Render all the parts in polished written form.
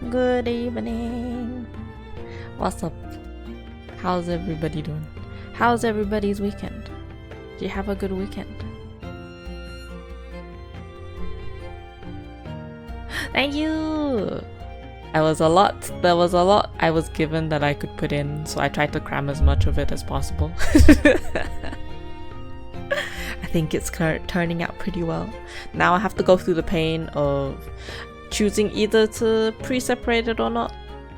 Good evening. What's up? How's everybody doing? How's everybody's weekend? Do you have a good weekend? Thank you! There was a lot I was given that I could put in, so I tried to cram as much of it as possible. I think it's turning out pretty well. Now I have to go through the pain of choosing either to pre-separate it or not.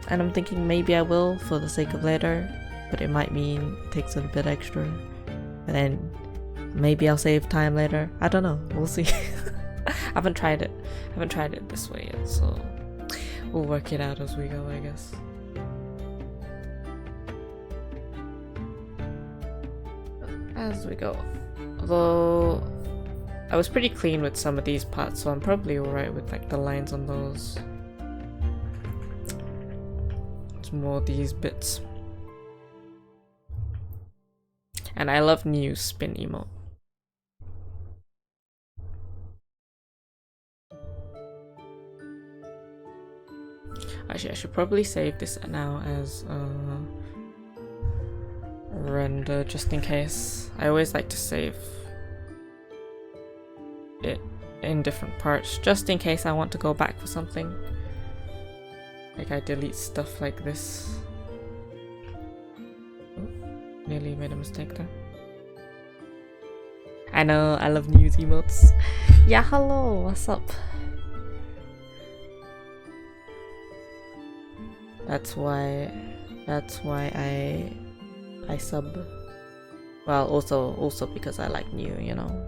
And I'm thinking maybe I will for the sake of later, but it might mean it takes a bit extra. And then maybe I'll save time later. I don't know. We'll see. I haven't tried it this way yet, so we'll work it out as we go, I guess. As we go. Although I was pretty clean with some of these parts, so I'm probably alright with like the lines on those. It's more these bits. And I love new spin emote. Actually, I should probably save this now as render just in case. I always like to save it in different parts just in case I want to go back for something. Like I delete stuff like this. Oh, nearly made a mistake there. I know, I love news emotes. Yeah, hello, what's up? That's why I sub. Well, also because I like new, you know.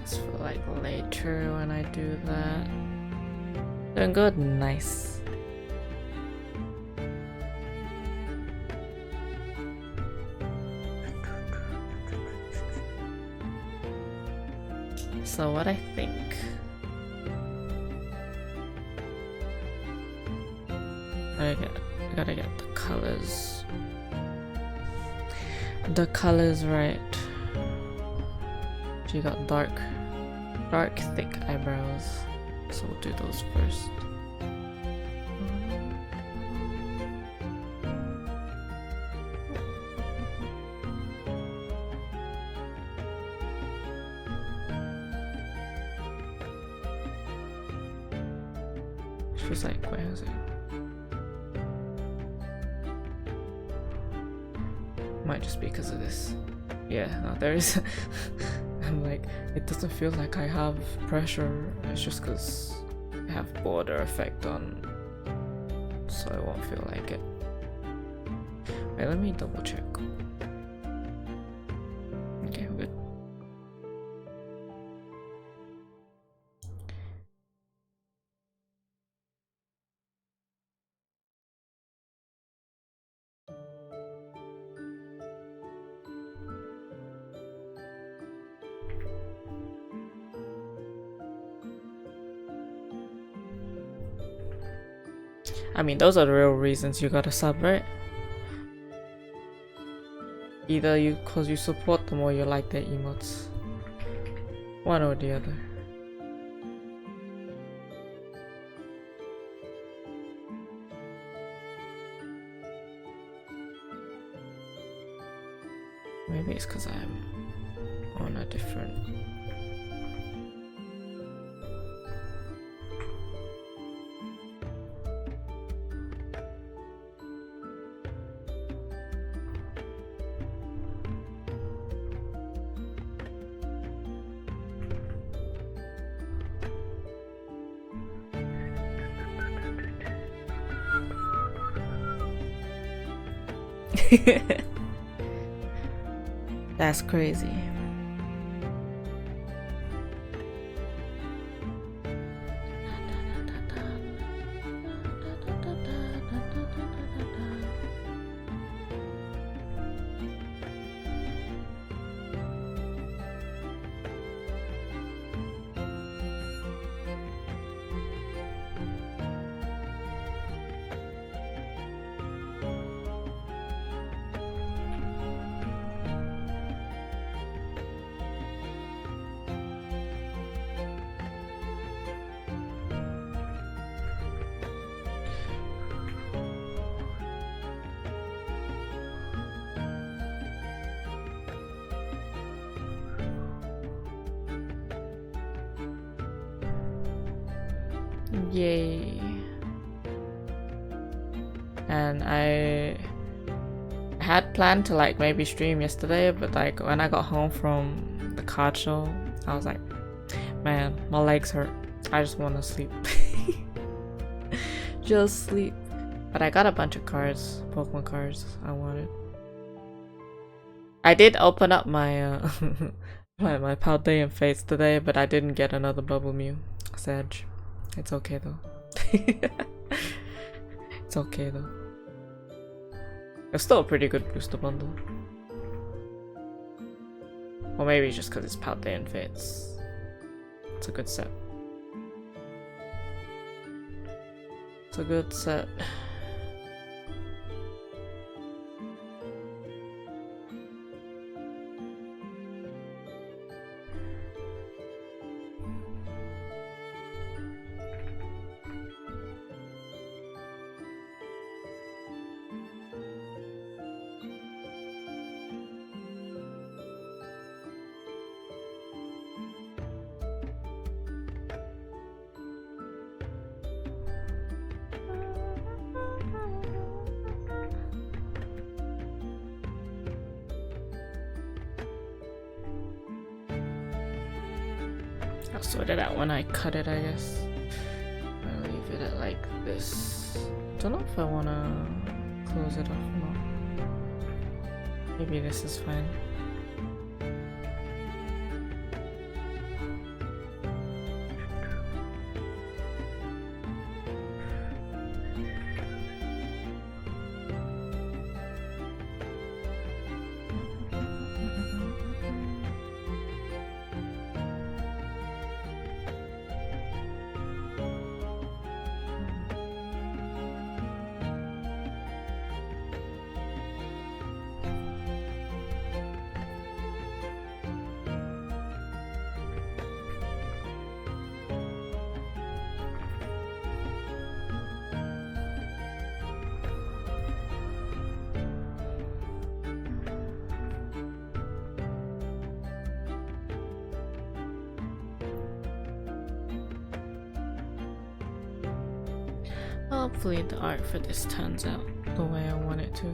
It's for like later when I do that. Doing good? Nice. So what I think. I gotta get the colors. The colors right. She got dark, thick eyebrows. So we'll do those first. She was like, where is it? Might just be because of this. Yeah, no, there is. I'm like, it doesn't feel like I have pressure. It's just because I have border effect on, so I won't feel like it. Wait, let me double check. Okay, we're good. I mean, those are the real reasons you gotta sub, right? Either cause you support them or you like their emotes. One or the other. Maybe it's cause I'm on a different... That's crazy. Yay. And I had planned to like maybe stream yesterday, but like when I got home from the card show, I was like, man, my legs hurt. I just want to sleep. Just sleep. But I got a bunch of cards, Pokemon cards I wanted. I did open up my my Paldean Fates today, but I didn't get another Bubble Mew. Sedge. It's okay though. It's okay though. It's still a pretty good booster bundle. Or maybe it's just because it's Paldean Fates. It's a good set. It's a good set. I'll sort it out when I cut it, I guess. I'll leave it at like this. Don't know if I wanna close it off or not. Maybe this is fine. Hopefully the art for this turns out the way I want it to.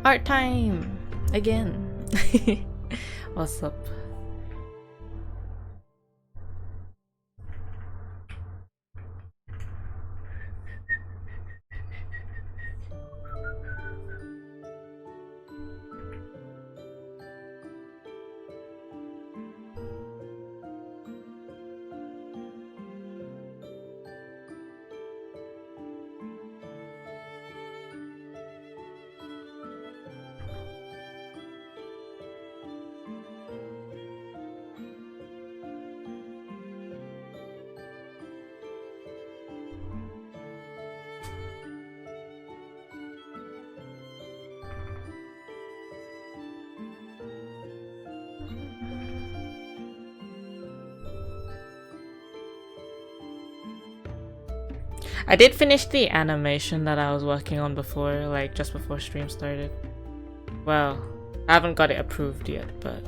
Art time! Again! What's up? I did finish the animation that I was working on before, like just before stream started. Well, I haven't got it approved yet, but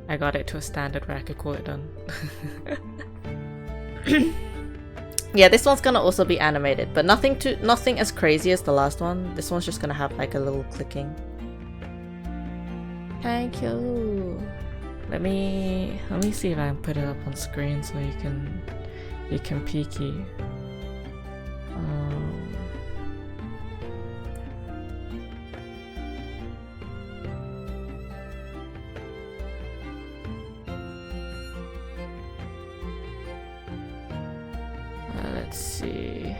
I got it to a standard where I could call it done. Yeah, this one's gonna also be animated, but nothing as crazy as the last one. This one's just gonna have like a little clicking. Thank you. Let me see if I can put it up on screen so you can peeky. Let's see.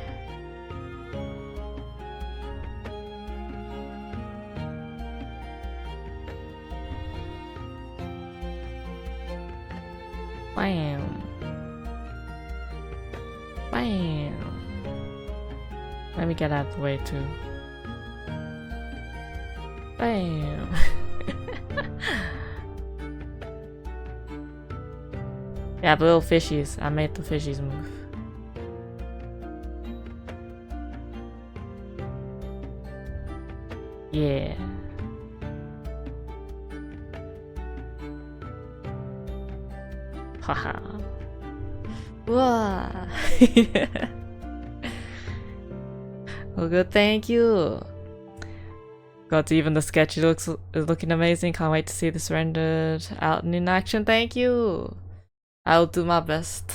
Bam. Bam. Let me get out of the way too. Bam. Yeah, the little fishies. I made the fishies move. Yeah. Haha. Wow. Well, good, thank you. God, even the sketch is looking amazing. Can't wait to see this rendered out and in action. Thank you. I'll do my best.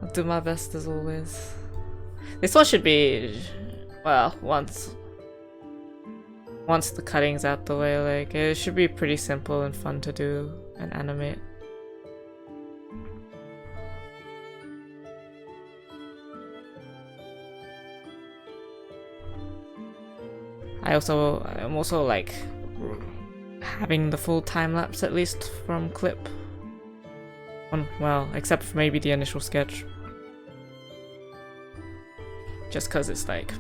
I'll do my best as always. This one should be, well, once the cutting's out the way, like, it should be pretty simple and fun to do and animate. I'm also like having the full time lapse at least from clip. Well, except for maybe the initial sketch. Just cause it's like,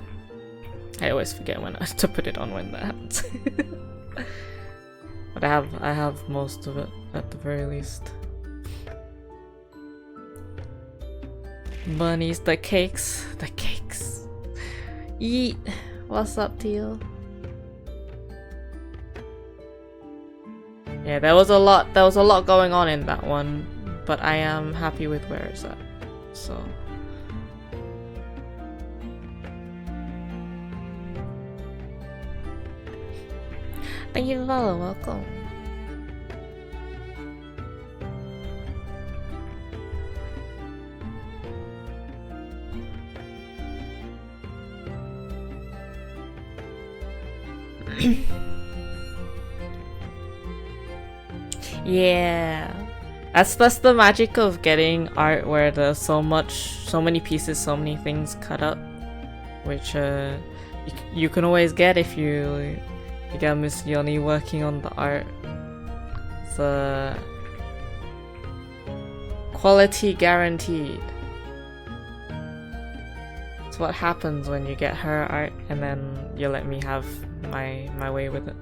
I always forget when to put it on when that happens. But I have most of it at the very least. Bunnies, the cakes. Eat. What's up, Teal? Yeah, there was a lot going on in that one, but I am happy with where it's at. So thank you for following, welcome. Yeah, that's the magic of getting art where there's so many pieces, so many things cut up, which you can always get if you get Miss Yoni working on the art. The quality guaranteed. It's what happens when you get her art and then you let me have my way with it.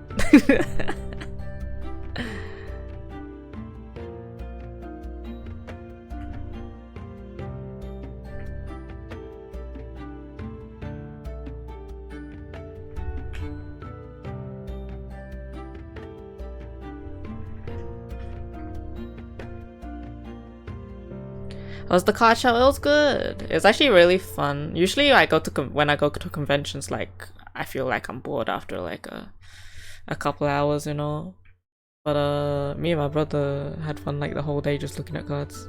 How was the card show? It was good. It was actually really fun. Usually when I go to conventions, like, I feel like I'm bored after like a couple hours, you know. But me and my brother had fun like the whole day just looking at cards.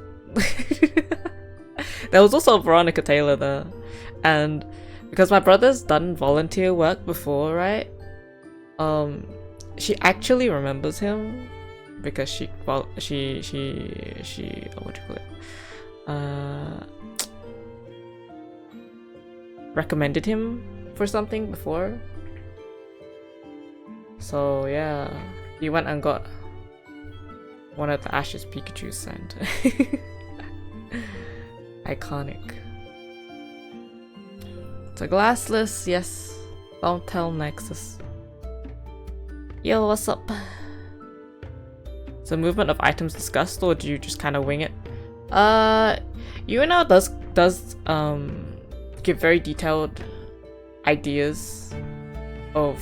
There was also Veronica Taylor there, and because my brother's done volunteer work before, right? She actually remembers him because she what do you call it? Recommended him for something before. So yeah, he went and got one of the Ashes Pikachu signed. Iconic. It's a glassless, yes. Don't tell Nexus. Yo, what's up? Is the movement of items discussed, or do you just kind of wing it? UNL does give very detailed ideas of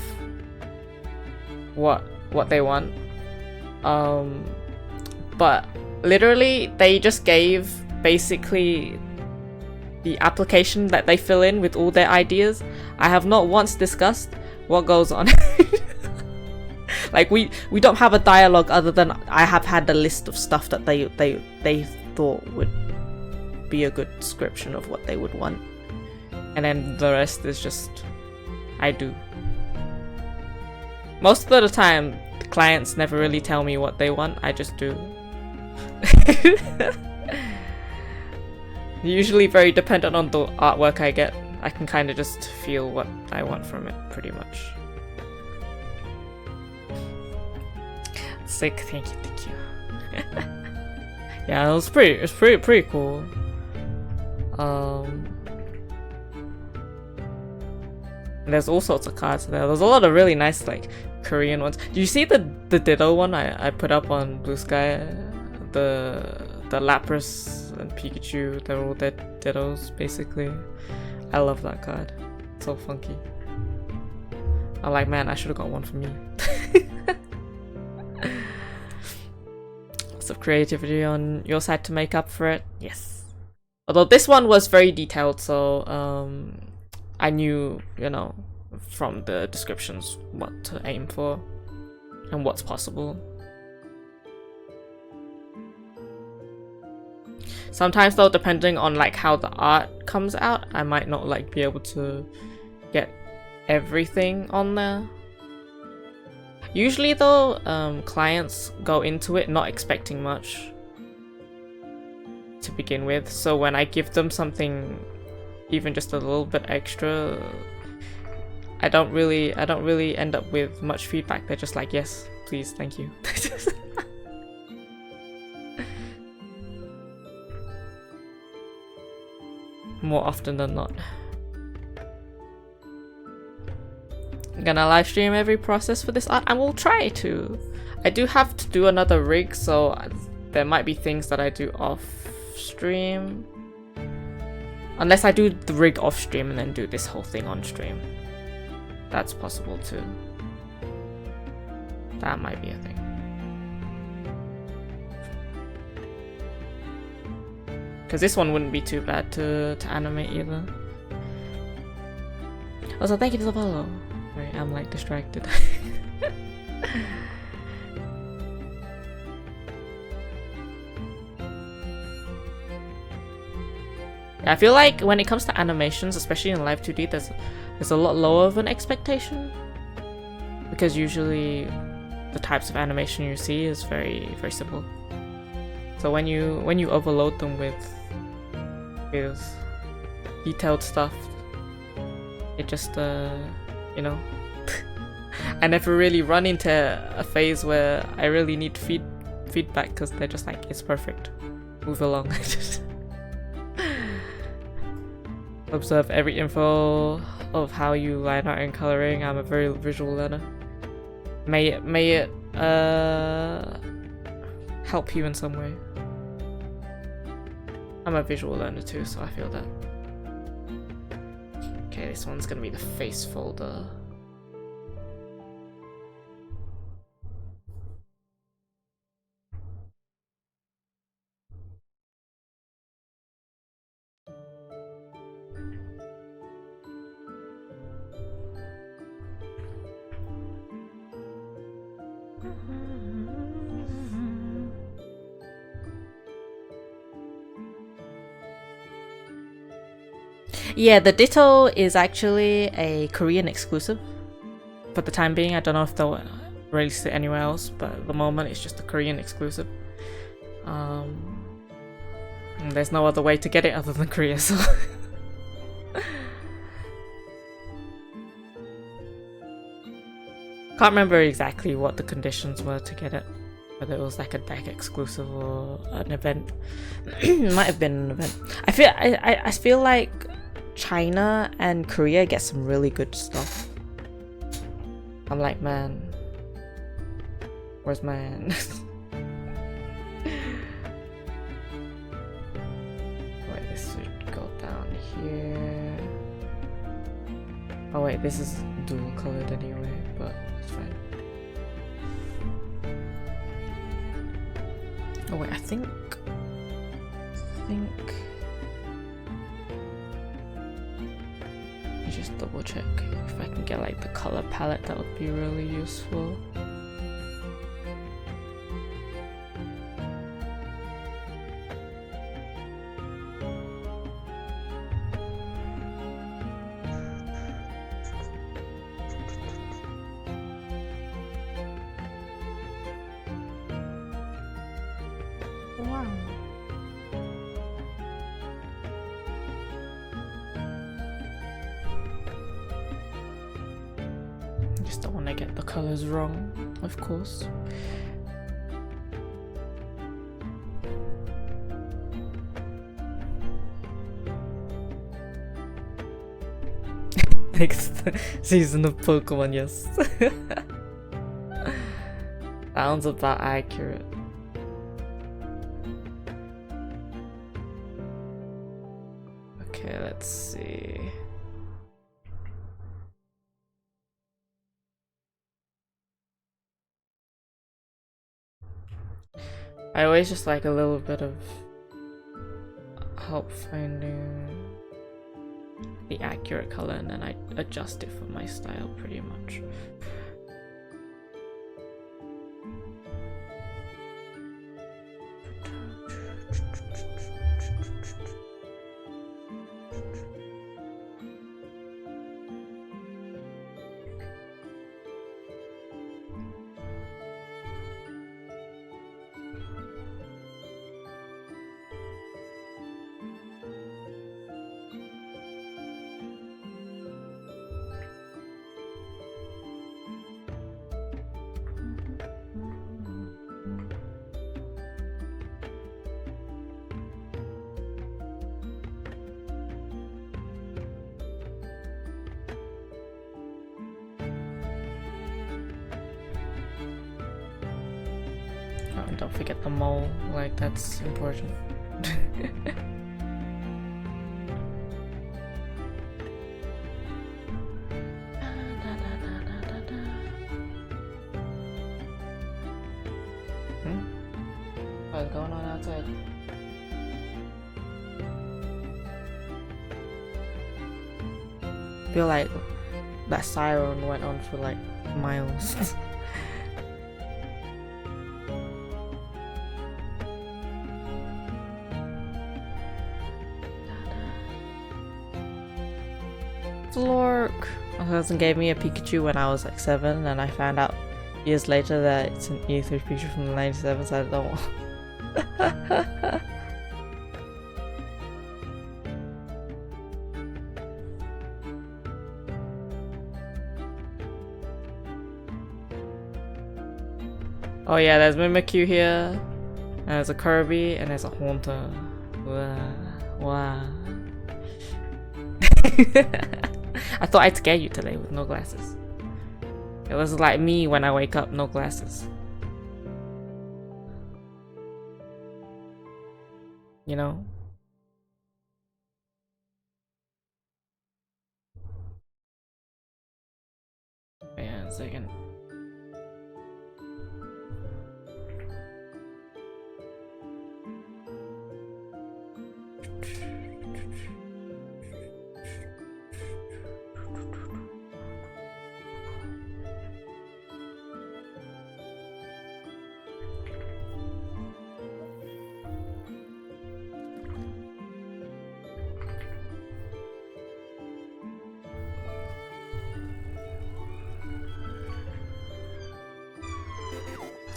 what they want. But literally they just gave basically the application that they fill in with all their ideas. I have not once discussed what goes on. Like we don't have a dialogue other than I have had a list of stuff that they thought would be a good description of what they would want, and then the rest is just I do. Most of the time the clients never really tell me what they want, I just do. Usually very dependent on the artwork I get. I can kind of just feel what I want from it pretty much. Sick, thank you. Yeah, it was pretty cool. There's all sorts of cards there. There's a lot of really nice like Korean ones. Do you see the Ditto one I put up on Blue Sky? The Lapras and Pikachu, they're all dead Dittos basically. I love that card. It's so funky. I'm like, man, I should have got one for me. blocks of creativity on your side to make up for it. Yes. Although this one was very detailed, so I knew, you know, from the descriptions what to aim for and what's possible. Sometimes though, depending on like how the art comes out, I might not like be able to get everything on there. Usually though, clients go into it not expecting much to begin with, so when I give them something even just a little bit extra, I don't really end up with much feedback. They're just like, yes, please, thank you. More often than not. I'm gonna live stream every process for this art. I will try to. I do have to do another rig, so there might be things that I do off stream. Unless I do the rig off stream and then do this whole thing on stream. That's possible too. That might be a thing. Because this one wouldn't be too bad to animate either. Also, thank you for the follow. Sorry, I'm like distracted. I feel like when it comes to animations, especially in Live2d, there's a lot lower of an expectation. Because usually the types of animation you see is very, very simple. So when you overload them with detailed stuff, it just you know, I never really run into a phase where I really need feedback because they're just like, it's perfect, move along. Observe every info of how you line art and coloring. I'm a very visual learner. May it help you in some way. I'm a visual learner too, so I feel that. Okay, this one's gonna be the face folder. Yeah, the Ditto is actually a Korean exclusive. For the time being, I don't know if they'll release it anywhere else, but at the moment it's just a Korean exclusive. And there's no other way to get it other than Korea, so... Can't remember exactly what the conditions were to get it. Whether it was like a deck exclusive or an event. Might have been an event. I feel like China and Korea get some really good stuff. I'm like, man, where's man? Wait, this should go down here. Oh wait, this is dual colored anyway, but it's fine. Oh wait, I think just double check if I can get like the color palette. That would be really useful. Wow. Just don't want to get the colors wrong, of course. Next season of Pokemon, yes. Sounds about accurate. Okay, let's see. I always just like a little bit of help finding the accurate color, and then I adjust it for my style pretty much. Oh, and don't forget the mole, like that's important. What's going on outside? I feel like that siren went on for like miles. Flork! My cousin gave me a Pikachu when I was like 7, and I found out years later that it's an E3 Pikachu from the 97, so I don't want. Oh yeah, there's Mimikyu here, and there's a Kirby, and there's a Haunter. Wow. I thought I'd scare you today with no glasses. It was like me when I wake up, no glasses. You know? Yeah, a second.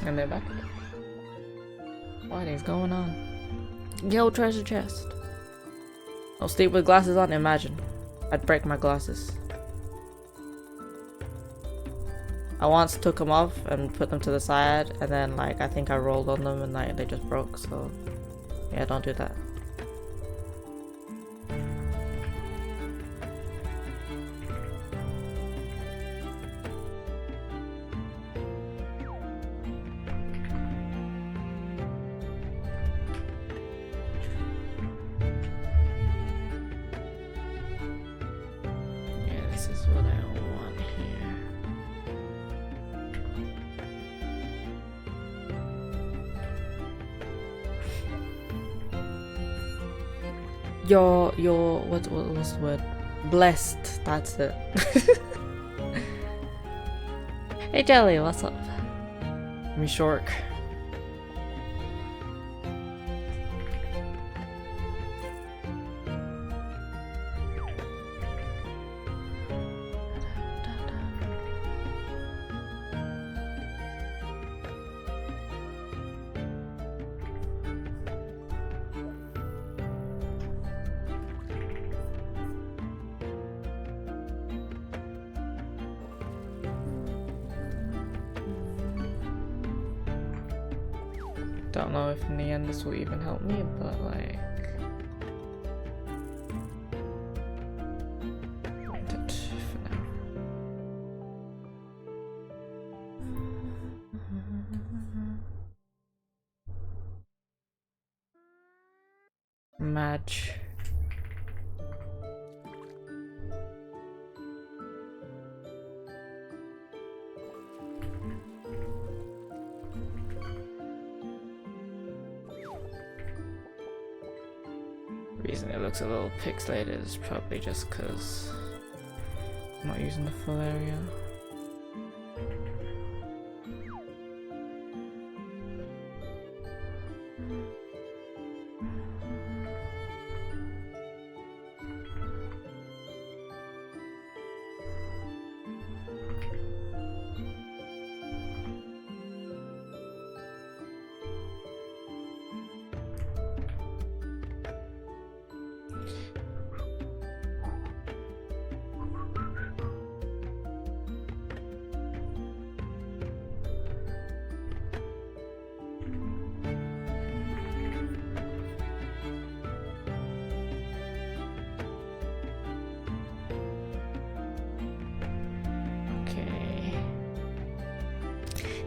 And they're back. What is going on? Yo, treasure chest. I'll sleep with glasses on, imagine. I'd break my glasses. I once took them off and put them to the side, and then like I think I rolled on them and like they just broke, so yeah, don't do that. You're what was the word? Blessed, that's it. Hey Jelly, what's up? Me Shork. Don't know if in the end this will even help me, but like for now. Match. reason it looks a little pixelated is probably just because I'm not using the full area.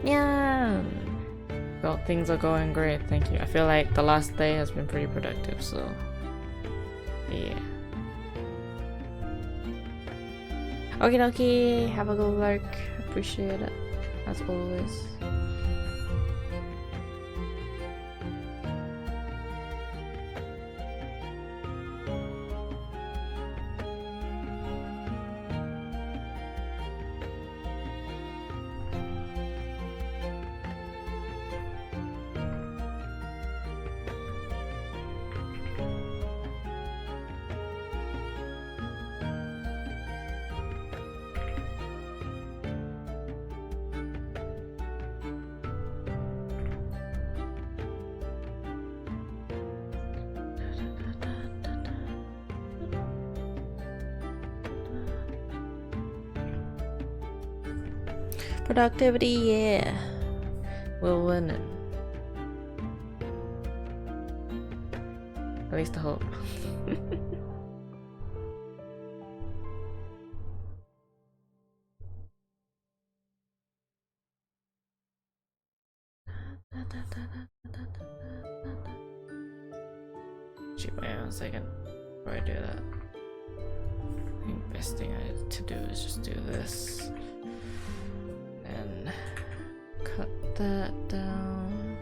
Yeah. Well, things are going great, thank you. I feel like the last day has been pretty productive, so yeah. Okie dokie, have a good work. Appreciate it, as always. Productivity, yeah. We're winning. At least I hope. Shoot, wait 1 second before I do that. I think the best thing I need to do is just do this. And cut that down.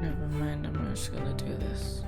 Never mind, I'm just gonna do this.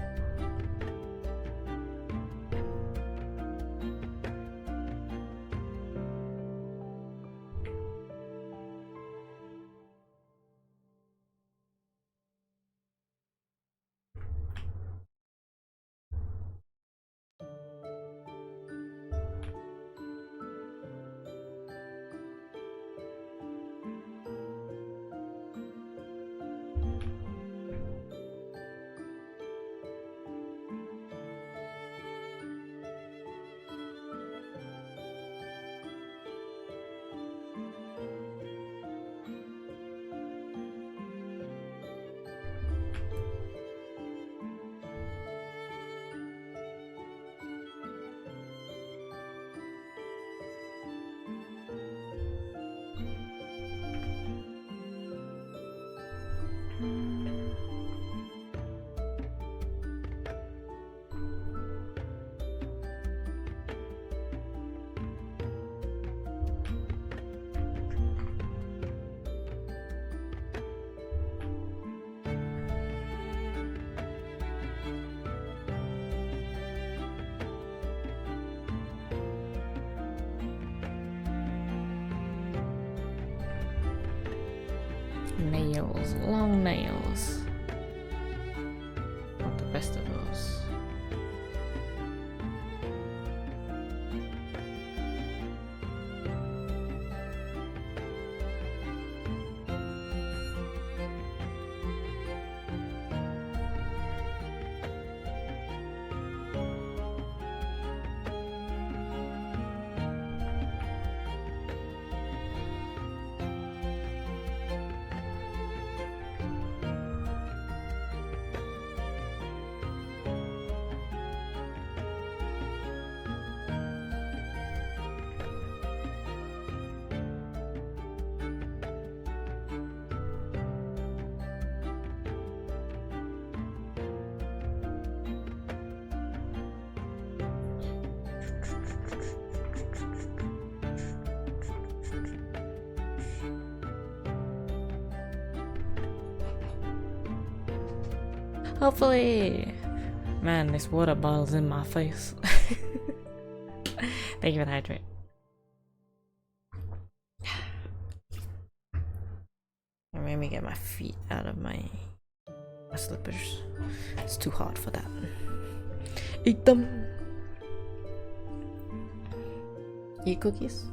nails, long nails. Not the best of those. Hopefully. Man, this water bottle's in my face. Thank you for the hydrate. And let me get my feet out of my slippers. It's too hot for that. Eat them. Eat cookies.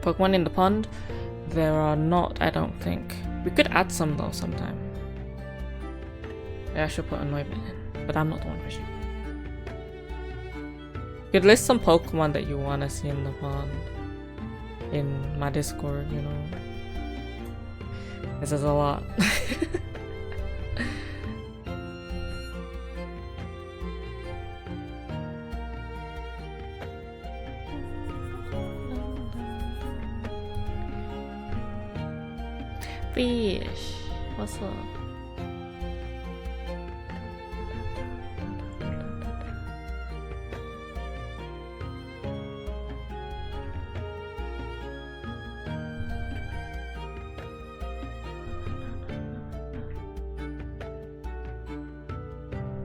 Pokemon in the pond? There are not, I don't think. We could add some though sometime. Yeah, I should put a Noibit in, but I'm not the one fishing. You could list some Pokemon that you want to see in the pond in my Discord, you know. This is a lot. Fish, what's up?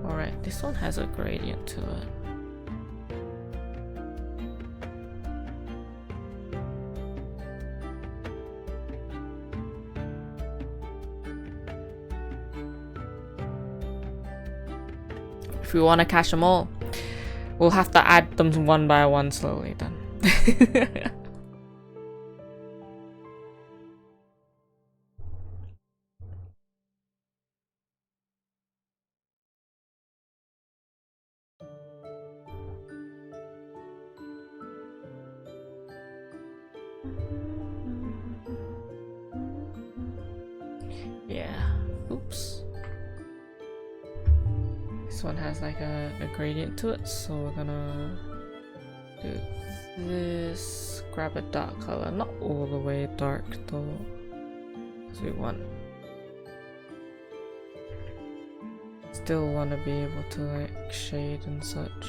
Alright, this one has a gradient to it. If we want to catch them all, we'll have to add them one by one slowly then. Yeah, oops. This one has like a gradient to it, so we're gonna do this. Grab a dark color, not all the way dark though, because we still want to be able to like shade and such.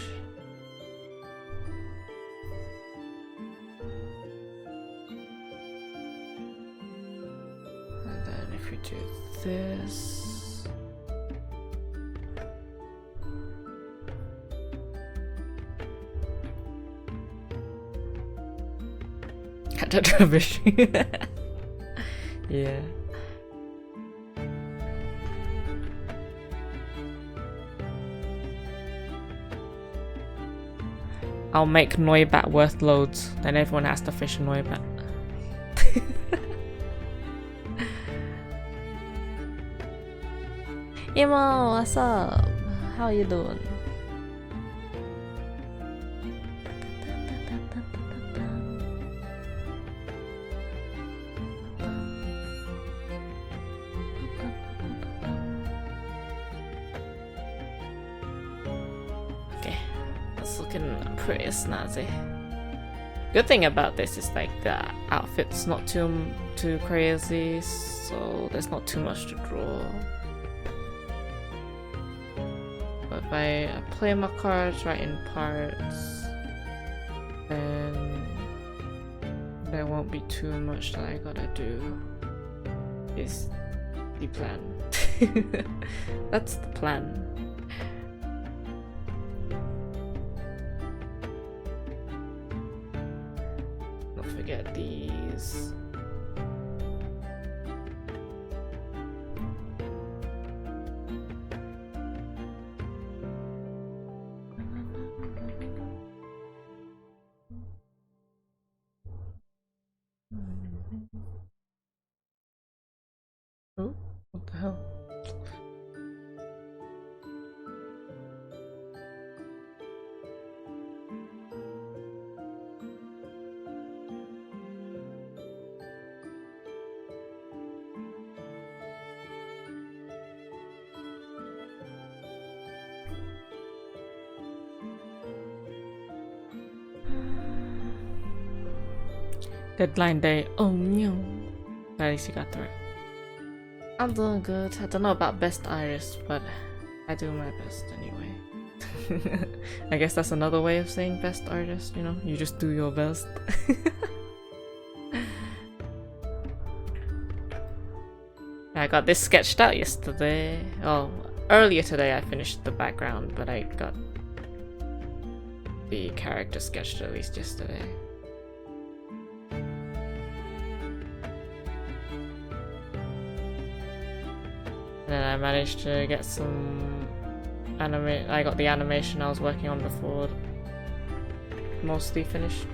And then if we do this. That rubbish. Yeah. I'll make Noibat worth loads, then everyone has to fish a Noibat. Emo, what's up? How you doing? looking pretty snazzy. Good thing about this is like the outfit's not too crazy, so there's not too much to draw. But if I play my cards right in parts, then there won't be too much that I gotta do. Is the plan. That's the plan. Don't forget these. Oh, what the hell? Deadline day. Oh no. At least you got through it. I'm doing good. I don't know about best artist, but I do my best anyway. I guess that's another way of saying best artist, you know? You just do your best. I got this sketched out yesterday. Oh, earlier today I finished the background, but I got the character sketched at least yesterday. And then I managed to get some animate. I got the animation I was working on before mostly finished.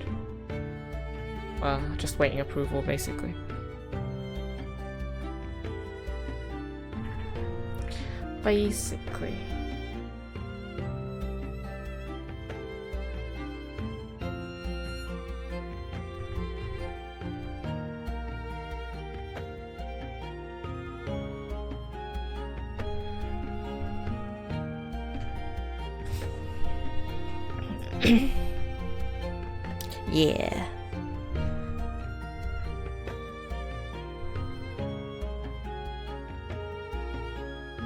Well, just waiting approval basically. Basically. Yeah.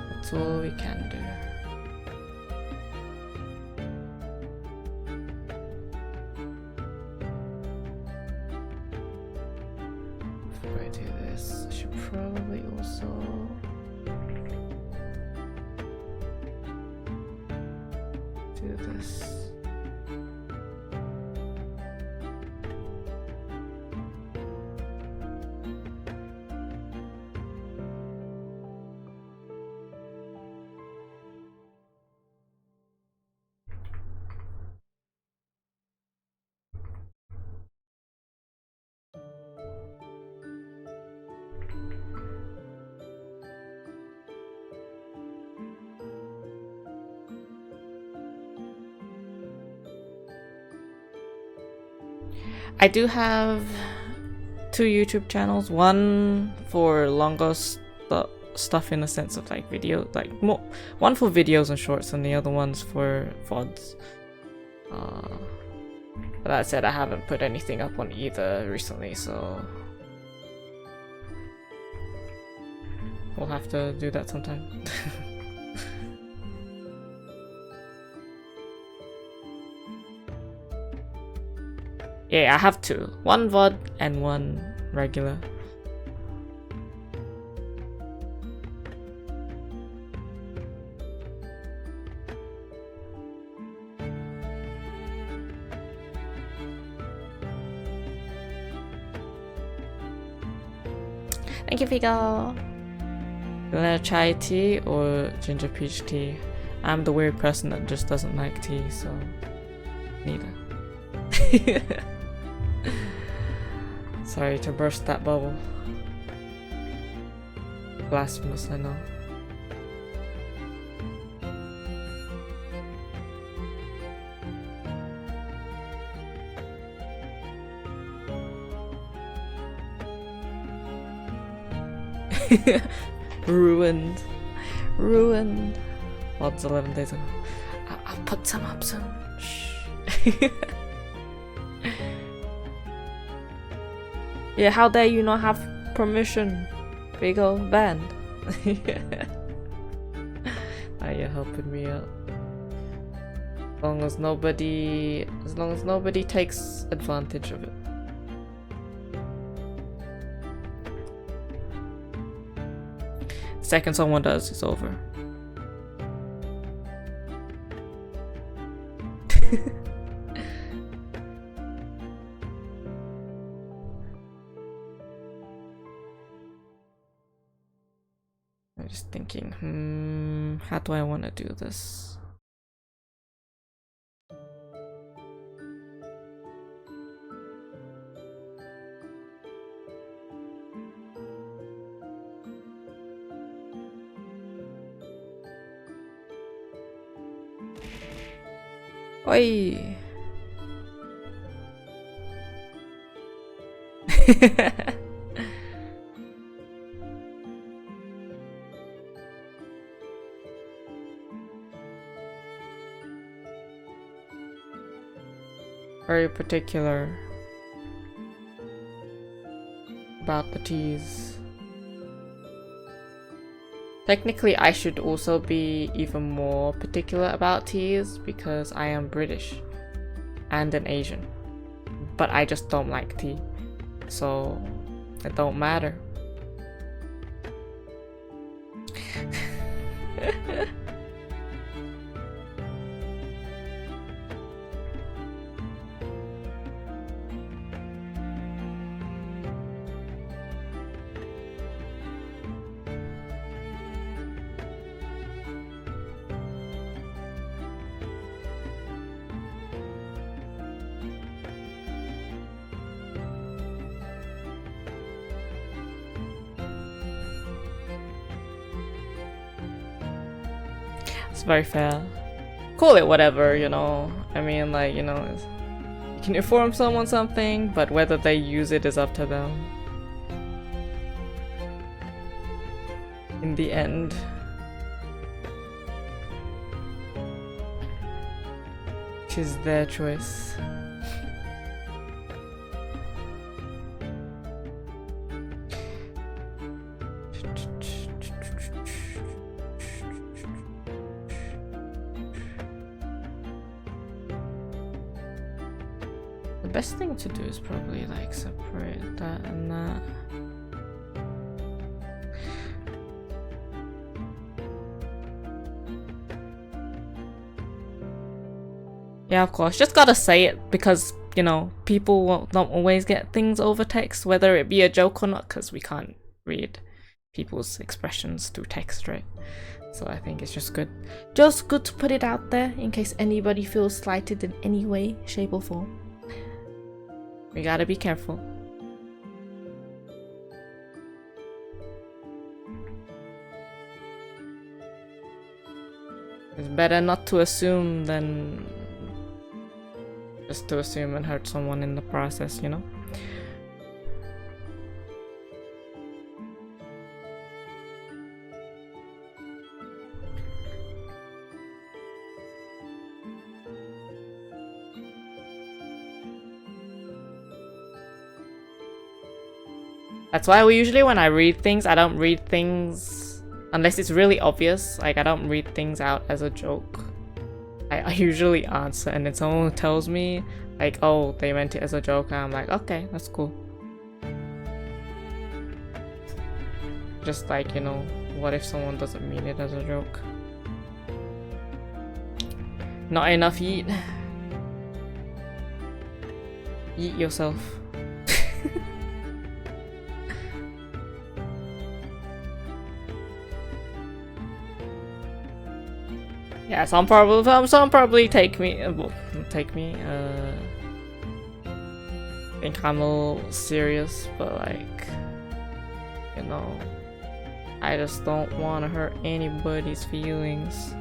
That's all we can do. Before I do this, I should probably also do this. I do have 2 YouTube channels, one for longer stuff in the sense of like video, like one for videos and shorts and the other one's for VODs. But that said, I haven't put anything up on either recently, so we'll have to do that sometime. Yeah, I have 2. One VOD and one regular. Thank you, Figo. Vanilla chai tea or ginger peach tea? I'm the weird person that just doesn't like tea, so neither. Sorry to burst that bubble. Blasphemous, I know. Ruined. Ruined. Odds 11 days ago. I'll put some up soon. Shh. Yeah, how dare you not have permission? Big old band. Now you're helping me out. As long as nobody takes advantage of it. Second someone does, it's over. I'm just thinking, how do I want to do this? Oi! Very particular about the teas. Technically, I should also be even more particular about teas because I am British and an Asian, but I just don't like tea, so it don't matter. It's very fair. Call it whatever, you know. I mean, like, you know, you can inform someone something, but whether they use it is up to them. In the end. Which is their choice. The best thing to do is probably like separate that and that. Yeah, of course, just gotta say it because, you know, people don't always get things over text, whether it be a joke or not, because we can't read people's expressions through text, right? So I think it's just good to put it out there in case anybody feels slighted in any way, shape or form. We gotta be careful. It's better not to assume than just to assume and hurt someone in the process, you know? That's why usually when I read things, I don't read things unless it's really obvious. Like, I don't read things out as a joke. I usually answer, and then someone tells me, like, oh, they meant it as a joke, and I'm like, okay, that's cool. Just like, you know, what if someone doesn't mean it as a joke? Not enough yeet. Yeet yourself. Yeah, some probably take me, think I'm a little serious, but like, you know, I just don't want to hurt anybody's feelings.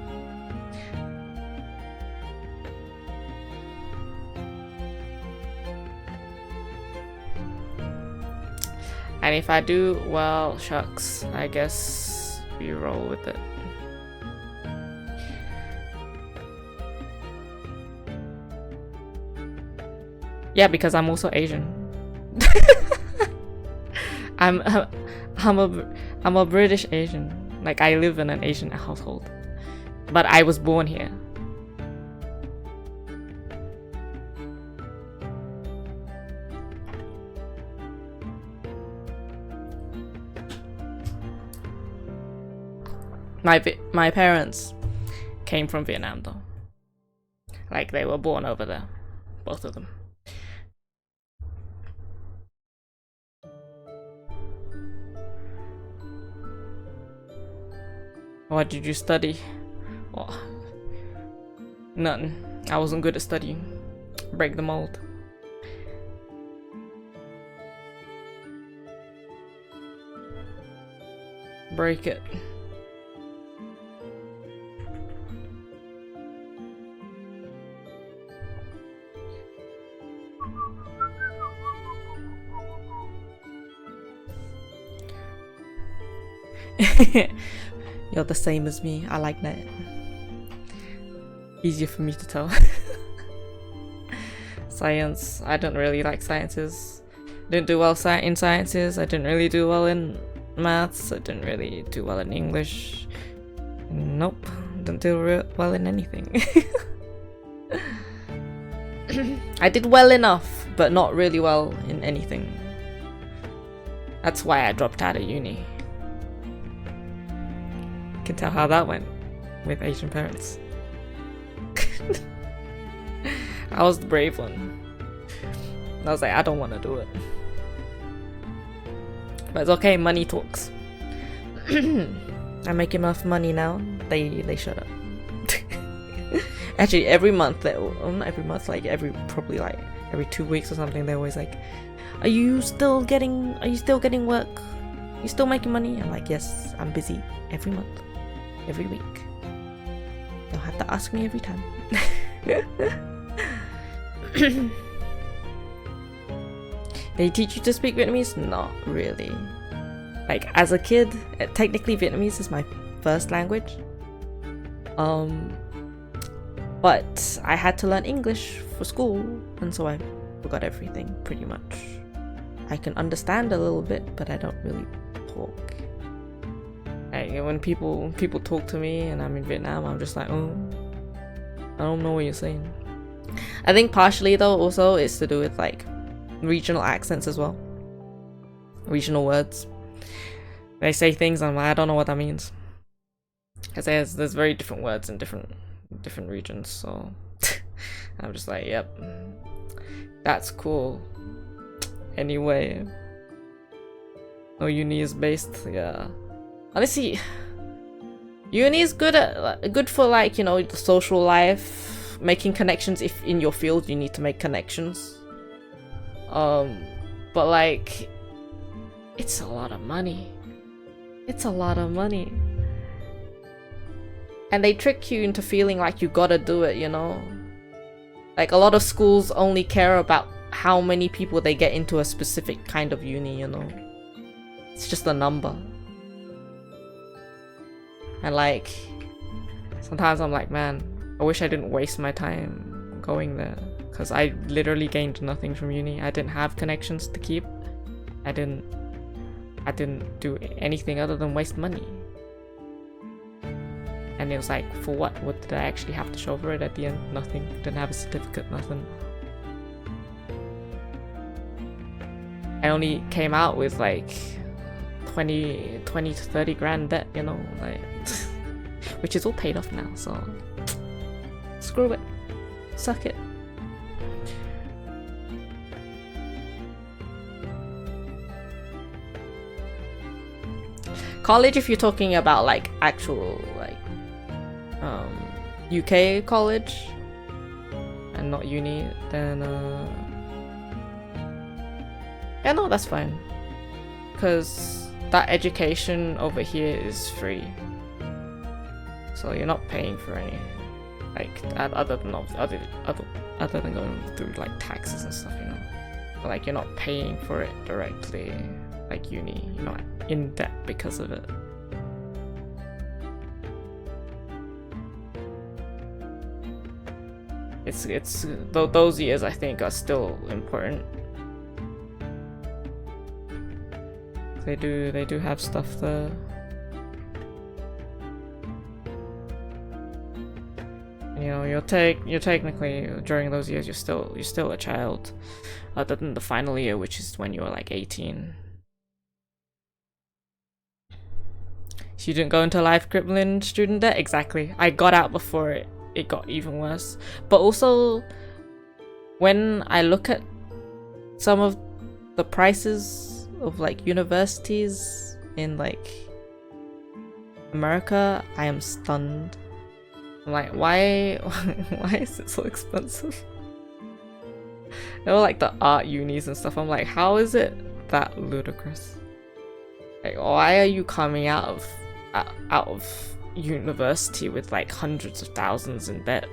And if I do, well, shucks, I guess we roll with it. Yeah, because I'm also Asian. I'm a British Asian. Like, I live in an Asian household, but I was born here. My parents came from Vietnam though. Like, they were born over there, both of them. What did you study? Well, nothing. I wasn't good at studying. Break the mold. Break it. You're the same as me. I like that. Easier for me to tell. Science. I don't really like sciences. Didn't do well in sciences. I didn't really do well in maths. I didn't really do well in English. Nope. Didn't do well in anything. I did well enough, but not really well in anything. That's why I dropped out of uni. Can tell how that went with Asian parents. I was the brave one. I was like, I don't want to do it. But it's okay, money talks. I make enough money now. They shut up. Actually, every month, not every month, like probably like every 2 weeks or something, they're always like, are you still getting work? You still making money? I'm like, yes, I'm busy every month, every week. You'll have to ask me every time. They teach you to speak Vietnamese? Not really. Like, as a kid, technically Vietnamese is my first language. But I had to learn English for school, and so I forgot everything pretty much. I can understand a little bit, but I don't really talk. Like, when people talk to me and I'm in Vietnam, I'm just like, oh, I don't know what you're saying. I think partially though also it's to do with like regional accents as well. Regional words. They say things I'm like, I don't know what that means. Because there's very different words in different regions, so I'm just like, yep, that's cool. Anyway, no, uni is based, yeah. Honestly, uni is good for like, you know, the social life, making connections. If in your field you need to make connections, but like, it's a lot of money. It's a lot of money. And they trick you into feeling like you gotta do it, you know? Like, a lot of schools only care about how many people they get into a specific kind of uni, you know? It's just a number. And like, sometimes I'm like, man, I wish I didn't waste my time going there. Because I literally gained nothing from uni. I didn't have connections to keep. I didn't do anything other than waste money. And it was like, for what? What did I actually have to show for it at the end? Nothing. Didn't have a certificate, nothing. I only came out with like 20 to 30 grand debt, you know, like, which is all paid off now, so screw it. Suck it. College, if you're talking about like actual like UK college and not uni, then yeah, no, that's fine, because that education over here is free, so you're not paying for any, like, other than going through like taxes and stuff, you know. But, like, you're not paying for it directly like uni. You're not in debt because of it. those years I think are still important. They do have stuff there. You know, you're technically during those years you're still a child, other than the final year, which is when you're like 18. So you didn't go into life crippling student debt? Exactly. I got out before it got even worse. But also, when I look at some of the prices of like universities in like America, I am stunned. I'm like, why is it so expensive? They were like the art unis and stuff. I'm like, how is it that ludicrous? Like, why are you coming out of university with like hundreds of thousands in debt?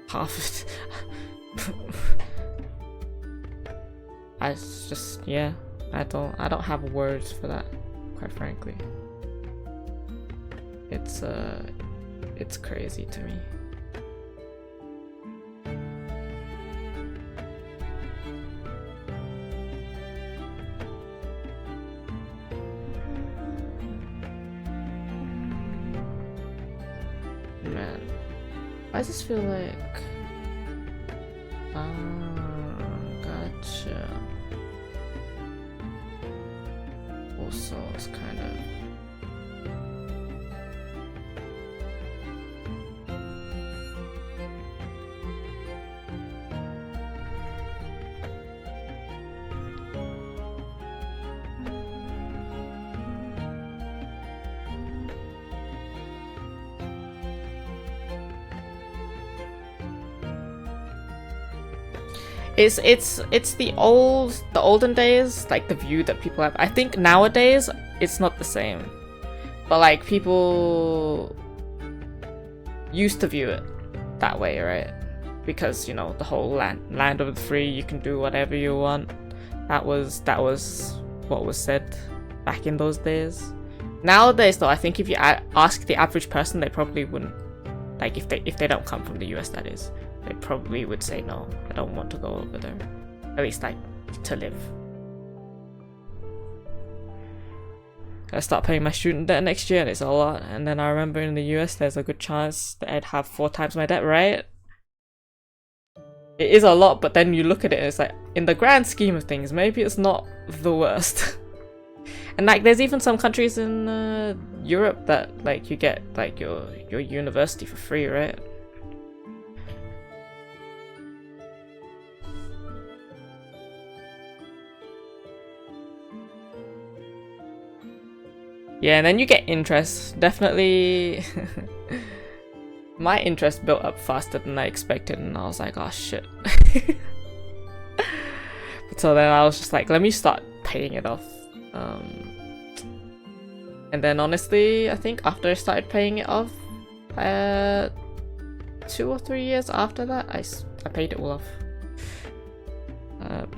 Half it. I just, yeah, I don't have words for that, quite frankly. It's crazy to me. Man, why does this feel like... gotcha. Also, it's kind of... It's the olden days, like the view that people have. I think nowadays it's not the same, but like people used to view it that way, right? Because, you know, the whole land of the free, you can do whatever you want. That was what was said back in those days. Nowadays, though, I think if you ask the average person, they probably wouldn't, like if they don't come from the US, that is. They probably would say no, I don't want to go over there. At least like to live. I start paying my student debt next year and it's a lot. And then I remember in the US there's a good chance that I'd have 4 times my debt, right? It is a lot, but then you look at it and it's like, in the grand scheme of things, maybe it's not the worst. And like there's even some countries in Europe that like you get like your university for free, right? Yeah, and then you get interest. Definitely, my interest built up faster than I expected, and I was like, oh shit. But so then I was just like, let me start paying it off. And then honestly, I think after I started paying it off, 2 or 3 years after that, I paid it all off.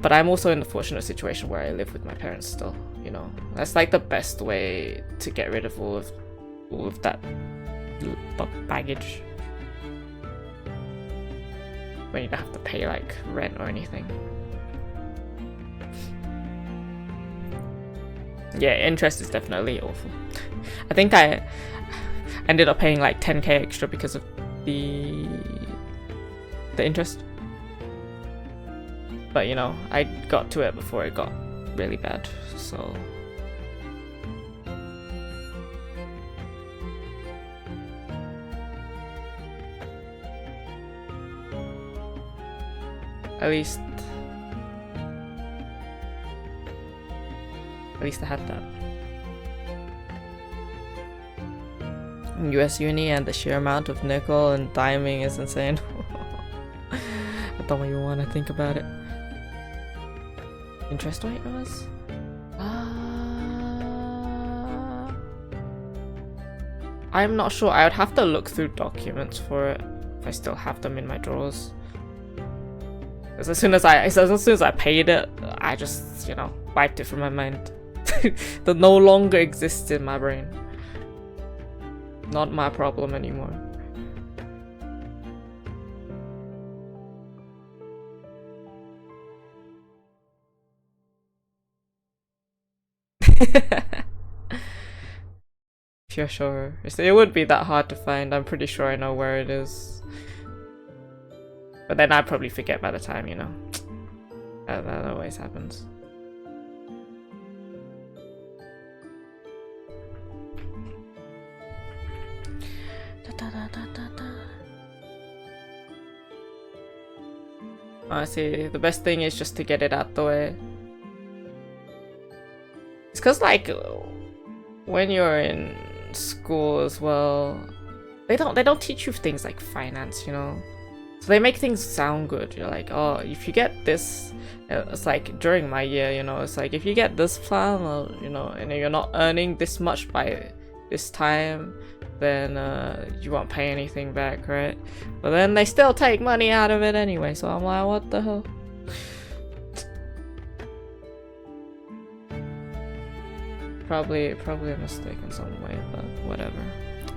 But I'm also in the fortunate situation where I live with my parents still. You know, that's like the best way to get rid of all of that baggage. When you don't have to pay like rent or anything. Yeah, interest is definitely awful. I think I ended up paying like 10k extra because of the interest. But you know, I got to it before it got really bad, so at least I had that. US uni and the sheer amount of nickel and diming is insane. I don't even want to think about it. Interest rate was? I'm not sure. I would have to look through documents for it if I still have them in my drawers. Because as soon as I paid it, I just, you know, wiped it from my mind. That no longer exists in my brain. Not my problem anymore. If you're sure. It wouldn't be that hard to find. I'm pretty sure I know where it is. But then I'd probably forget by the time, you know. That always happens. Honestly, the best thing is just to get it out the way. It's cause like when you're in school as well, they don't teach you things like finance, you know. So they make things sound good. You're like, oh, if you get this, it's like during my year, you know, it's like if you get this plan, or, you know, and you're not earning this much by this time, then you won't pay anything back, right? But then they still take money out of it anyway, so I'm like, what the hell? Probably a mistake in some way, but whatever.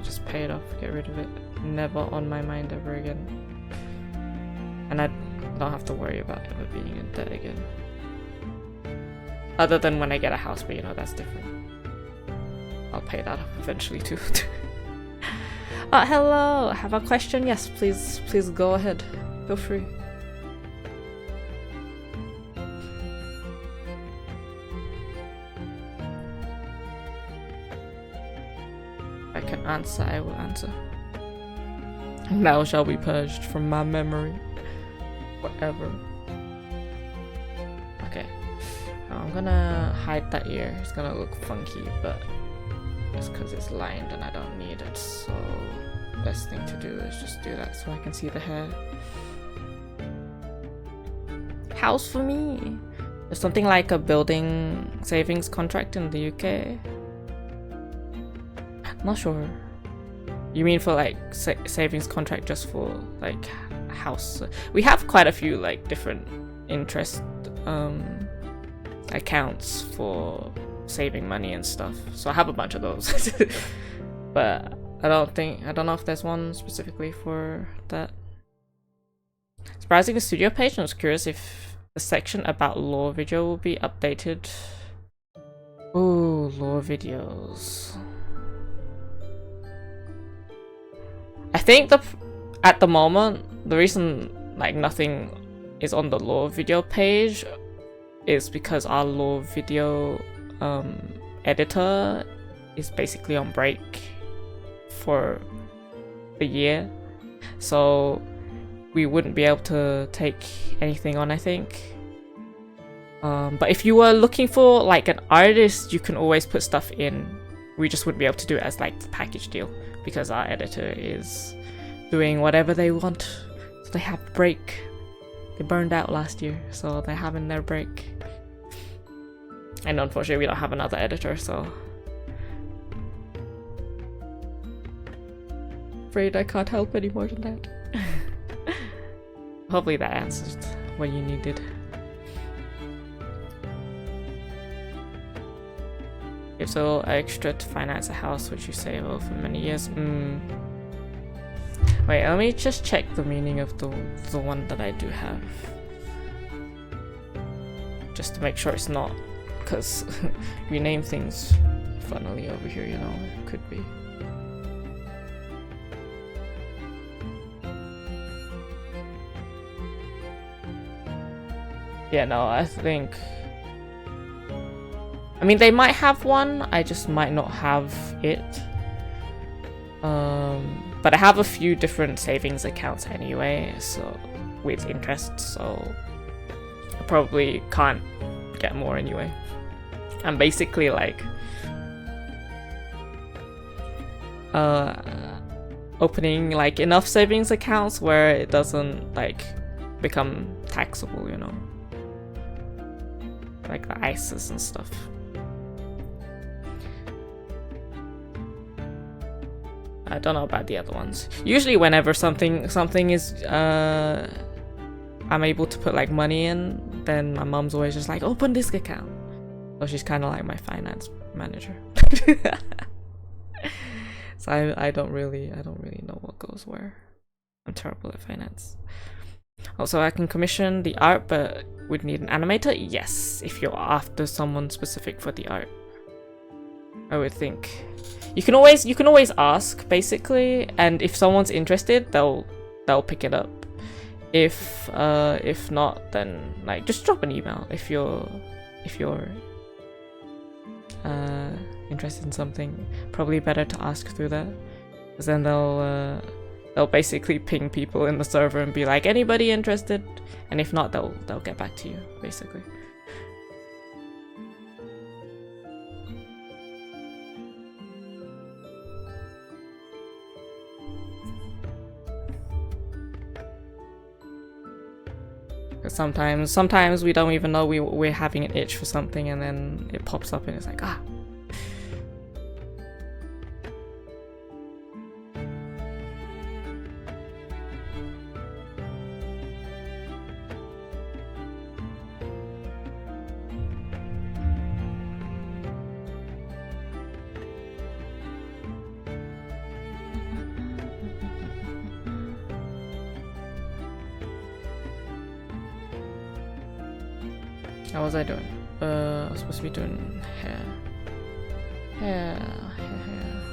Just pay it off, get rid of it. Never on my mind ever again. And I don't have to worry about ever being in debt again. Other than when I get a house, but you know, that's different. I'll pay that off eventually too. Hello! Have a question? Yes, please go ahead. Feel free. If I can answer, I will answer. Now shall be purged from my memory. Whatever. Okay. I'm gonna hide that ear. It's gonna look funky, but it's because it's lined and I don't need it, so best thing to do is just do that so I can see the hair. House for me. There's something like a building savings contract in the UK. Not sure. You mean for like savings contract just for like house? We have quite a few like different interest accounts for saving money and stuff, so I have a bunch of those. But I don't know if there's one specifically for that. Browsing the studio page, and I was curious if the section about lore video will be updated. Ooh, lore videos. I think at the moment, the reason like nothing is on the lore video page is because our lore video editor is basically on break for a year, so we wouldn't be able to take anything on, I think. But if you were looking for like an artist, you can always put stuff in. We just wouldn't be able to do it as like the package deal because our editor is doing whatever they want. So they have a break. They burned out last year, so they're having their break. And unfortunately we don't have another editor, so afraid I can't help any more than that. Hopefully that answered what you needed. If so, extra to finance a house which you save over for many years. Wait, let me just check the meaning of the one that I do have. Just to make sure it's not, because we name things funnily over here, you know, it could be. Yeah, no, I think... I mean, they might have one, I just might not have it. But I have a few different savings accounts anyway, so with interest, so I probably can't get more anyway. I'm basically like opening like enough savings accounts where it doesn't like become taxable, you know, like the ISAs and stuff. I don't know about the other ones. Usually whenever something is I'm able to put like money in, then my mom's always just like, open this account. So she's kind of like my finance manager. So I don't really know what goes where. I'm terrible at finance. Also, I can commission the art, but we'd need an animator. Yes, if you're after someone specific for the art, I would think. You can always ask basically, and if someone's interested, they'll pick it up. If not, then like just drop an email if you're interested in something. Probably better to ask through that, because then they'll basically ping people in the server and be like, anybody interested? And if not, they'll get back to you basically. Sometimes we don't even know we're having an itch for something, and then it pops up and it's like, ah. How was I doing? I was supposed to be doing hair.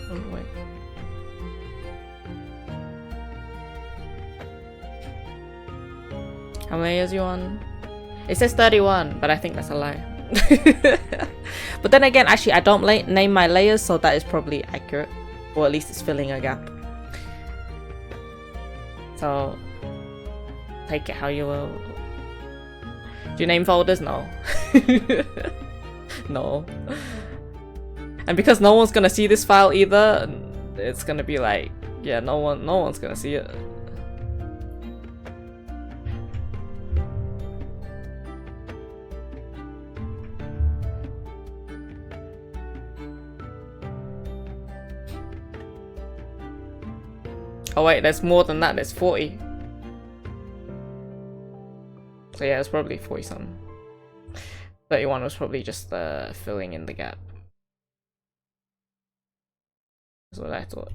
Oh wait. How many layers you on? It says 31, but I think that's a lie. But then again, actually, I don't name my layers, so that is probably accurate, or at least it's filling a gap. So take it how you will. Do you name folders? No. No. And because no one's gonna see this file either, it's gonna be like, yeah, no one's gonna see it. Oh wait, there's more than that, there's 40. So yeah, it's probably 40 something. 31 was probably just filling in the gap. That's what I thought.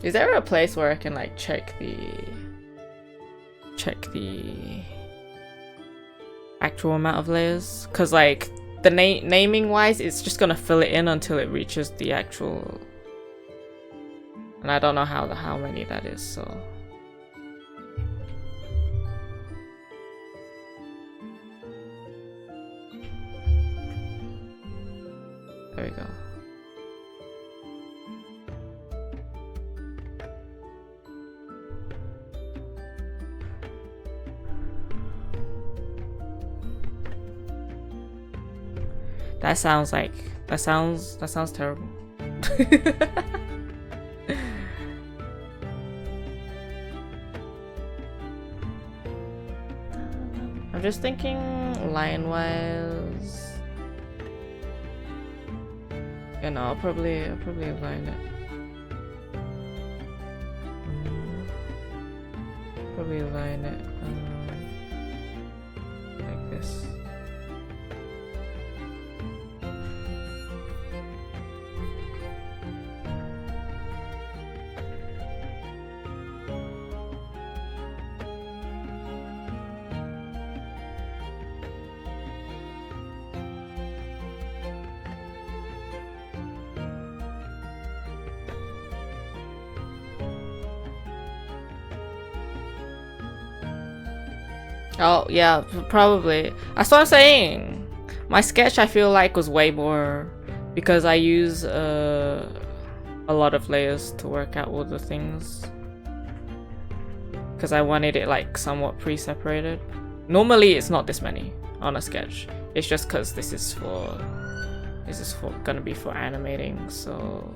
Is there a place where I can like check the actual amount of layers? Cause like the naming wise, it's just gonna fill it in until it reaches the actual, and I don't know how many that is. So there we go. That sounds terrible. I'm just thinking line wise. You know, I'll probably align it. Probably align it like this. Oh yeah, probably. That's what I'm saying. My sketch I feel like was way more, because I use a lot of layers to work out all the things. Because I wanted it like somewhat pre-separated. Normally it's not this many on a sketch. It's just because this is gonna be for animating, so.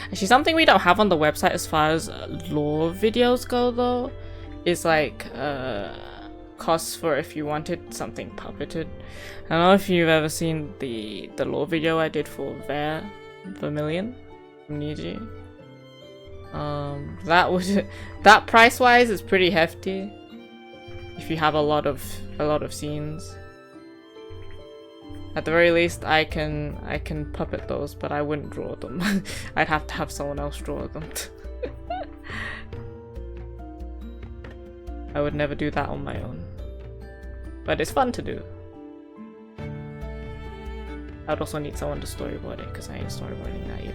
Actually, something we don't have on the website as far as lore videos go, though, is like costs for if you wanted something puppeted. I don't know if you've ever seen the lore video I did for Vermilion from Niji. That price wise is pretty hefty if you have a lot of scenes. At the very least, I can puppet those, but I wouldn't draw them. I'd have to have someone else draw them. I would never do that on my own. But it's fun to do. I'd also need someone to storyboard it, because I ain't storyboarding that either.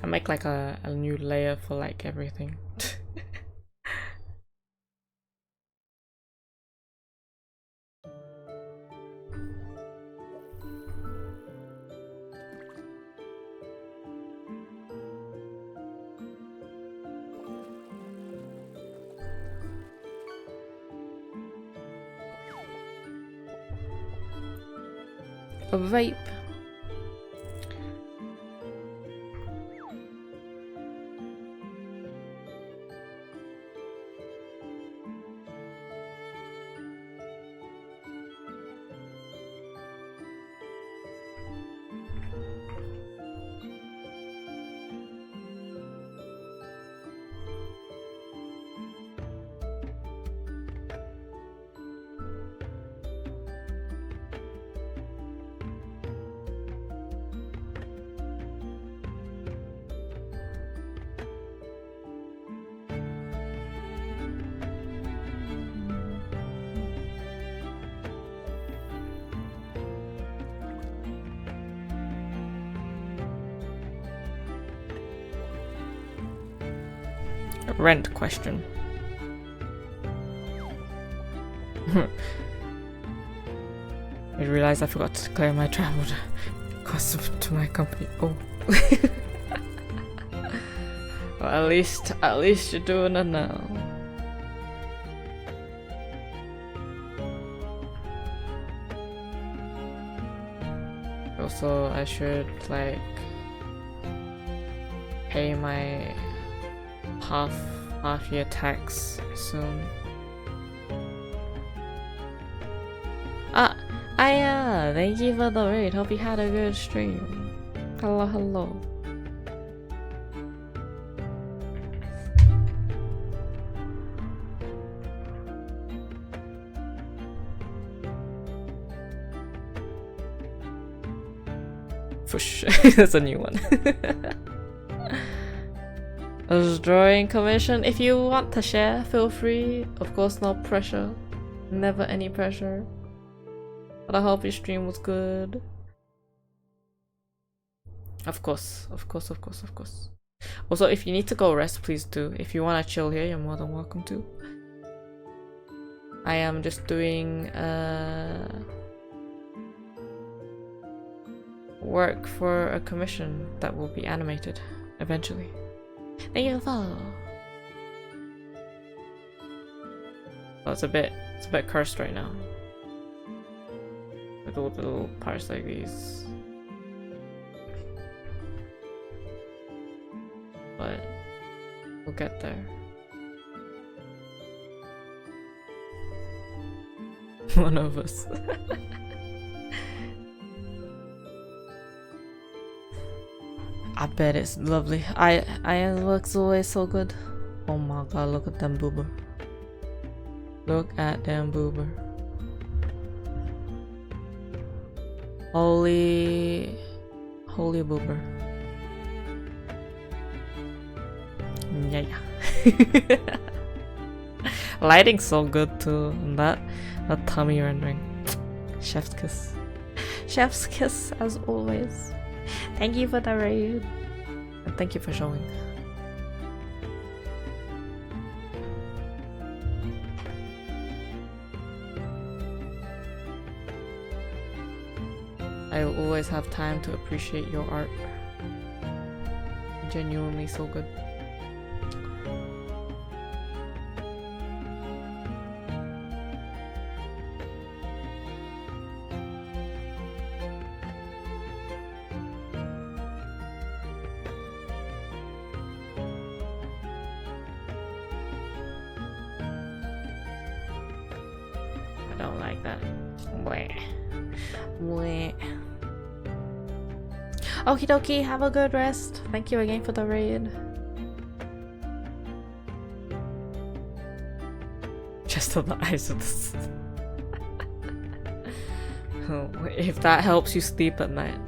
I make like a new layer for like everything. A vape. Rent question. I realized I forgot to declare my travel costs to my company. Oh. Well, at least you're doing it now. Also, I should like pay my half year tax soon. Thank you for the raid. Hope you had a good stream. Hello. Fush. That's a new one. A drawing commission. If you want to share, feel free. Of course, no pressure. Never any pressure. But I hope your stream was good. Of course. Also, if you need to go rest, please do. If you want to chill here, you're more than welcome to. I am just doing work for a commission that will be animated eventually. Thank you for. Oh, it's a bit cursed right now. With all the little parts like these. but we'll get there. One of us. I bet it's lovely. I looks always so good. Oh my god, look at them boober. Look at them boober. Holy boober. Yeah. Lighting's so good too. And that tummy rendering. Chef's kiss. Chef's kiss as always. Thank you for the raid. And thank you for showing. I always have time to appreciate your art. Genuinely so good. I don't like that. Wait. Okie dokie, have a good rest. Thank you again for the raid. Just on the eyes of this. Oh, if that helps you sleep at night.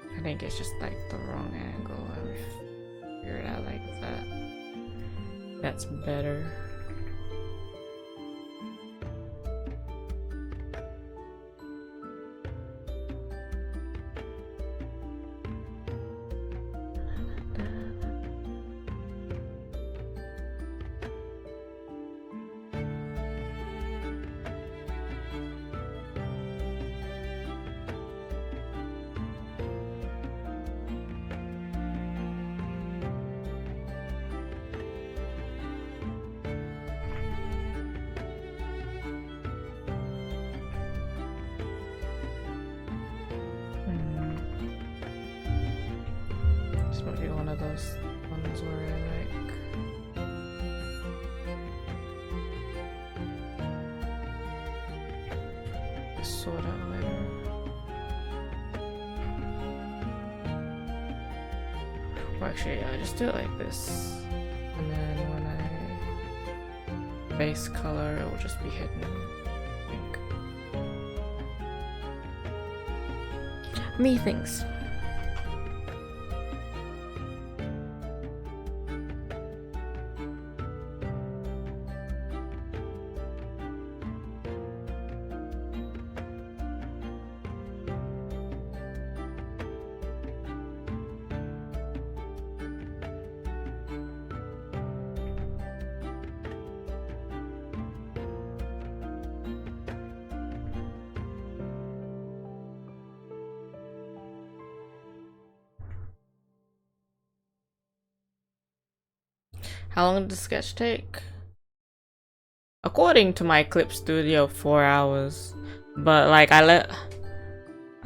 I think it's just like the wrong angle. I figured it out like that. That's better. This might be one of those ones where I like sort out later. Or actually, I just do it like this, and then when I base color, it will just be hidden. I think. Me things. How long did the sketch take? According to my clip studio, 4 hours. But like I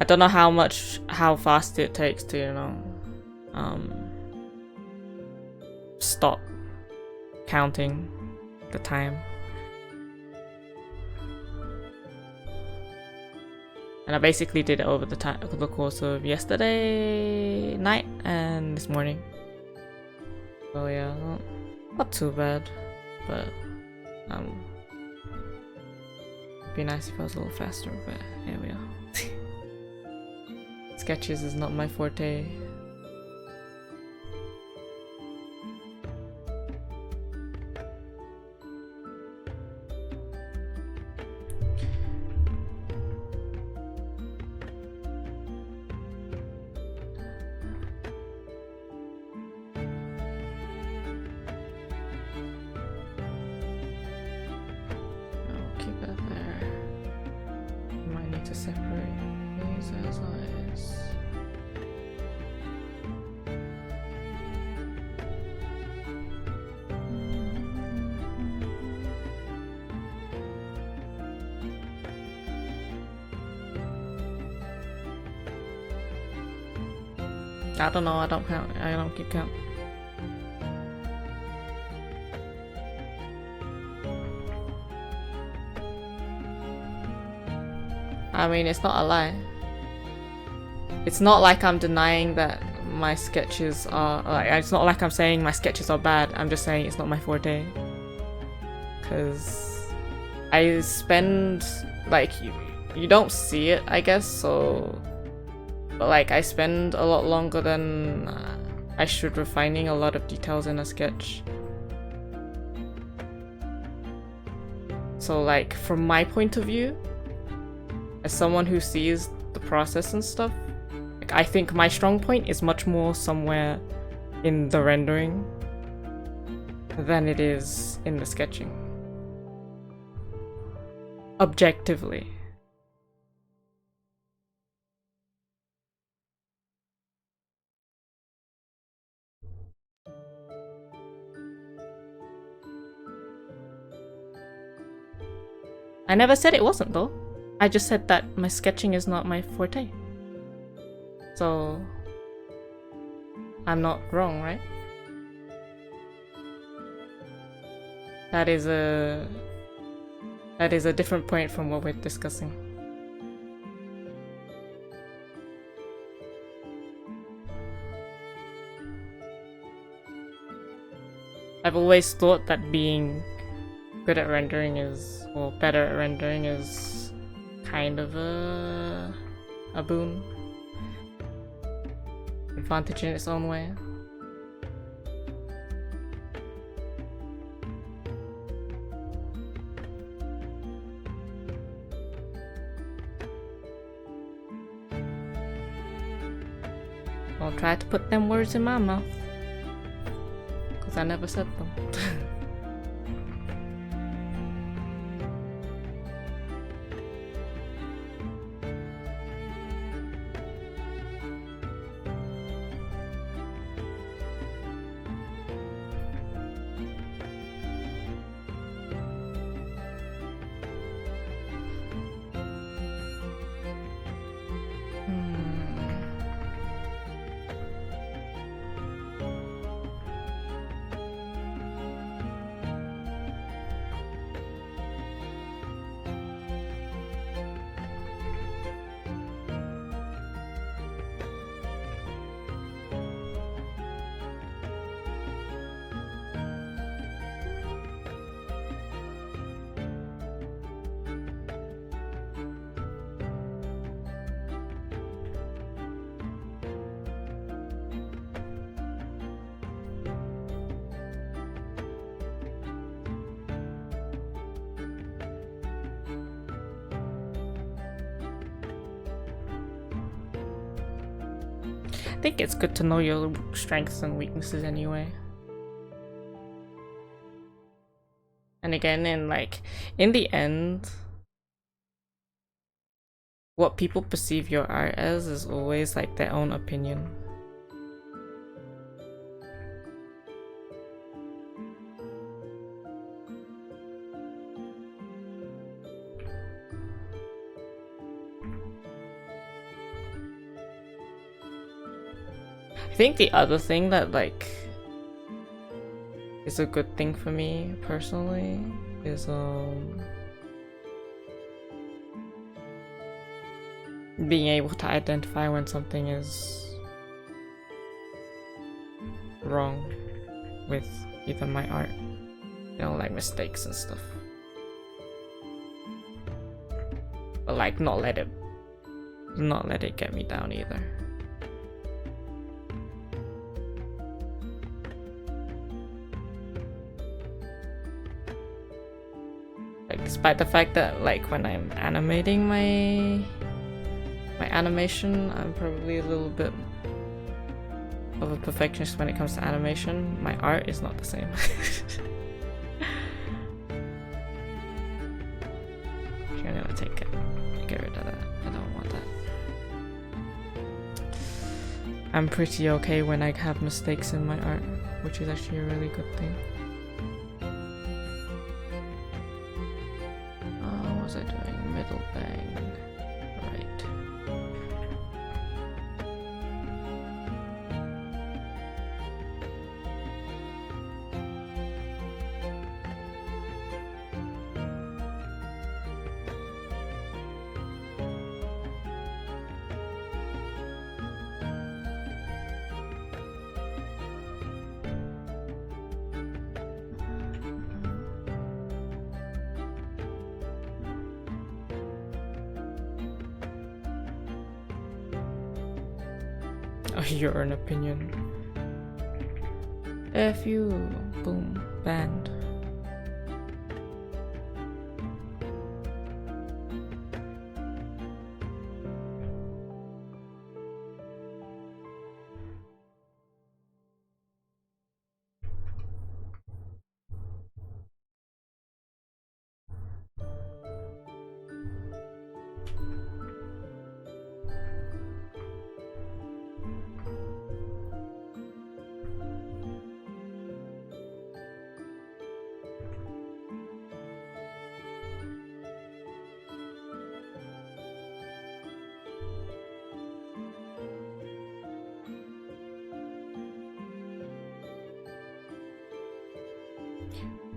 don't know how fast it takes to, you know, stop counting the time. And I basically did it over the course of yesterday night and this morning. So yeah, not too bad, but it'd be nice if I was a little faster, but here we are. Sketches is not my forte. I don't know, I don't count. I don't keep count. I mean, it's not a lie. It's not like I'm denying that my sketches are like, it's not like I'm saying my sketches are bad. I'm just saying it's not my forte. Cause I spend like you don't see it, I guess, so but like I spend a lot longer than I should refining a lot of details in a sketch. So like from my point of view, as someone who sees the process and stuff, like, I think my strong point is much more somewhere in the rendering than it is in the sketching. Objectively. I never said it wasn't though. I just said that my sketching is not my forte. So I'm not wrong, right? That is a different point from what we're discussing. I've always thought that being good at rendering is, or better at rendering is kind of a boon. Advantage in its own way. Don't try to put them words in my mouth, because I never said them. I think it's good to know your strengths and weaknesses anyway. And again, in the end, what people perceive your art as is always like their own opinion. I think the other thing that is a good thing for me personally is being able to identify when something is wrong with either my art, you know, like mistakes and stuff, but like not let it Do not let it get me down either. Like, despite the fact that, like, when I'm animating my animation, I'm probably a little bit of a perfectionist when it comes to animation. My art is not the same. Okay, I'm gonna take it. Get rid of that. I don't want that. I'm pretty okay when I have mistakes in my art, which is actually a really good thing. What was I doing? Middle bang. Right. Oh, you're an opinion. F you, boom, banned.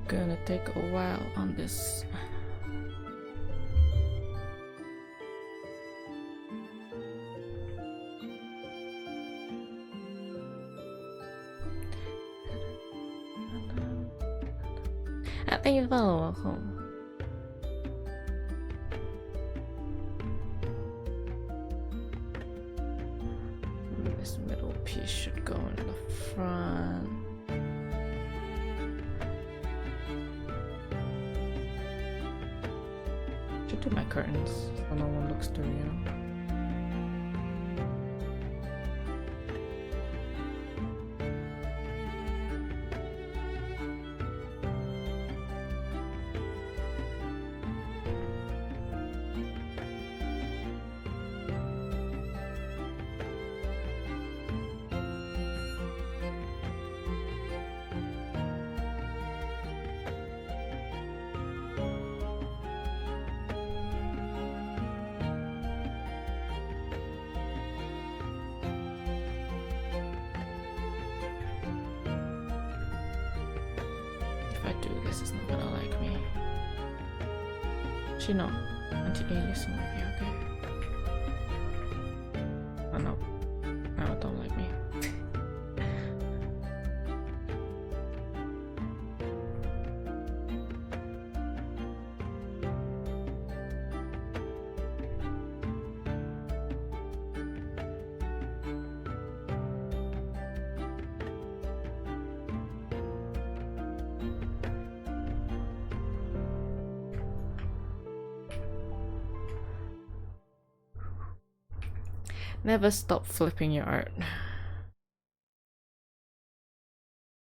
Gonna take a while on this. Thank you for the follow. Welcome. This middle piece should go in the front. Should do my curtains so no one looks through, you know. This is not gonna like me. She no. Anti-aliasing might be okay. Oh no. No, don't like me. Never stop flipping your art.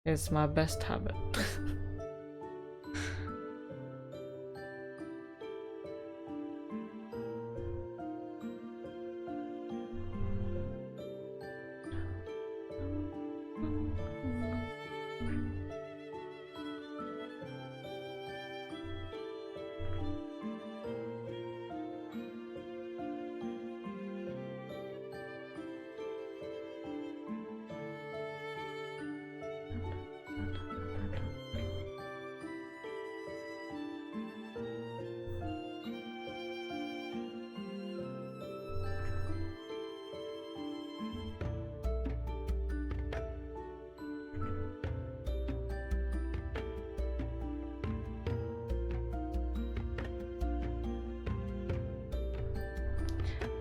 It's my best habit.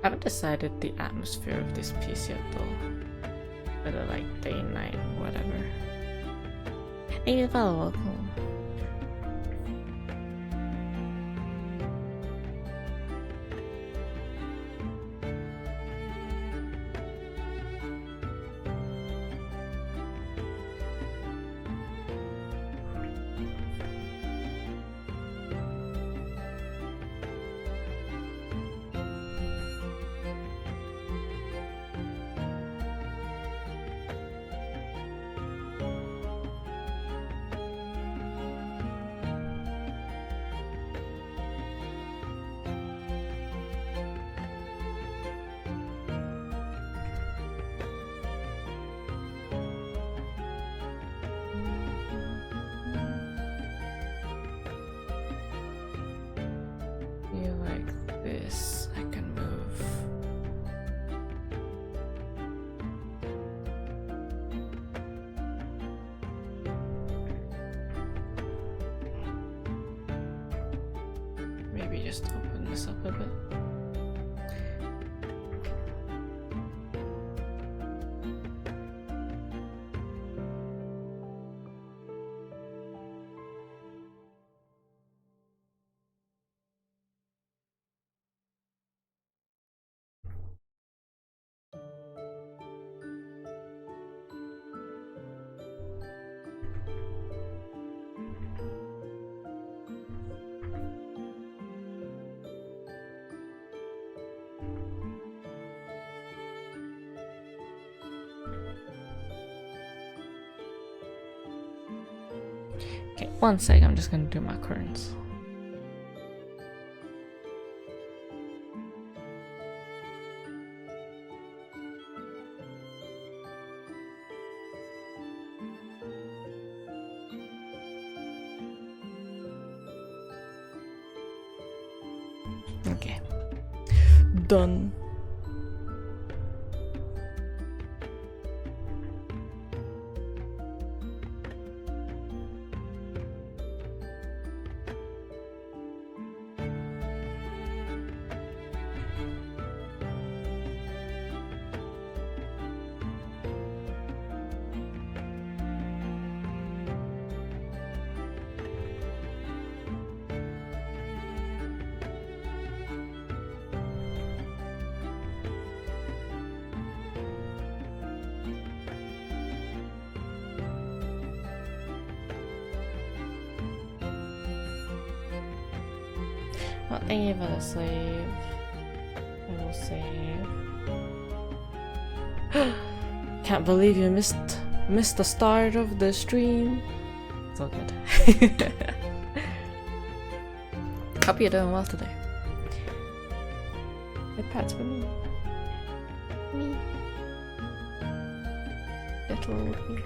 I haven't decided the atmosphere of this piece yet though. Whether like day, night, whatever. Maybe follow-up. This I can move. Maybe just open this up a bit. Okay, one sec, I'm just gonna do my currents. Okay. Done. Well, thank you for the save. I will save. Can't believe you missed the start of the stream. It's all good. Hope you're doing well today. Ipad's for me. Me. Little me.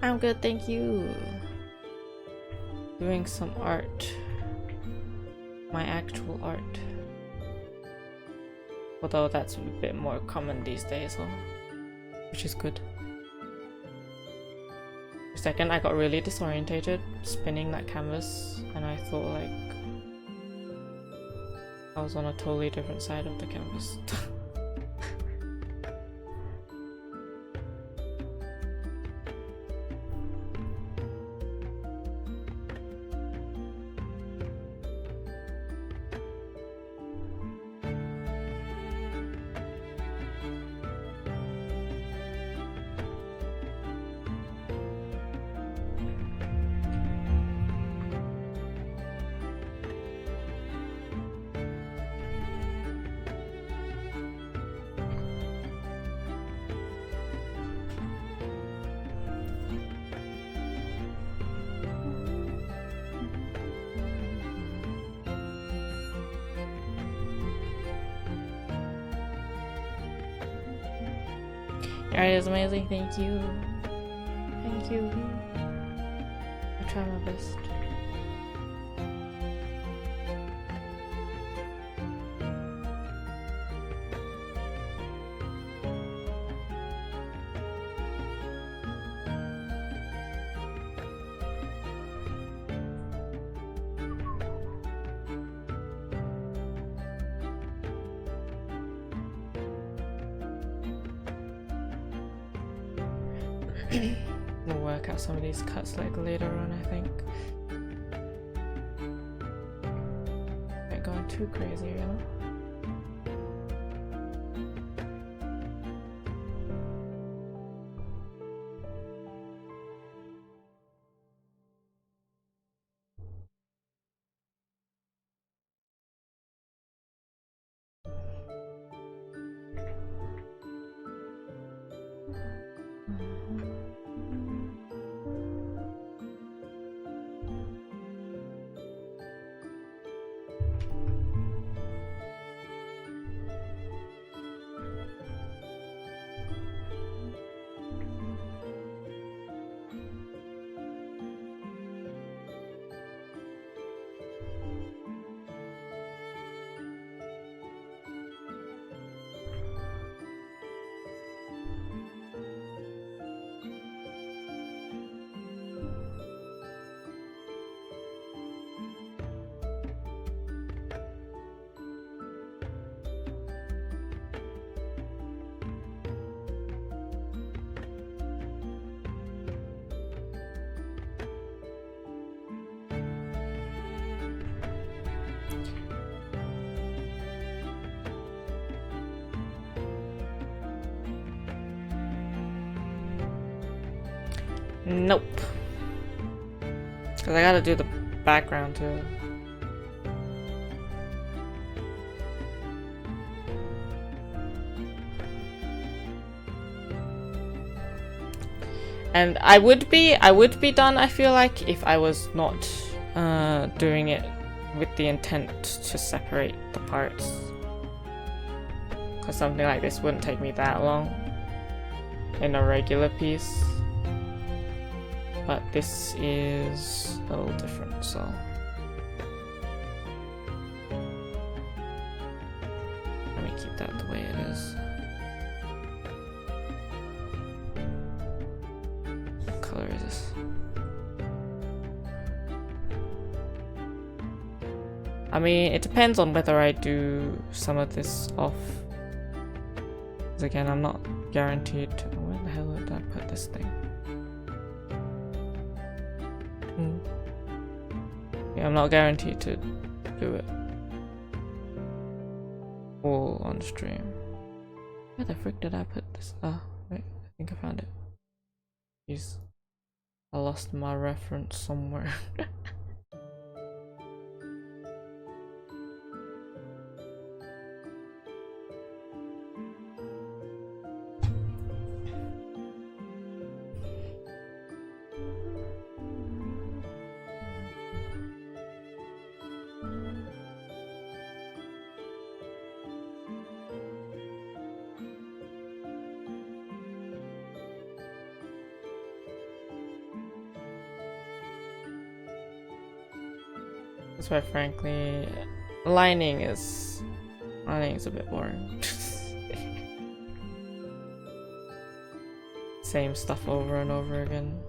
I'm good, thank you. Doing some art. My actual art. Although that's a bit more common these days, which is good. For a second I got really disorientated spinning that canvas and I thought like I was on a totally different side of the canvas. Art is amazing, thank you. Thank you. I try my best. We'll work out some of these cuts like later on, I think. Not going too crazy, you know? Nope. Because I gotta do the background too. And I would be done, I feel like, if I was not doing it with the intent to separate the parts. Because something like this wouldn't take me that long in a regular piece. But this is a little different, so. Let me keep that the way it is. What color is this? I mean, it depends on whether I do some of this off. Because again, I'm not guaranteed to. Where the hell did I put this thing? Yeah, I'm not guaranteed to do it all on stream. Where the frick did I put this? Ah, wait, I think I found it. Jeez, I lost my reference somewhere. That's why, frankly, lining is a bit boring. Same stuff over and over again.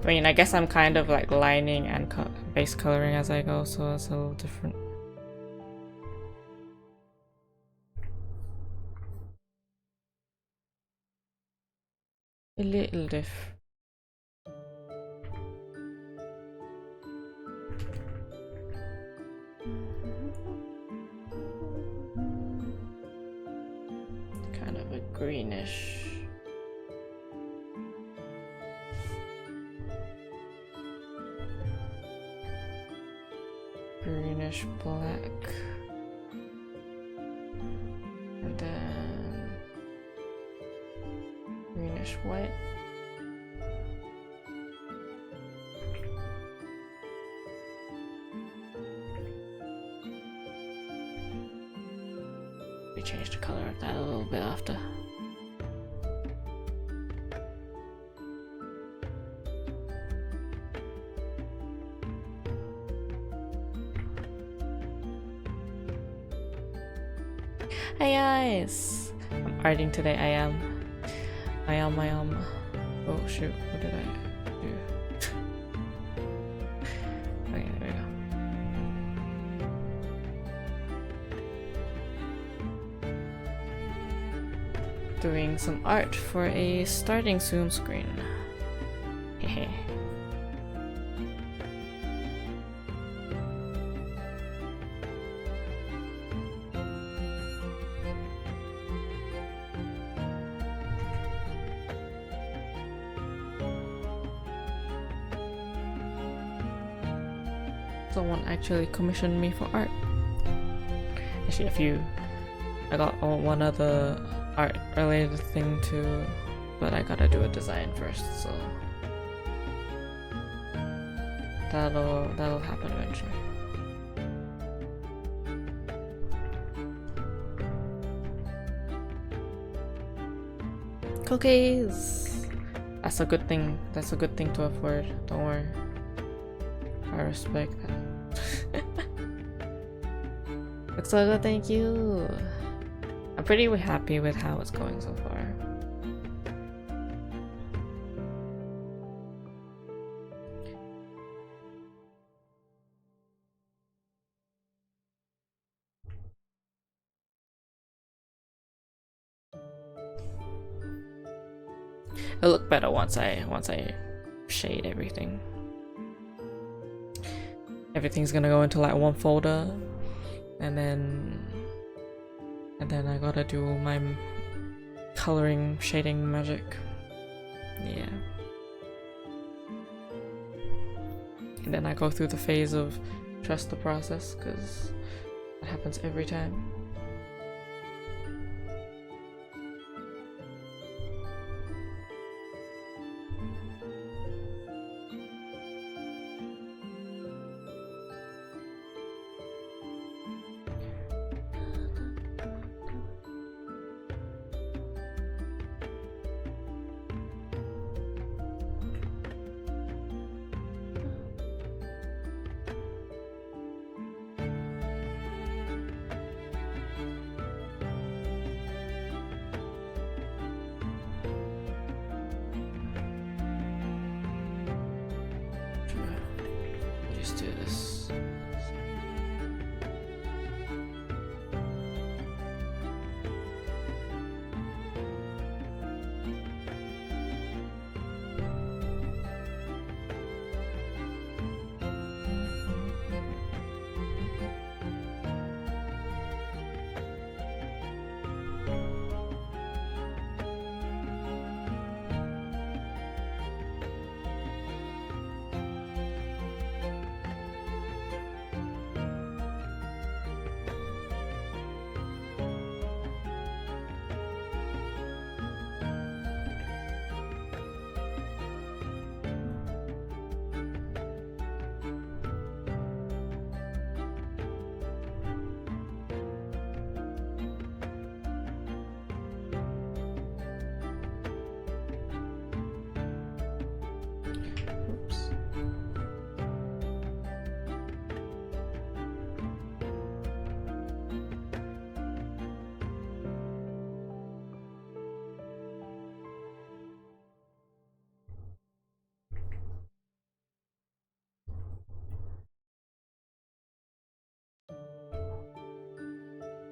I mean, I guess I'm kind of like lining and base coloring as I go, so it's a little different. A little diff. Kind of a greenish. Greenish black. And then greenish white. We changed the color of that a little bit after. Hey guys! I'm arting today, I am. Oh shoot, what did I do? Okay, there we go. Doing some art for a starting soon screen. Hehe. Someone actually commissioned me for art. Actually, a few. I got one other art related thing too, but I gotta do a design first, so that'll happen eventually. Cookies! That's a good thing. That's a good thing to afford. Don't worry. I respect that. Looks so good, thank you. I'm pretty happy with how it's going so far. It'll look better once I shade everything. Everything's gonna go into like one folder, and then I gotta do my coloring, shading magic. Yeah. And then I go through the phase of trust the process, because it happens every time. Just do this.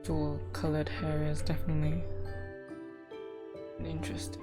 dual colored hair is definitely interesting.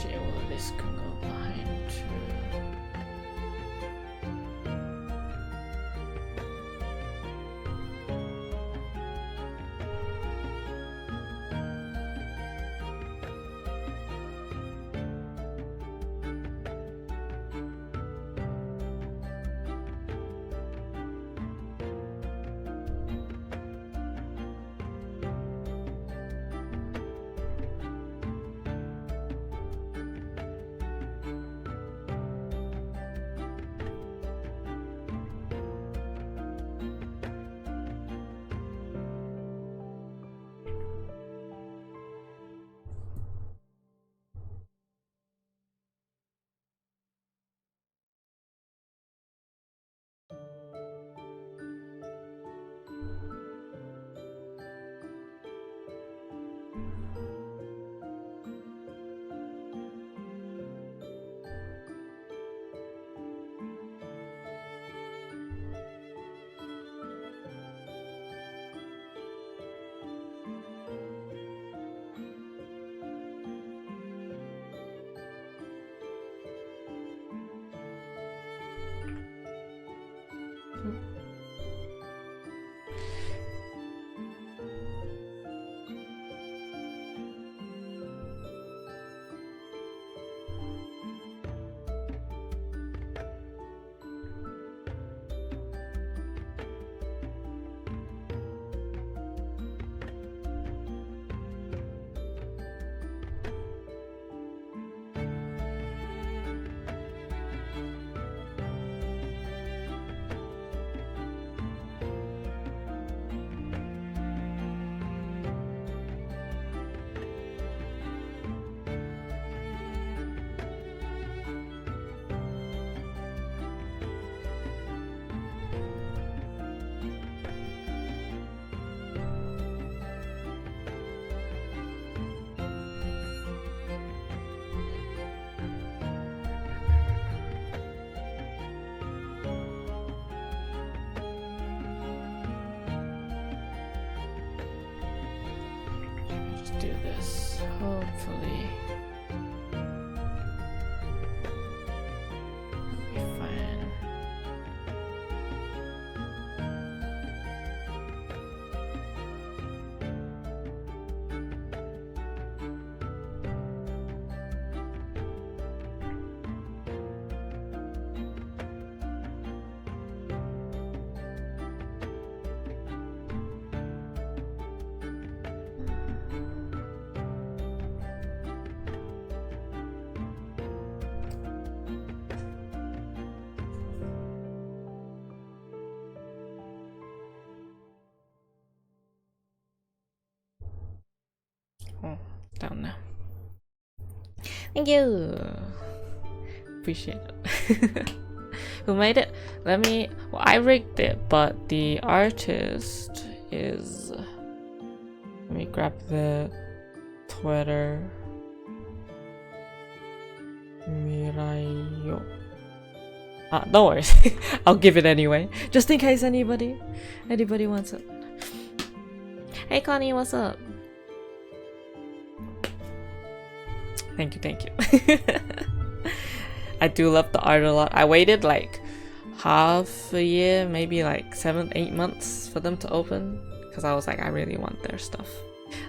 Well, this can go behind too. Do this, hopefully it'll be fine. Oh, down there. Thank you. Appreciate it. Who made it? Let me. Well, I rigged it, but the artist is. Let me grab the Twitter. Mirayo. No worries. I'll give it anyway, just in case anybody wants it. Hey Connie, what's up? Thank you. I do love the art a lot. I waited like half a year, maybe like 7-8 months for them to open, because I was like, I really want their stuff.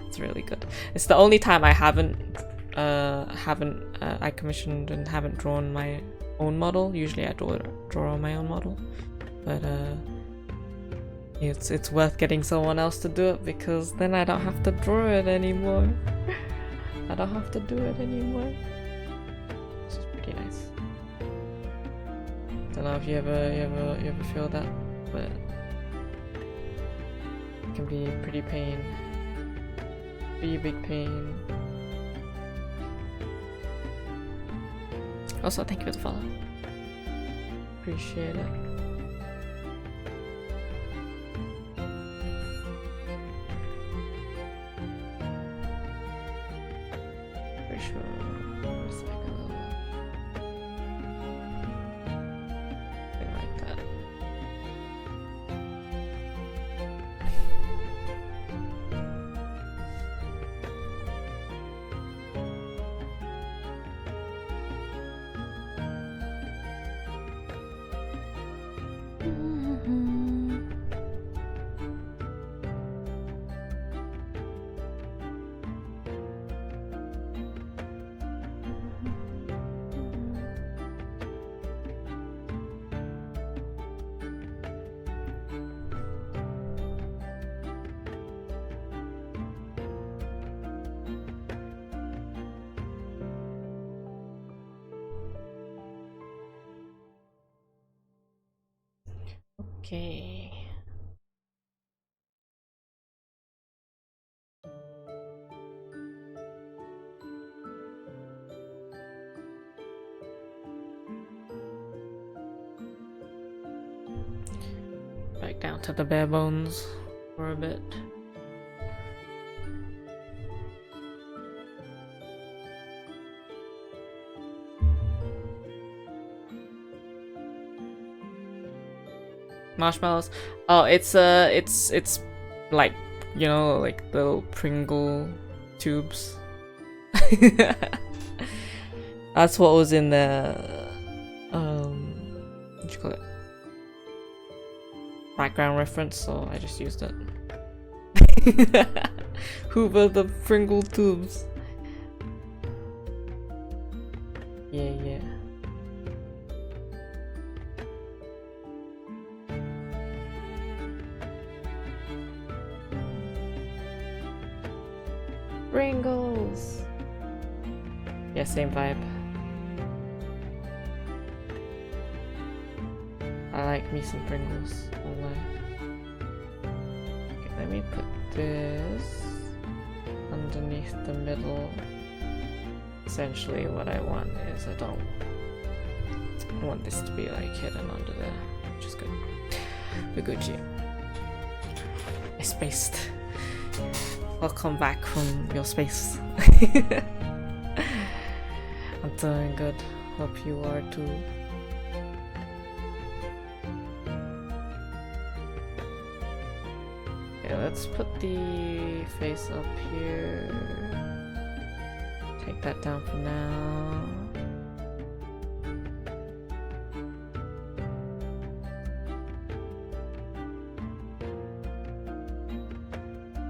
It's really good. It's the only time I haven't I commissioned and haven't drawn my own model. Usually I draw on my own model, but it's worth getting someone else to do it, because then I don't have to draw it anymore. I don't have to do it anymore. This is pretty nice. Don't know if you ever feel that, but it can be pretty big pain. Also, thank you for the follow. Appreciate it. Pretty sure it's like a little thing like that. Okay. Back down to the bare bones for a bit. Marshmallows. Oh, it's like, you know, like little Pringle tubes. That's what was in the what you call it? Background reference, so I just used it. Hoover the Pringle tubes. Yeah. Pringles. Yeah, same vibe. I like me some Pringles. Okay, let me put this underneath the middle. Essentially what I want is I don't want this to be like hidden under there, which is good. We're Gucci. I spaced. Welcome back from your space. I'm doing good. Hope you are too. Okay, let's put the face up here. Take that down for now.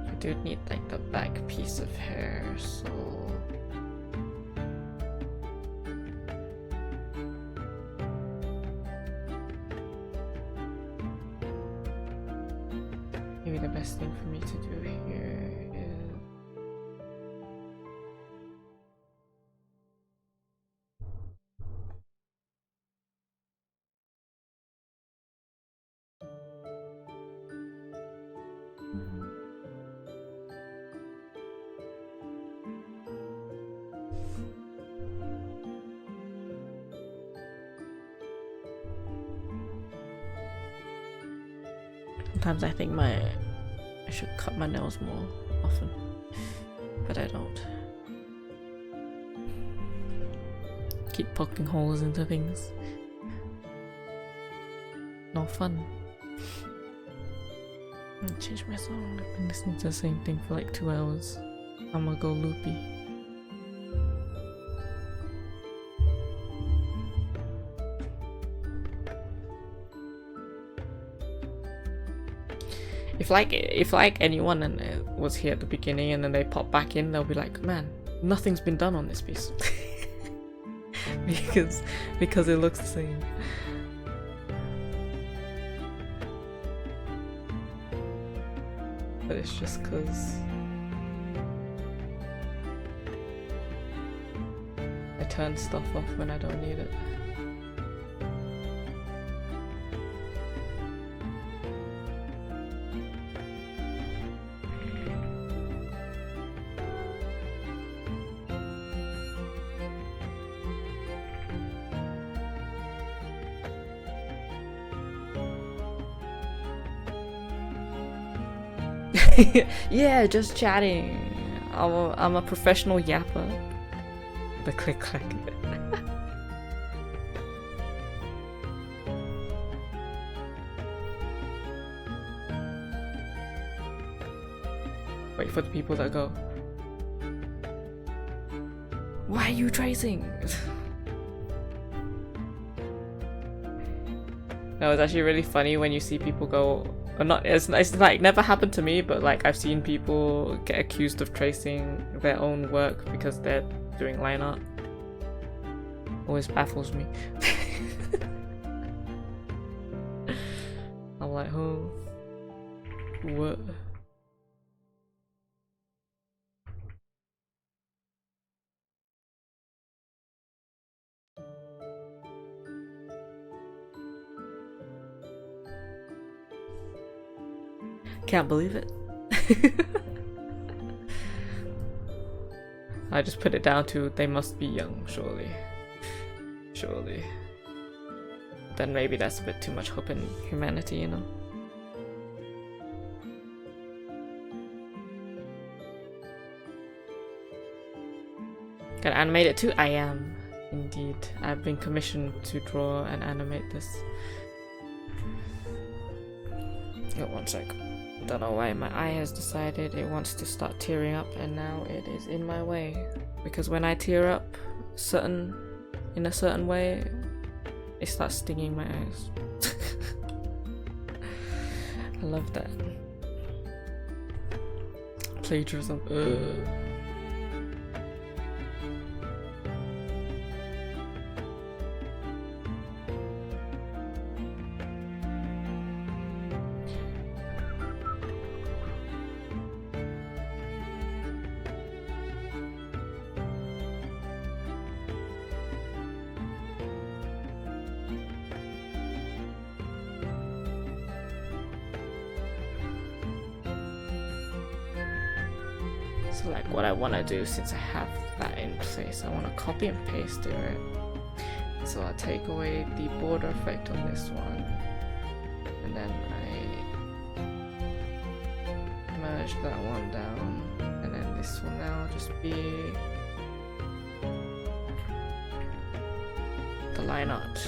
I do need like the back piece of hair, so maybe the best thing for me to do here is sometimes I think I should cut my nails more often, but I don't. keep poking holes into things. No fun. I'm gonna change my song. I've been listening to the same thing for like 2 hours. I'm gonna go loopy. If like anyone was here at the beginning and then they pop back in, they'll be like, man, nothing's been done on this piece. because it looks the same. But it's just because I turn stuff off when I don't need it. Yeah, just chatting. I'm a professional yapper. The click clack. Wait for the people that go, why are you tracing? No, it's actually really funny when you see people go, or not, it's like never happened to me, but like I've seen people get accused of tracing their own work because they're doing line art. Always baffles me. I'm like, oh, what? Can't believe it. I just put it down to they must be young, surely. Surely. Then maybe that's a bit too much hope in humanity, you know? Gonna animate it too? I am, indeed. I've been commissioned to draw and animate this. Oh, one sec. Don't know why my eye has decided it wants to start tearing up, and now it is in my way. Because when I tear up in a certain way, it starts stinging my eyes. I love that. Plagiarism. Ugh. So like what I want to do, since I have that in place, I want to copy and paste it. So I'll take away the border effect on this one, and then I merge that one down, and then this will now just be the line art.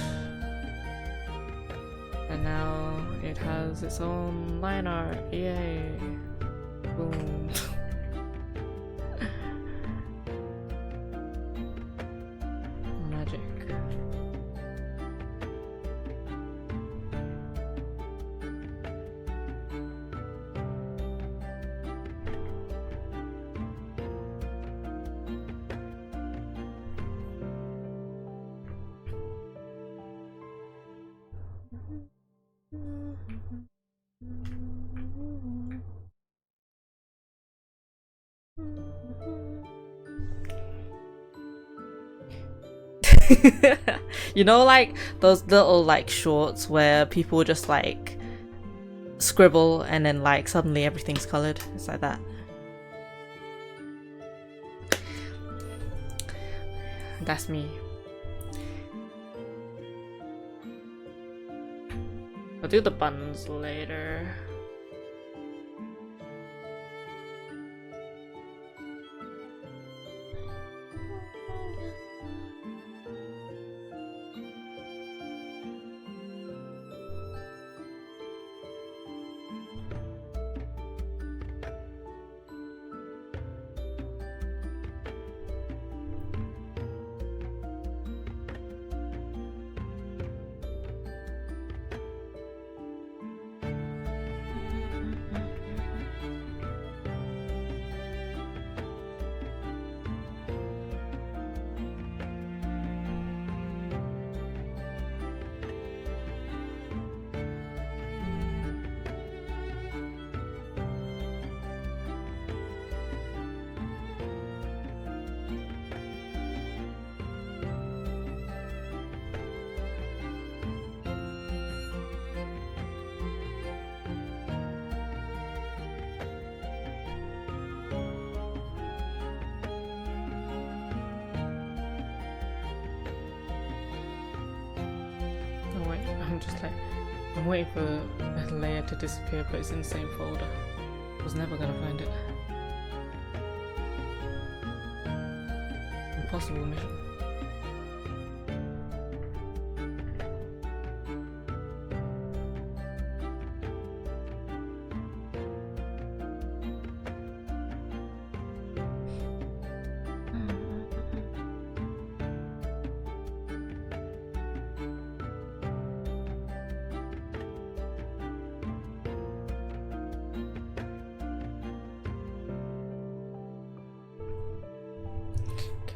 And now it has its own line art, yay! Boom. Magic. You know, like those little like shorts where people just like scribble and then like suddenly everything's colored. It's like that. That's me. I'll do the buttons later. I'm just like, I'm waiting for a layer to disappear, but it's in the same folder. I was never gonna find it. Impossible mission.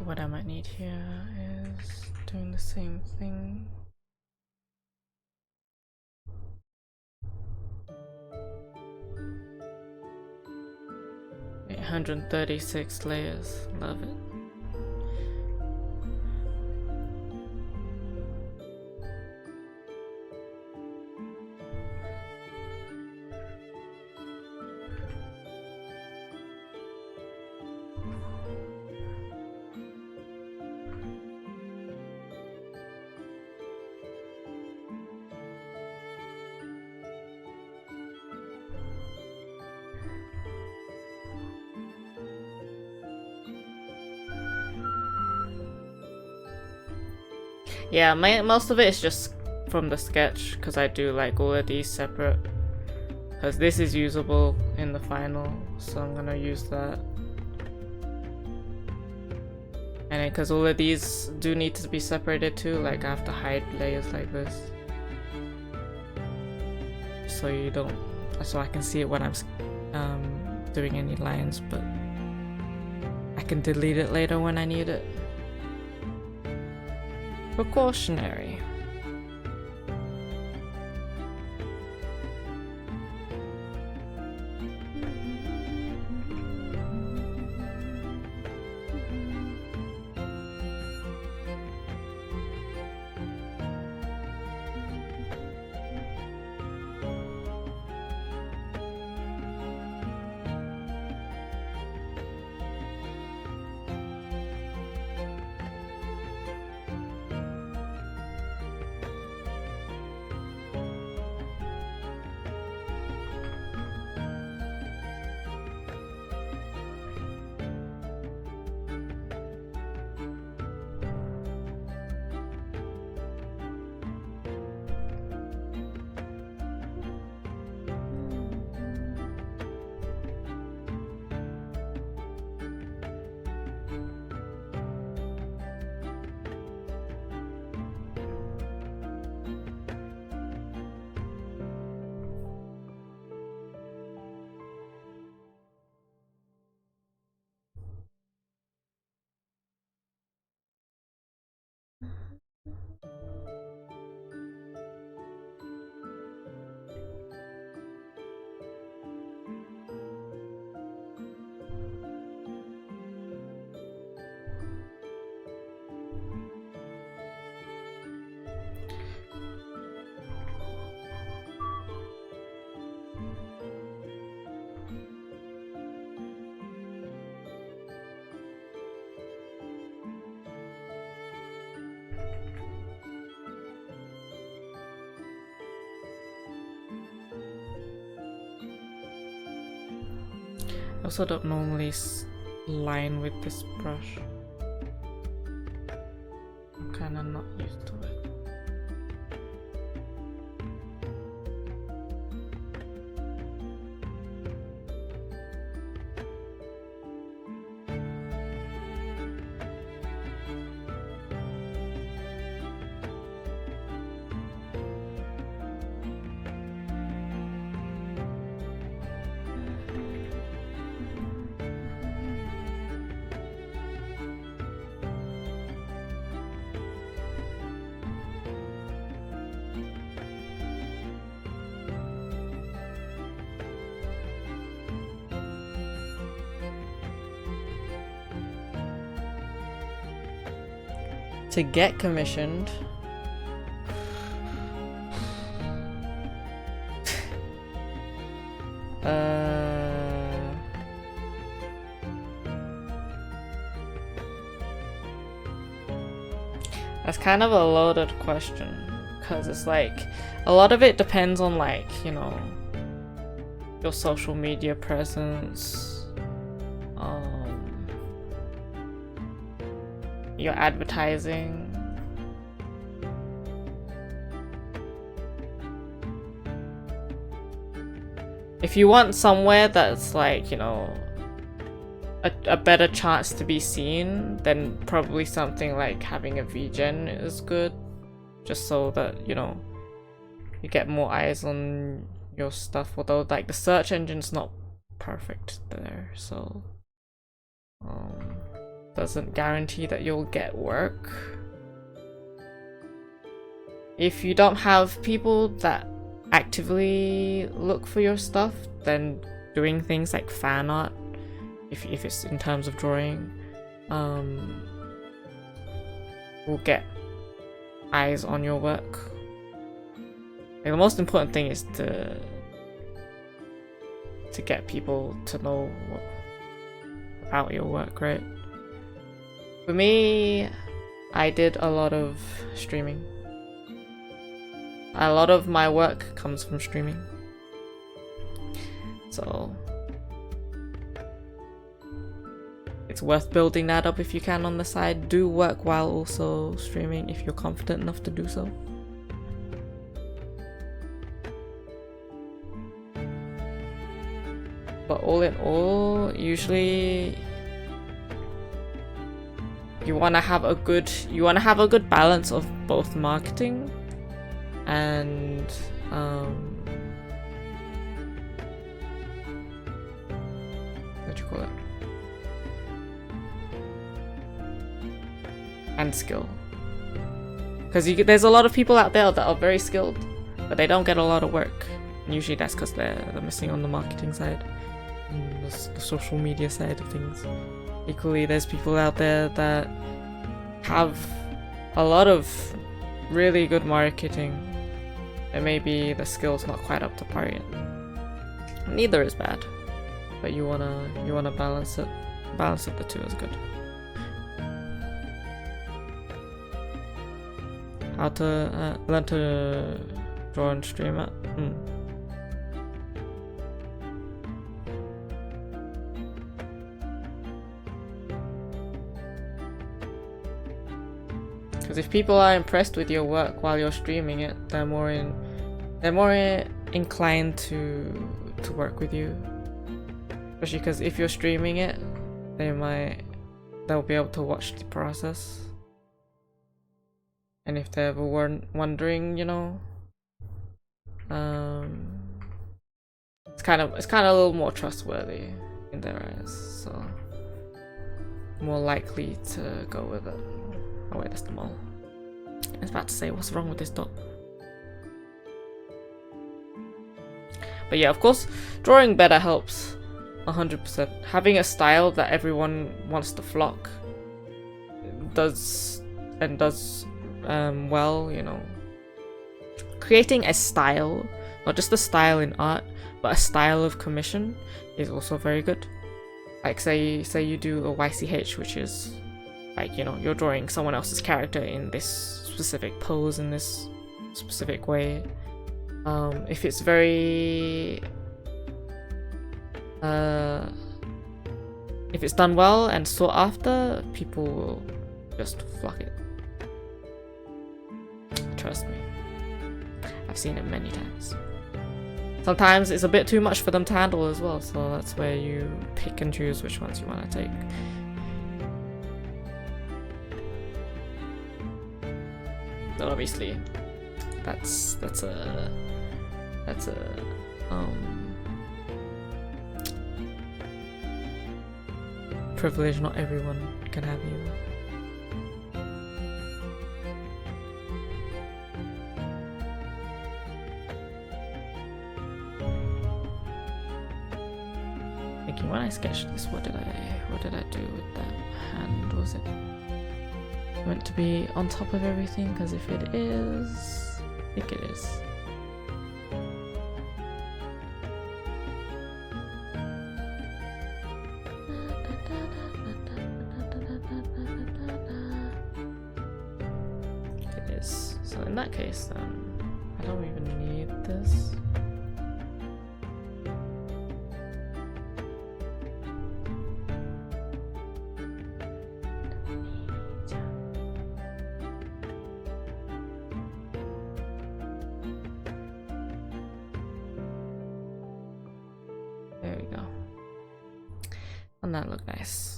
What I might need here is doing the same thing. $836 layers, love it. Yeah, most of it is just from the sketch, because I do like all of these separate, because this is usable in the final, so I'm gonna use that. And then because all of these do need to be separated too, like I have to hide layers like this, so you don't, so I can see it when I'm doing any lines, but I can delete it later when I need it. Precautionary. I also don't normally line with this brush. I'm kinda not used to it. To get commissioned, that's kind of a loaded question, because it's like a lot of it depends on, like, you know, your social media presence, your advertising. If you want somewhere that's like, you know, a better chance to be seen, then probably something like having a VGen is good, just so that, you know, you get more eyes on your stuff, although like the search engine's not perfect there, so doesn't guarantee that you'll get work. If you don't have people that actively look for your stuff, then doing things like fan art, if it's in terms of drawing, will get eyes on your work. Like, the most important thing is to get people to know about your work, right? For me, I did a lot of streaming. A lot of my work comes from streaming. So it's worth building that up if you can on the side. Do work while also streaming if you're confident enough to do so. But all in all, usually you want to have a good balance of both marketing and what do you call it? And skill. Because there's a lot of people out there that are very skilled, but they don't get a lot of work. And usually that's because they're missing on the marketing side, and the social media side of things. Equally, there's people out there that have a lot of really good marketing, and maybe the skill's not quite up to par yet. Neither is bad, but you wanna balance it. Balance of the two is good. How to learn to draw and stream it. Because if people are impressed with your work while you're streaming it, they're more inclined to work with you. Especially because if you're streaming it, they'll be able to watch the process. And if they're ever wondering, you know, it's kind of a little more trustworthy in their eyes, so more likely to go with it. Oh wait, that's the mole. I was about to say, what's wrong with this dot? But yeah, of course, drawing better helps 100%. Having a style that everyone wants to flock does well, you know. Creating a style, not just a style in art, but a style of commission is also very good. Like say you do a YCH, which is like, you know, you're drawing someone else's character in this specific pose, in this specific way. If it's very if it's done well and sought after, people will just flock it. Trust me, I've seen it many times. Sometimes it's a bit too much for them to handle as well, so that's where you pick and choose which ones you want to take. But obviously, that's a privilege. Not everyone can have you. Thinking when I sketched this, what did I do with that hand? Was it meant to be on top of everything? Because if it is, I think it is. It is. So in that case, then I don't even need this. There we go. And that look nice.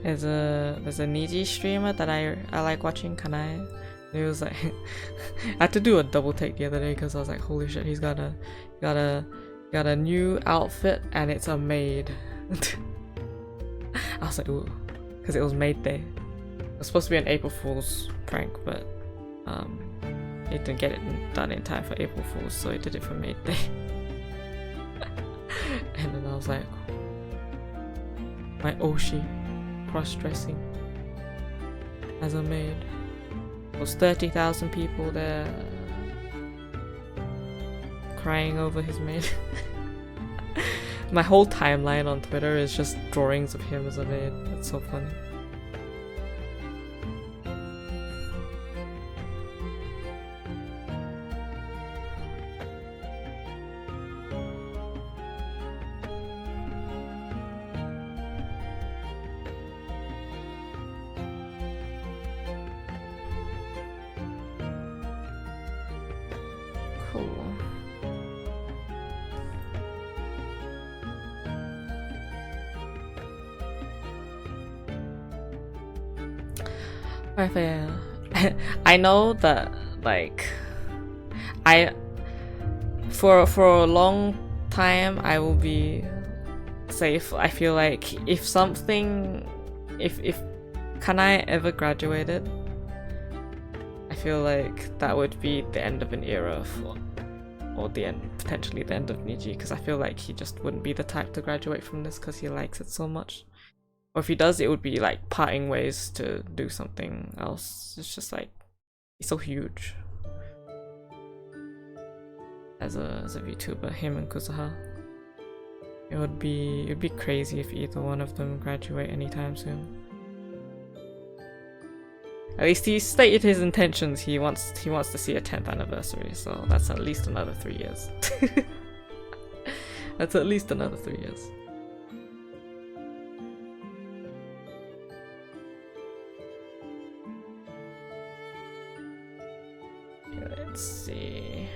There's a Niji streamer that I like watching, Kanai. And it was like I had to do a double take the other day because I was like, holy shit, he's got a new outfit and it's a maid. I was like, ooh, because it was Maid Day. It was supposed to be an April Fool's prank, but it didn't get it done in time for April Fool's, so I did it for Maid Day. And then I was like, my Oshi cross-dressing as a maid. There was 30,000 people there crying over his maid. My whole timeline on Twitter is just drawings of him as a maid. It's so funny. I know that, like, for a long time I will be safe. I feel like if Kanai ever graduated, I feel like that would be the end of an era or potentially the end of Niji, because I feel like he just wouldn't be the type to graduate from this because he likes it so much. Or if he does, it would be like parting ways to do something else. It's just like, he's so huge as a VTuber, him and Kuzuha. It would be crazy if either one of them graduate anytime soon. At least he stated his intentions. He wants to see a 10th anniversary, so that's at least another 3 years. That's at least another 3 years. Let's see.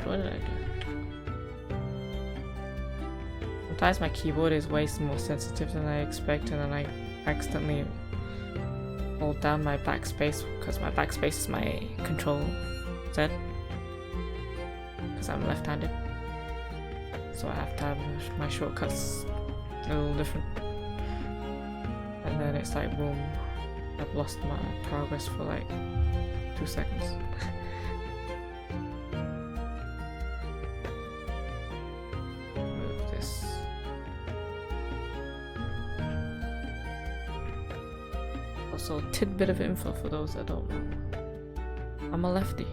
What did I do? Sometimes my keyboard is way more sensitive than I expect, and then I accidentally hold down my backspace because my backspace is my control Z, because I'm left-handed, so I have to have my shortcuts a little different. And then it's like, boom, I've lost my progress for like 2 seconds. Also, tidbit of info for those that don't know. I'm a lefty.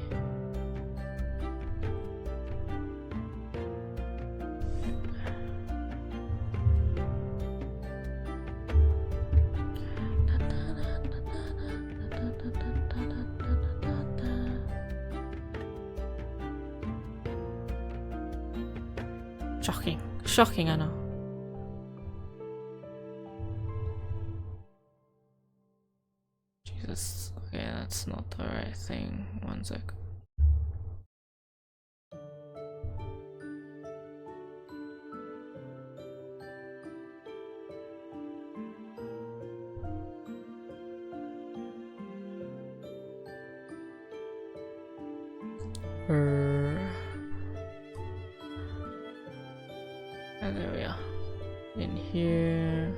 Shocking. Shocking, I know. Jesus. Okay, that's not the right thing. One sec. And there we are. In here.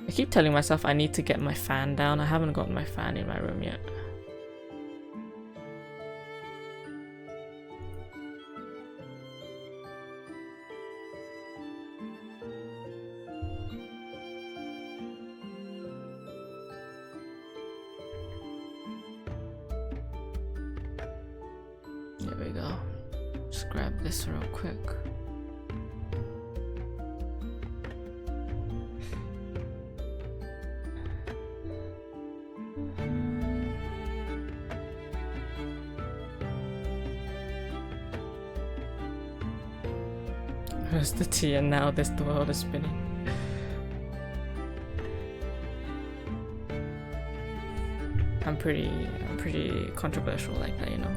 I keep telling myself I need to get my fan down. I haven't gotten my fan in my room yet. There we go. Just grab this real quick. Where's the tea? And now this the world is spinning. I'm pretty controversial like that, you know.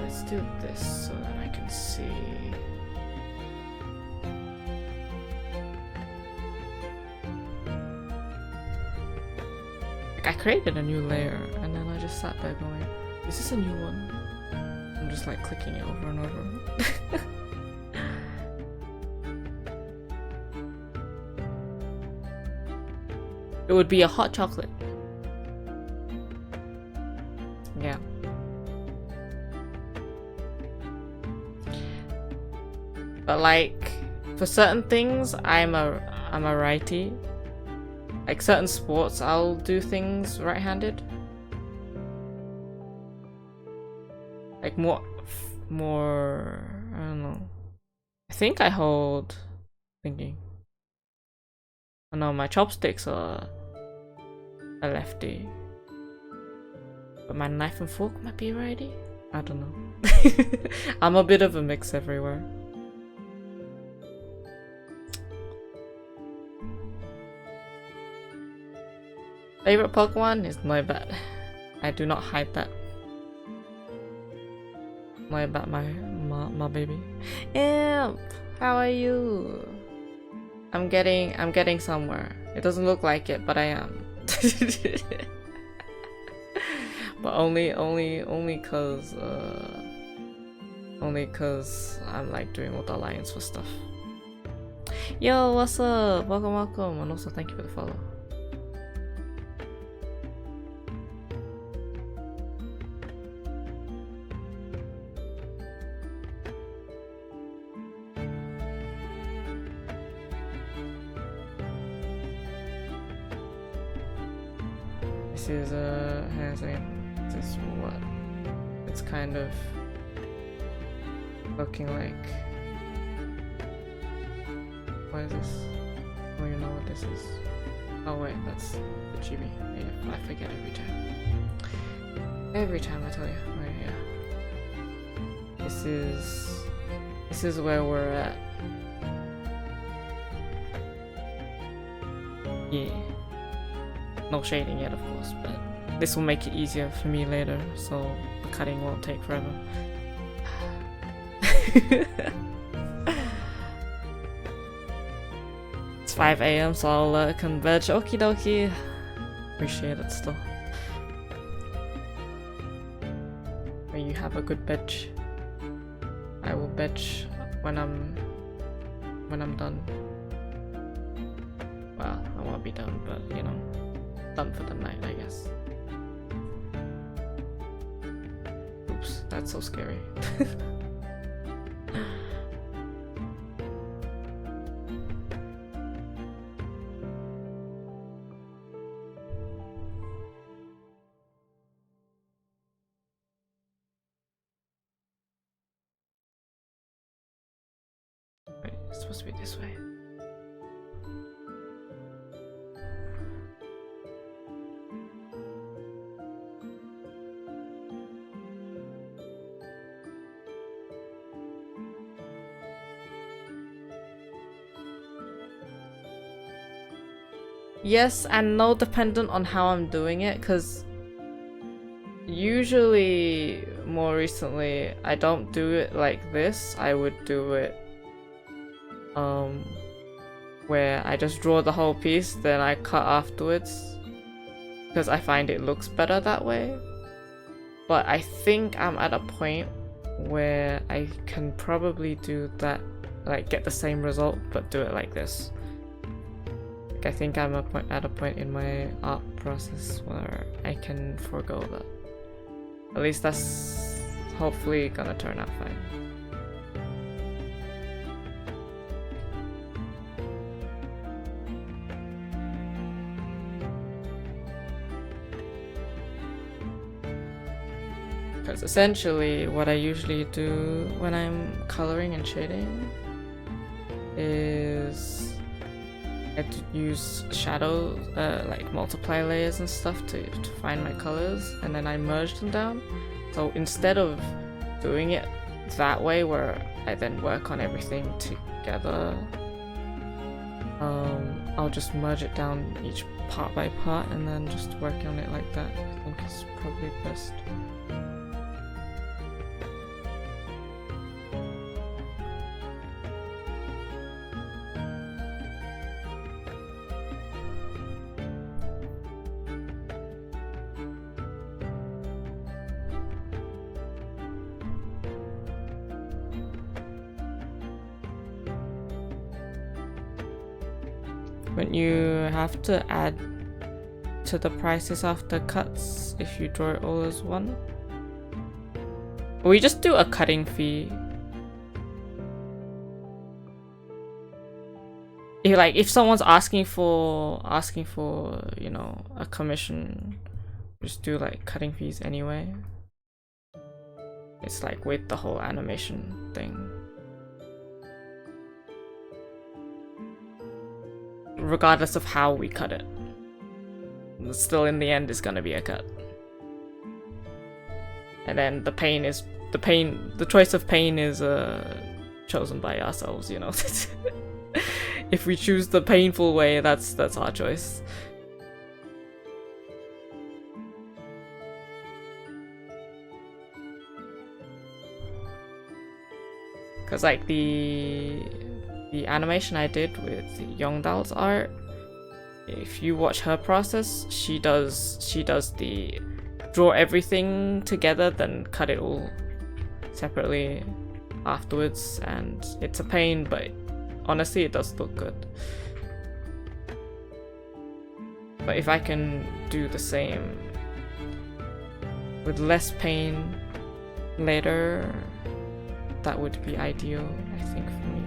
Let's do this so that I can see. Like I created a new layer and then I just sat there going, is this a new one? I'm just like clicking it over and over. It would be a hot chocolate. Yeah. But like for certain things I'm a righty. Like certain sports I'll do things right-handed. Like more I don't know. I think I hold thinking. I know my chopsticks are a lefty. But my knife and fork might be righty. I don't know. I'm a bit of a mix everywhere. Favorite Pokemon is Noibat. I do not hide that. Noibat, my baby. Imp, how are you? I'm getting somewhere. It doesn't look like it, but I am. But only cause I'm like doing all the alliance for stuff. Yo, what's up? Welcome, and also thank you for the follow. This is this is what it's kind of looking like. What is this? I don't even know what this is. Oh wait, that's the chibi. Yeah, I forget every time. Every time I tell you. Oh yeah. This is where we're at. Yeah. No shading yet, of course, but this will make it easier for me later, so the cutting won't take forever. It's 5 AM, so I'll converge. Okie dokie. Appreciate it still. May you have a good bench. I will bench when I'm done. Well, I won't be done, but you know. Done for the night, I guess. Oops, that's so scary. It's supposed to be this way. Yes and no, dependent on how I'm doing it, because usually, more recently, I don't do it like this. I would do it where I just draw the whole piece, then I cut afterwards, because I find it looks better that way. But I think I'm at a point where I can probably do that, like get the same result, but do it like this. I think I'm at a point in my art process where I can forego that. At least that's hopefully gonna turn out fine. Because essentially what I usually do when I'm coloring and shading is I use shadows, like multiply layers and stuff to find my colors, and then I merge them down. So instead of doing it that way where I then work on everything together, I'll just merge it down each part by part and then just work on it like that. I think is probably best. When you have to add to the prices after cuts if you draw it all as one. We just do a cutting fee. If someone's asking for you know, a commission, just do like cutting fees anyway. It's like with the whole animation thing. Regardless of how we cut it, still in the end is gonna be a cut. And then the choice of pain is chosen by ourselves, you know. If we choose the painful way, that's our choice. Cause like the animation I did with Youngdal's art, if you watch her process, she does the draw everything together, then cut it all separately afterwards, and it's a pain, but honestly it does look good. But if I can do the same with less pain later, that would be ideal, I think, for me.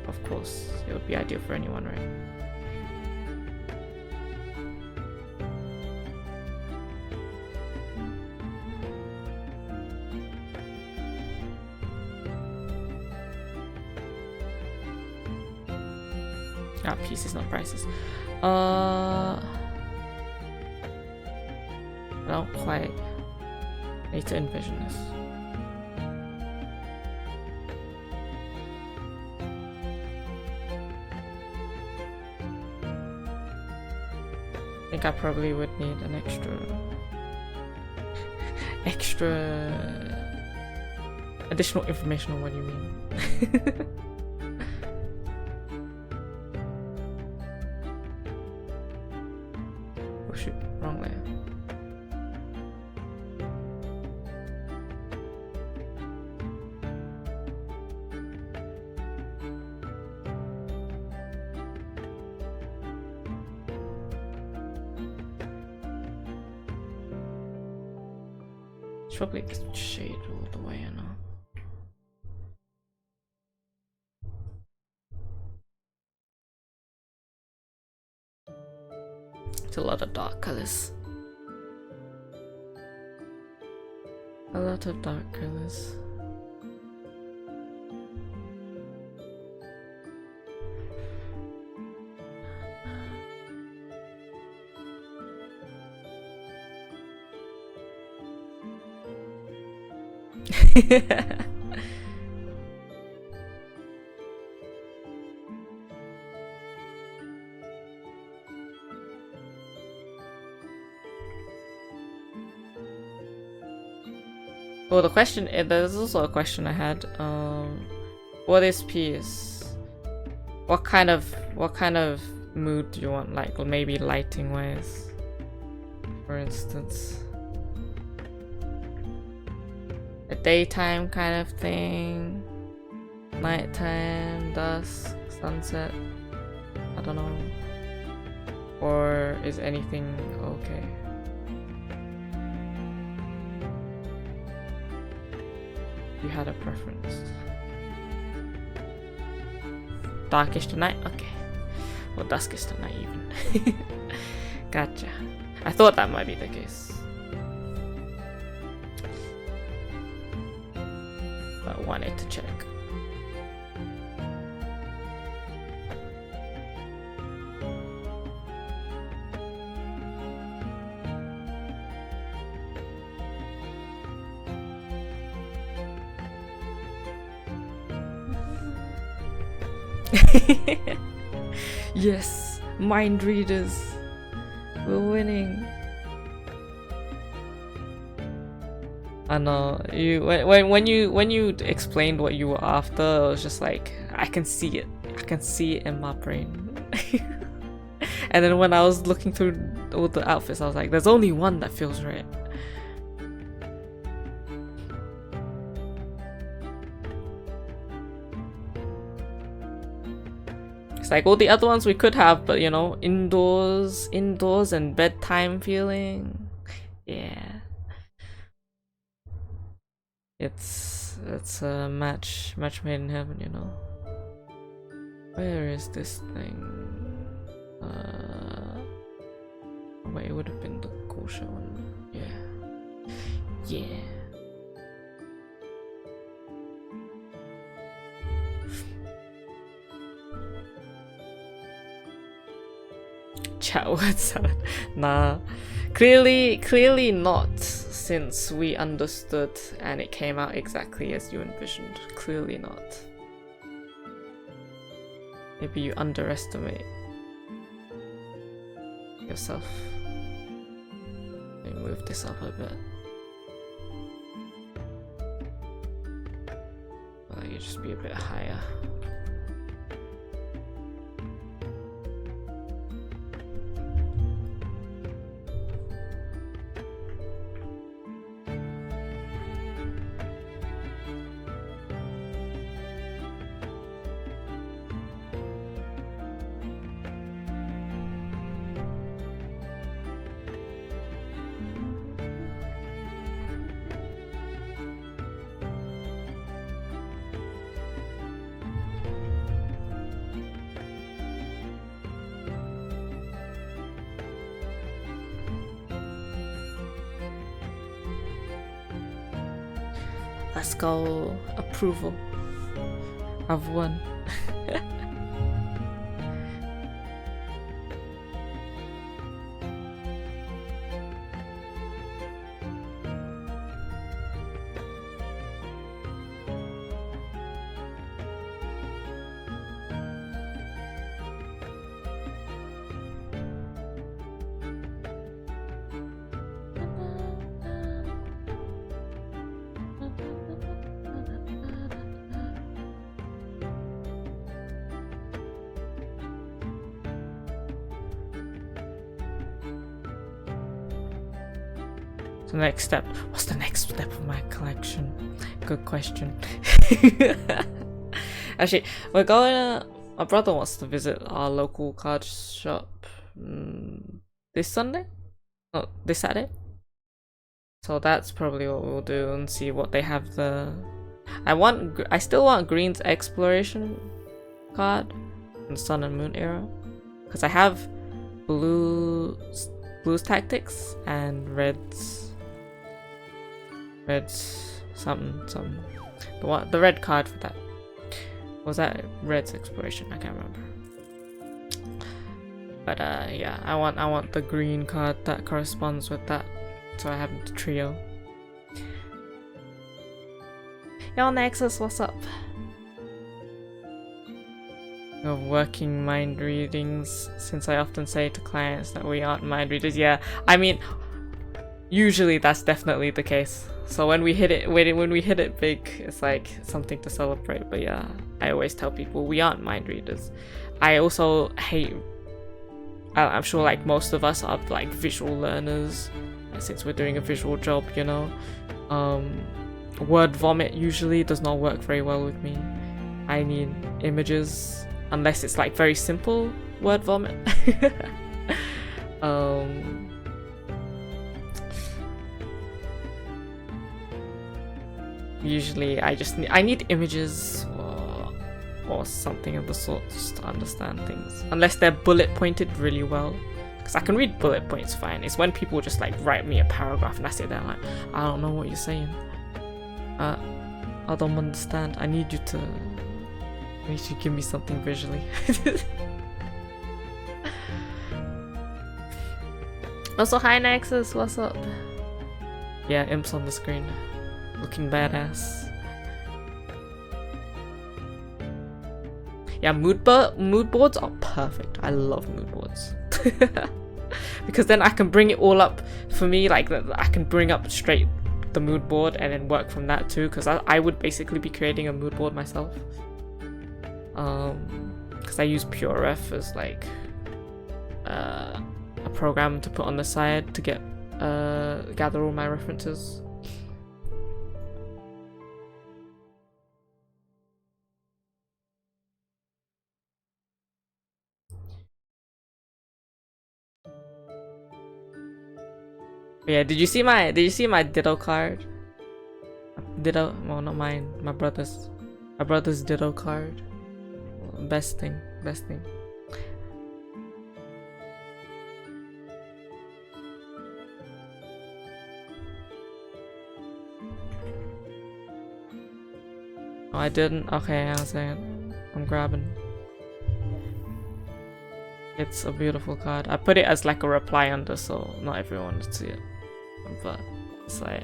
Of course, it would be ideal for anyone, right? Ah, pieces, not prices. I don't quite need to envision this. I think I probably would need an additional information on what you mean. Oh shoot, wrong layer. Probably shade all the way, you know. It's a lot of dark colors. A lot of dark colors. Well, the question, there's also a question I had. What is peace? What kind of mood do you want? Like maybe lighting wise, for instance. A daytime kind of thing, nighttime, dusk, sunset. I don't know. Or is anything okay? You had a preference. Darkish to night? Okay. Well, duskish to night even. Gotcha. I thought that might be the case. But wanted to check. Yes, mind readers. We're winning. I know you when you explained what you were after, it was just like I can see it. I can see it in my brain. And then when I was looking through all the outfits, I was like, there's only one that feels right. It's like all the other ones we could have, but you know, indoors and bedtime feeling. Yeah. It's a match made in heaven, you know. Where is this thing? Wait, it would have been the kosher one. Yeah. Yeah. Chat word salad. Nah. Clearly not, since we understood and it came out exactly as you envisioned. Clearly not. Maybe you underestimate yourself. Let me move this up a bit. Well, you just be a bit higher. Let's go. Approval. I've won. The next step. What's the next step of my collection? Good question. Actually, we're going to... My brother wants to visit our local card shop this Sunday? No, this Saturday? So that's probably what we'll do and see what they have there. I still want Green's Exploration card in Sun and Moon era. Because I have Blue's Tactics and Red's something. The red card for that. Was that Red's Exploration? I can't remember. But yeah, I want the green card that corresponds with that. So I have the trio. Yo, Nexus, what's up? Of working mind readings, since I often say to clients that we aren't mind readers. Yeah, I mean, usually that's definitely the case. So when we hit it, when we hit it big, it's like something to celebrate. But yeah, I always tell people we aren't mind readers. I also hate. I'm sure like most of us are like visual learners, since we're doing a visual job, you know. Word vomit usually does not work very well with me. I need images, unless it's like very simple word vomit. Usually I need images or something of the sort just to understand things, unless they're bullet pointed really well, because I can read bullet points fine. It's when people just like write me a paragraph and that's it, they're like, I don't know what you're saying, I don't understand, I need you to give me something visually. Also, hi Nexus, what's up? Yeah, imps on the screen, looking badass. Yeah, mood boards are perfect. I love mood boards. Because then I can bring it all up for me, like I can bring up straight the mood board and then work from that too, because I would basically be creating a mood board myself. Because I use PureRef as like a program to put on the side to get gather all my references. Yeah, did you see my Ditto card? Ditto, well, not mine, my brother's Ditto card. Best thing. Oh, I didn't? Okay, hang on a second. I'm grabbing. It's a beautiful card. I put it as like a reply under so not everyone would see it. But it's like...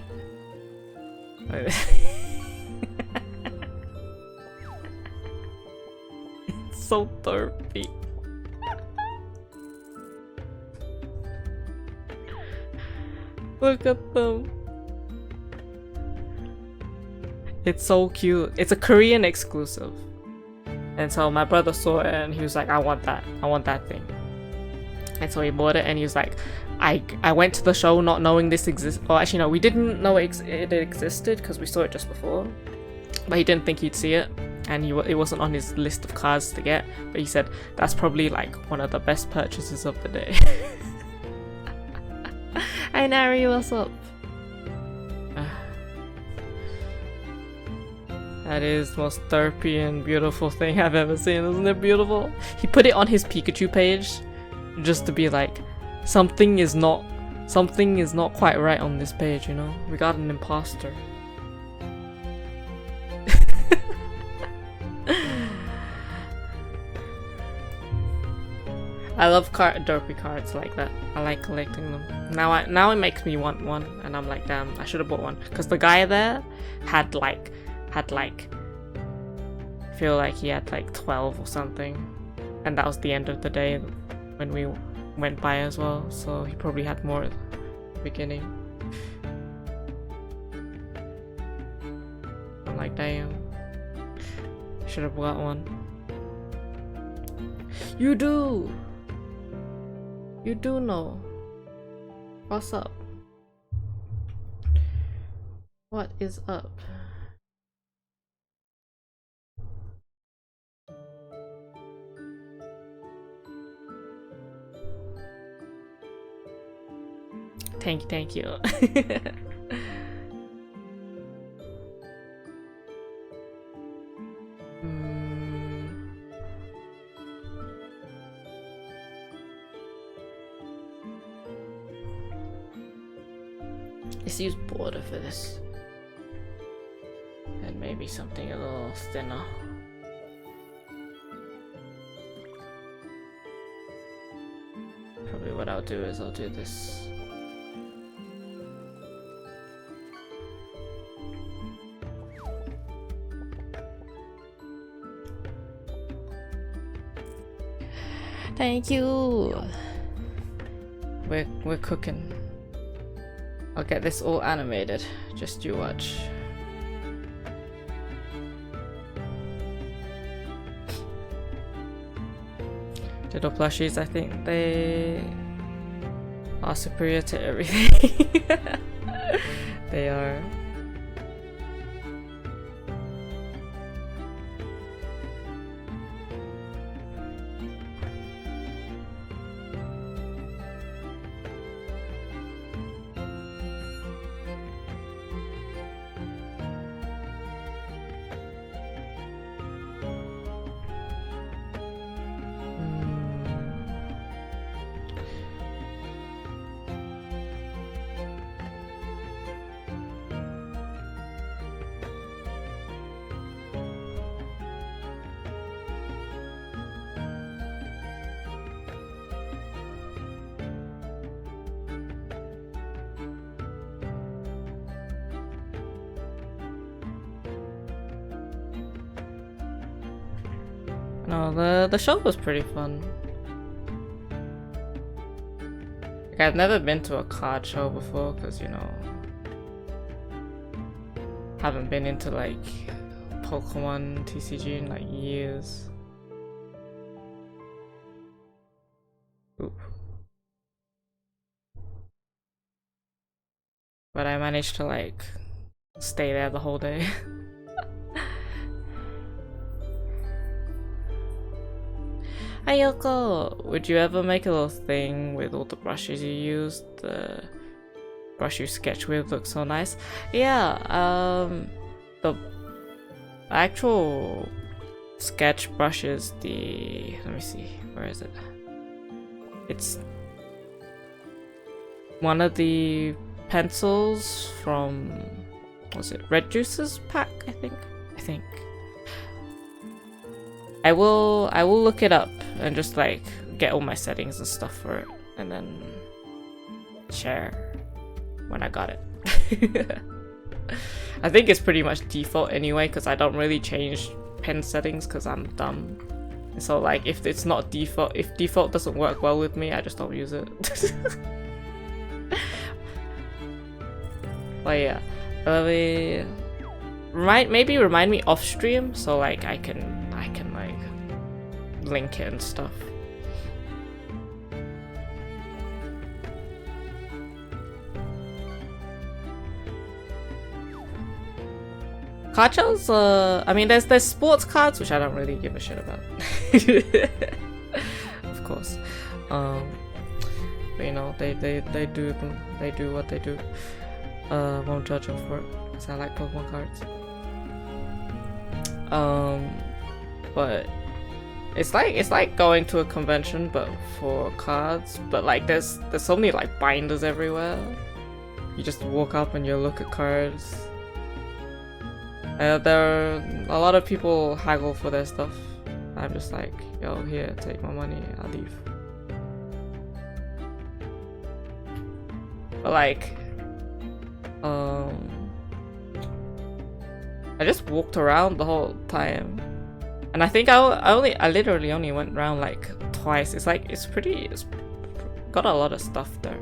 It's so derpy. Look at them. It's so cute. It's a Korean exclusive. And so my brother saw it and he was like, I want that thing. And so he bought it and he was like, I went to the show not knowing this exists. Or actually no, we didn't know it existed because we saw it just before. But he didn't think he'd see it. And it wasn't on his list of cards to get. But he said, that's probably like one of the best purchases of the day. Hi Nari, what's up? That is the most derpy and beautiful thing I've ever seen. Isn't it beautiful? He put it on his Pikachu page just to be like, something is not quite right on this page, you know? We got an imposter. I love derpy cards like that. I like collecting them. Now it makes me want one, and I'm like, damn, I should have bought one. Because the guy there had like I feel like he had like 12 or something, and that was the end of the day when we went by as well, so he probably had more at the beginning. I'm like, damn, should have bought one. You do know what's up. What is up? Thank you. Let's use border for this. And maybe something a little thinner. Probably what I'll do is I'll do this. Thank you. We're cooking. I'll get this all animated. Just you watch. Little plushies, I think they are superior to everything. They are. No, the show was pretty fun. Like, I've never been to a card show before because, you know, haven't been into like Pokemon TCG in like years. Oop. But I managed to like stay there the whole day. Hi Yoko! Would you ever make a little thing with all the brushes you used? The brush you sketch with looks so nice. Yeah, the actual sketch brush is the... let me see, where is it? It's one of the pencils from... was it Red Juice's pack, I think? I will look it up and just like get all my settings and stuff for it and then share when I got it. I think it's pretty much default anyway because I don't really change pen settings because I'm dumb. So like if it's not default, if default doesn't work well with me, I just don't use it. But yeah, maybe remind me off stream so like I can like link it and stuff. Card shows, I mean there's sports cards which I don't really give a shit about. Of course. But you know, they do what they do. Won't judge them for it because I like Pokemon cards. But it's like going to a convention but for cards, but like there's so many like binders everywhere. You just walk up and you look at cards. There are a lot of people haggle for their stuff. I'm just like, yo, here, take my money, I'll leave. But like, I just walked around the whole time, and I think I literally only went around like twice. It's like it's got a lot of stuff there.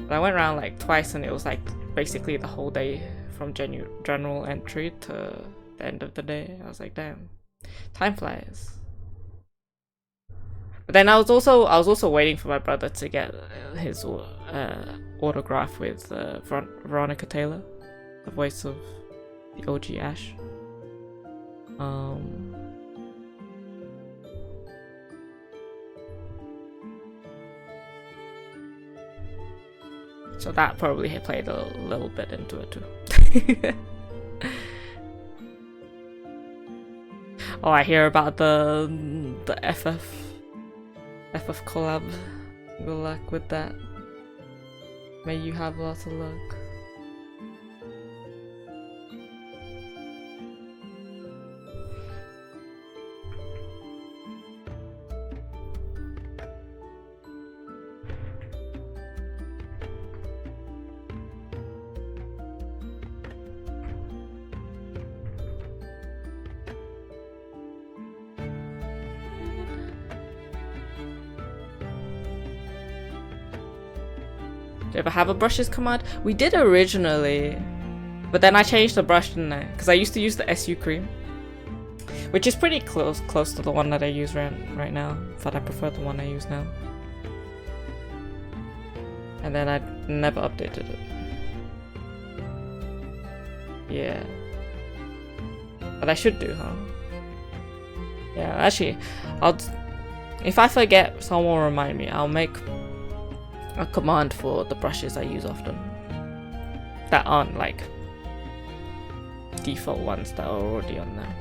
But I went around like twice, and it was like basically the whole day from general entry to the end of the day. I was like, damn, time flies. But then I was also waiting for my brother to get his autograph with Veronica Taylor, the voice of the OG Ash. So that probably played a little bit into it too. Oh, I hear about the FF collab. Good luck with that. May you have lots of luck. you ever have a brushes command? We did originally, but then I changed the brush, didn't I? Because I used to use the SU cream, which is pretty close to the one that I use right now, but I prefer the one I use now. And then I never updated it. Yeah. But I should do, huh? Yeah, actually, if I forget, someone will remind me. I'll make a command for the brushes I use often that aren't like default ones that are already on there.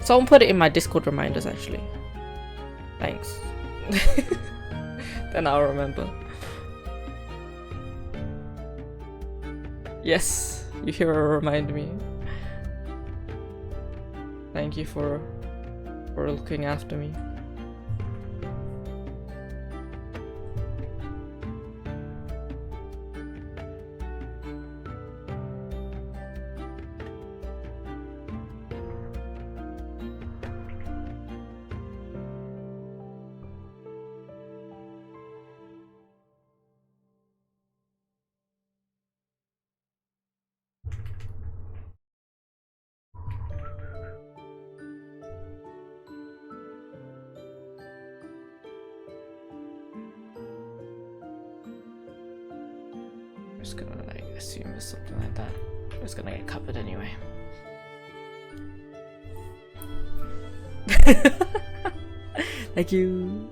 Someone put it in my Discord reminders, actually. Thanks. Then I'll remember. Yes, you hear her remind me. Thank you for looking after me. I'm just gonna like assume it's something like that. It's gonna get covered anyway. Thank you.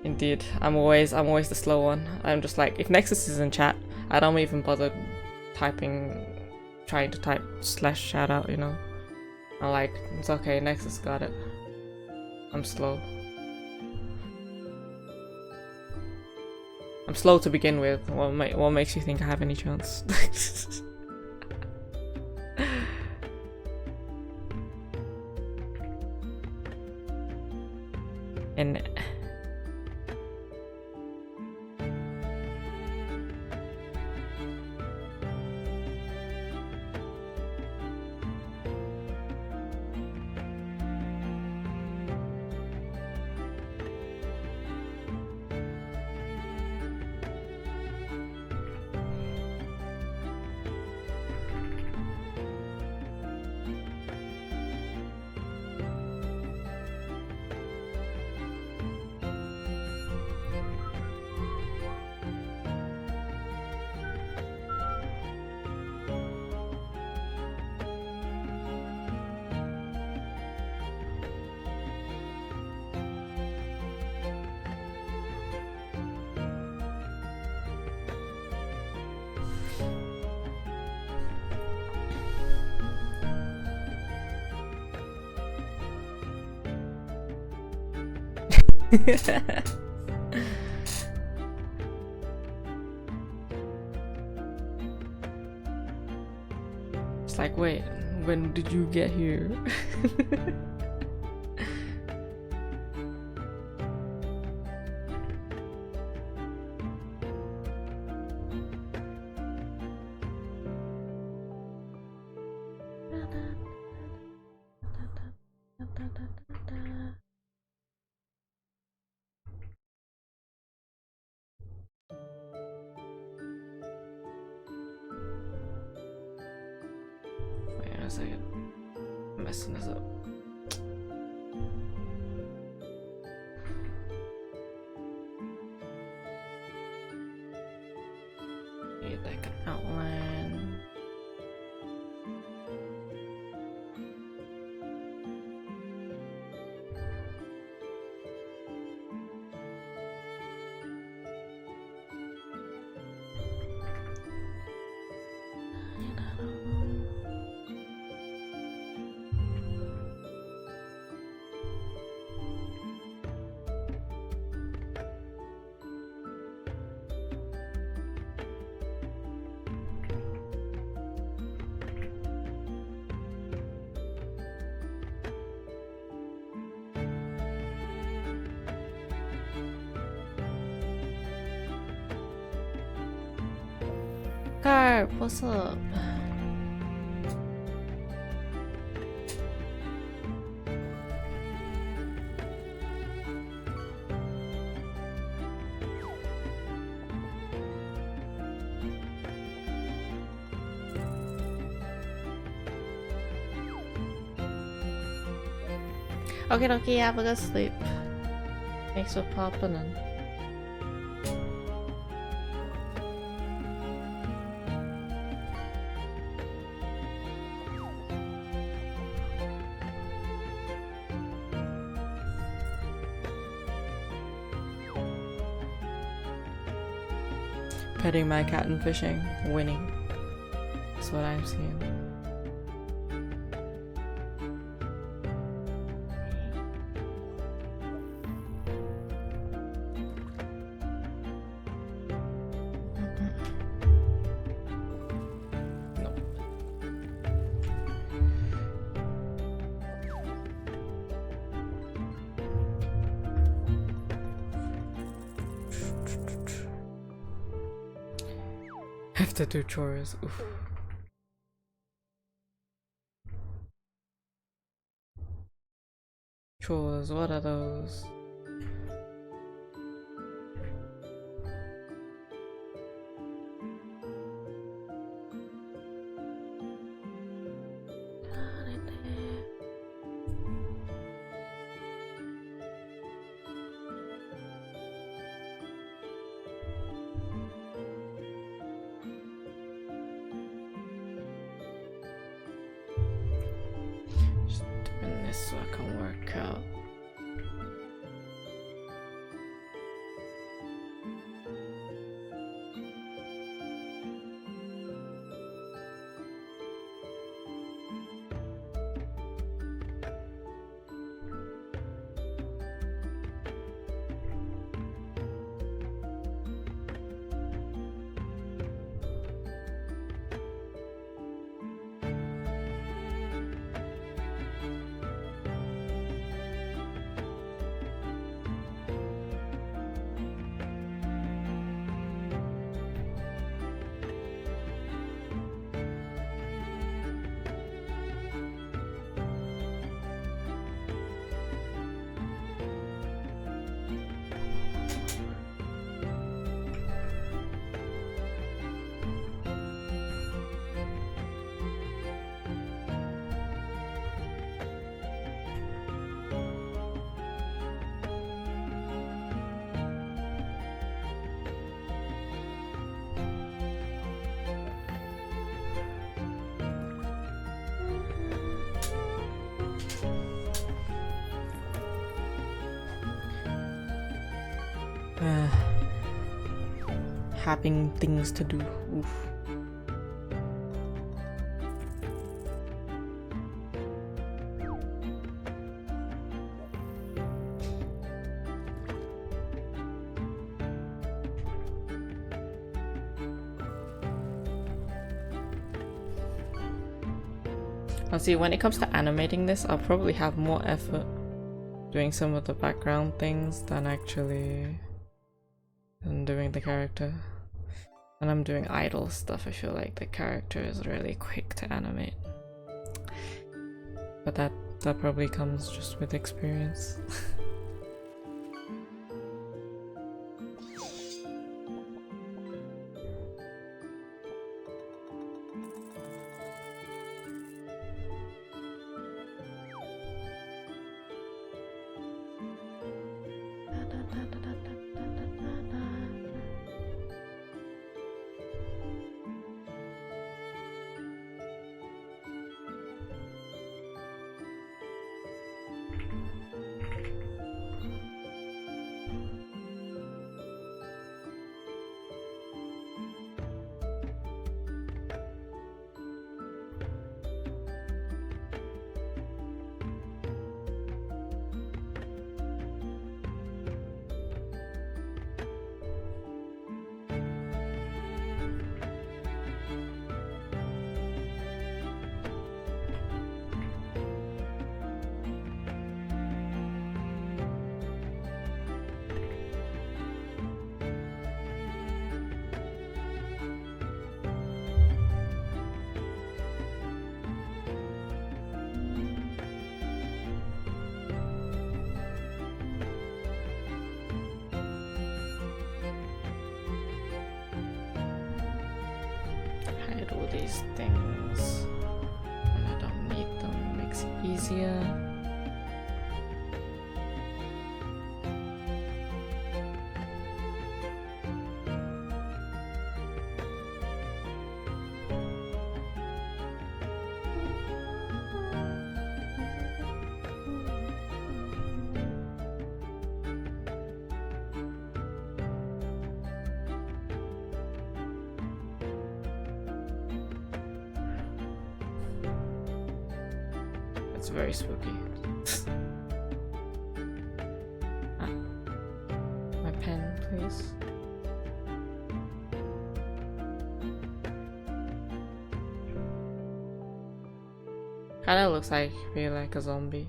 Indeed, I'm always the slow one. I'm just like, if Nexus is in chat, I don't even bother trying to type /shout out, you know. I'm like, it's okay, Nexus got it. I'm slow. I'm slow to begin with. What makes you think I have any chance? And it's like, wait, when did you get here? Wait a second. I'm messing this up. Need like an outline. Carp, what's up? Okay, have a good sleep. Thanks for popping in. Petting my cat and fishing, winning. That's what I'm seeing. Have to do chores. Oof. Chores, what are those? Just doing this so I can work out. Having things to do. Oof. I'll see, when it comes to animating this, I'll probably have more effort doing some of the background things than actually doing the character. When I'm doing idle stuff, I feel like the character is really quick to animate. But that probably comes just with experience. These things when I don't need them makes it easier. It's very spooky. My pen, please. Kinda looks like really like a zombie.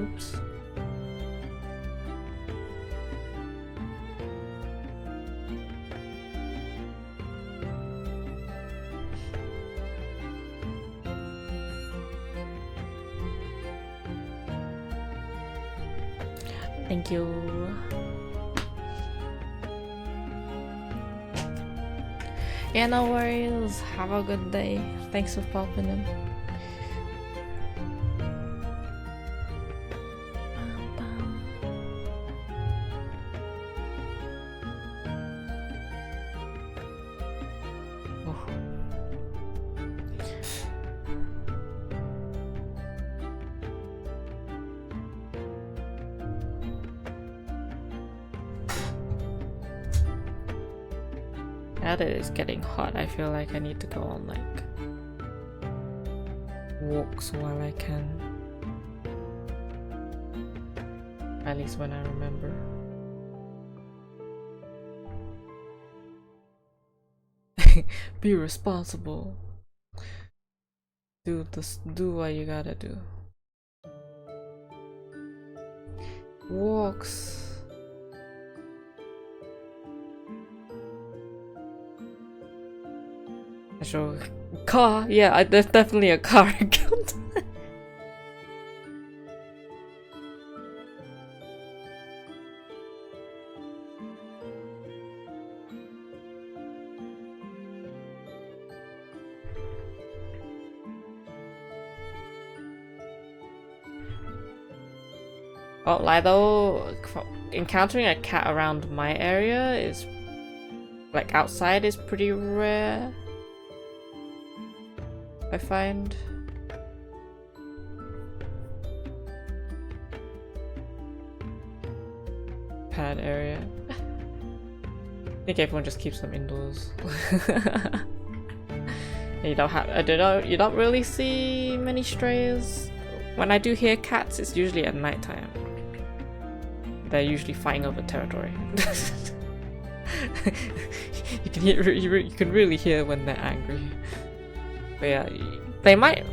Oops. Thank you. Yeah, no worries. Have a good day. Thanks for popping in. Now that it's getting hot, I feel like I need to go on like walks while I can. At least when I remember. Be responsible. Do what you gotta do. Walks. Sure. Car, yeah, there's definitely a car account. Oh, like though, encountering a cat around my area is like outside is pretty rare. I find. Pad area. I think everyone just keeps them indoors. You don't really see many strays. When I do hear cats, it's usually at nighttime. They're usually fighting over territory. You can really hear when they're angry. But yeah, they might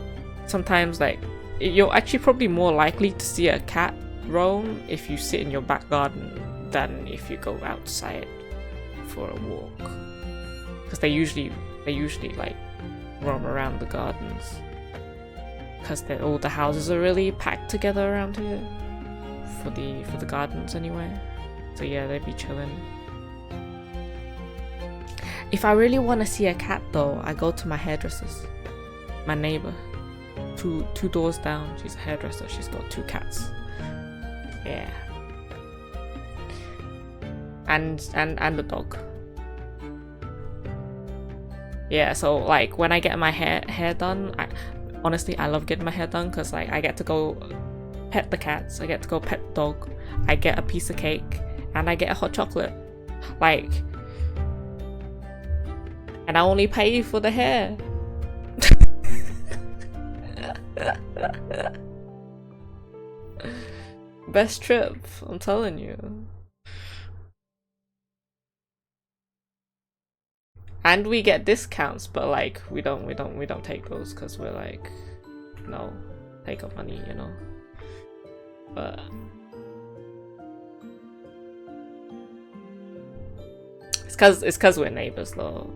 sometimes, like, you're actually probably more likely to see a cat roam if you sit in your back garden than if you go outside for a walk, because they usually like roam around the gardens because all the houses are really packed together around here for the gardens anyway. So yeah, they'd be chilling. If I really want to see a cat though, I go to my hairdresser's. My neighbor, two doors down, she's a hairdresser. She's got 2 cats. Yeah, and a dog. Yeah, so like when I get my hair done, honestly I love getting my hair done because like I get to go pet the cats, I get to go pet the dog, I get a piece of cake, and I get a hot chocolate. Like, and I only pay for the hair. Best trip, I'm telling you. And we get discounts, but like we don't take those because we're like, no, take our money, you know. But it's cause we're neighbors though.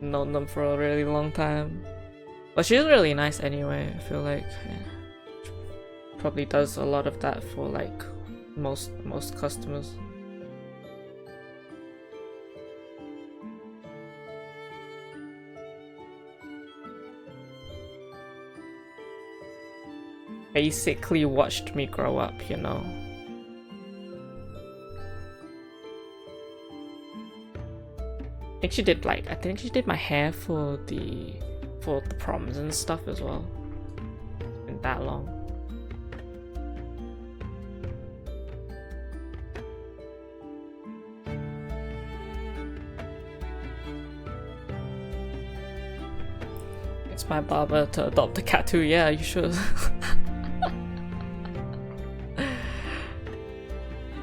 Known them for a really long time. But she's really nice anyway. I feel like probably does a lot of that for like most customers. Basically watched me grow up, you know. I think she did my hair for the proms and stuff as well. It's been that long. It's my barber to adopt a cat too, yeah, you should.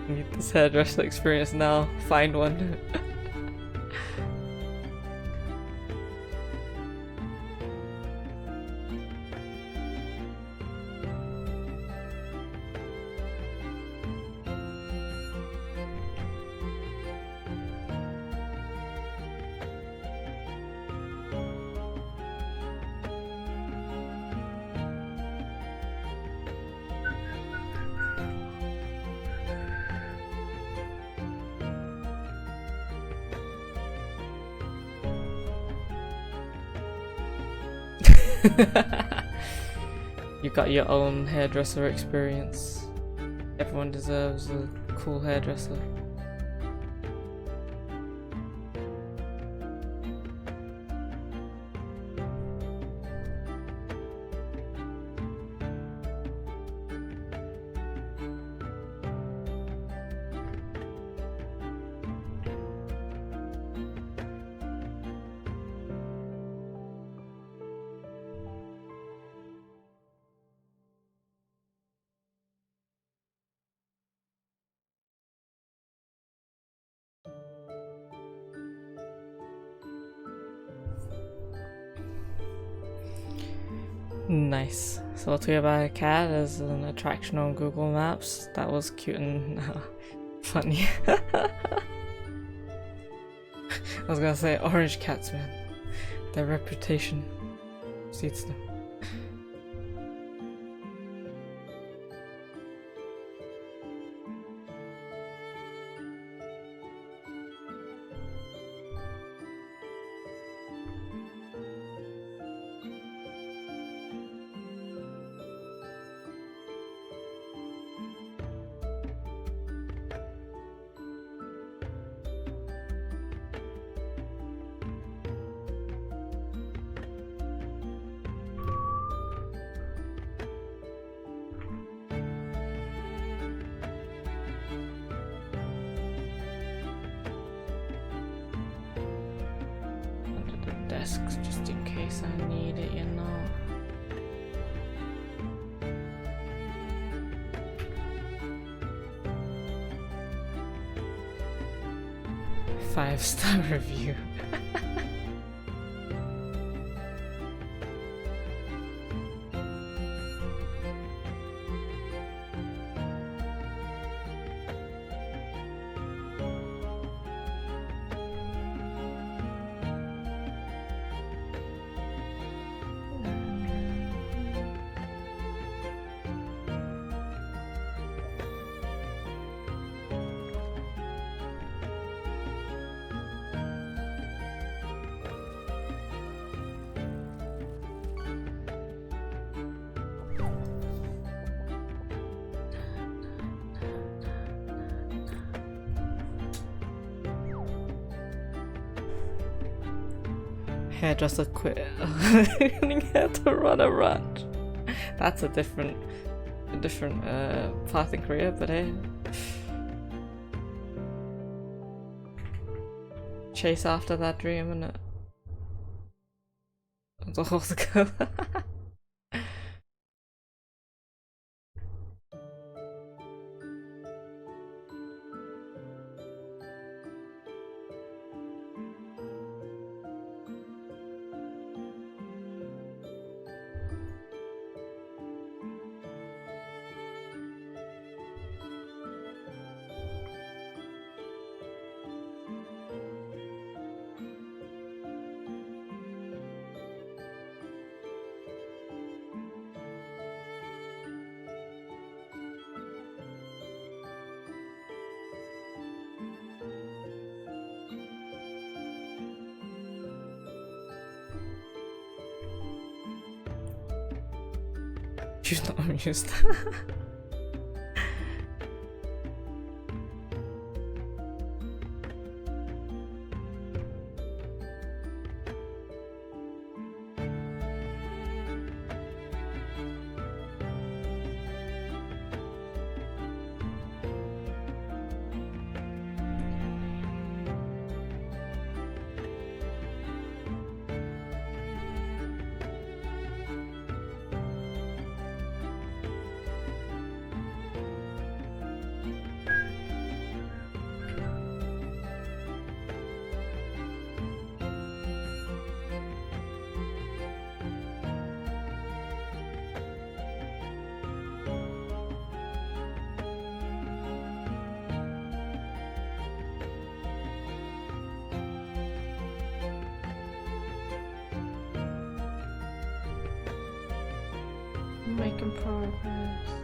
Need this hairdresser experience now. Find one. You got your own hairdresser experience. Everyone deserves a cool hairdresser. Nice. So what we about a cat as an attraction on Google Maps. That was cute and funny. I was gonna say orange cats, man. Their reputation precedes them. Desks just in case I need it, you know. Five-star review. Hairdresser quit. Learning how to run a ranch. That's a different path in career, but hey. Chase after that dream, innit? The horse girl. She's not amused. Making progress.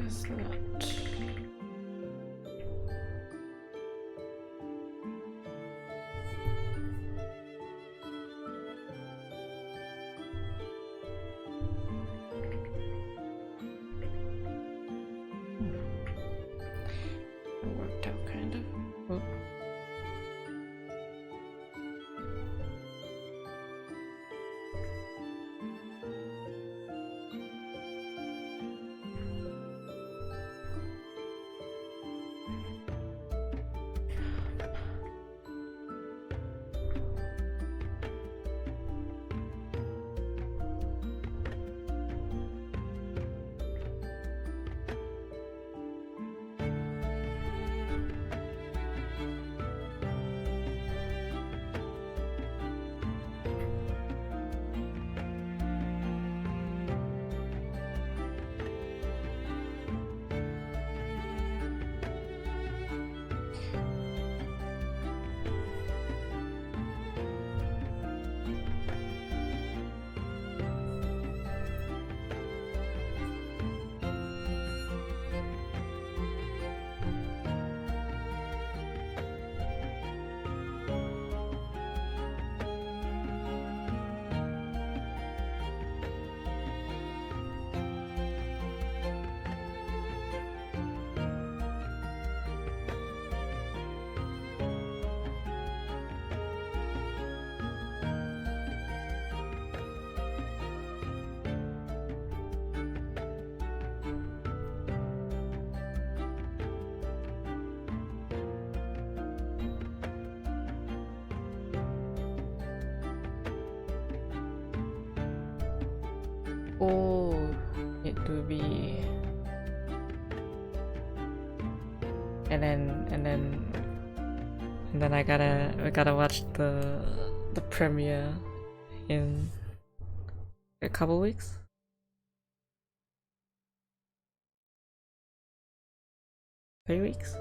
Is that? It worked out kind of. Oh. Oh, it do be. And then I gotta watch the premiere in a couple weeks. $3 weeks.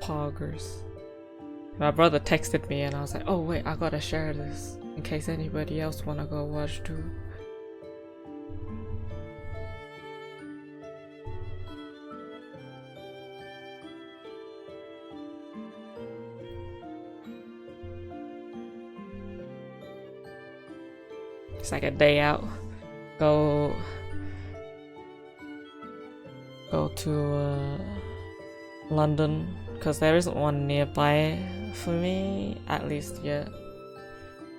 Poggers. My brother texted me and I was like, oh wait, I gotta share this in case anybody else wanna go watch too. It's like a day out. Go to London, because there isn't one nearby for me, at least yet.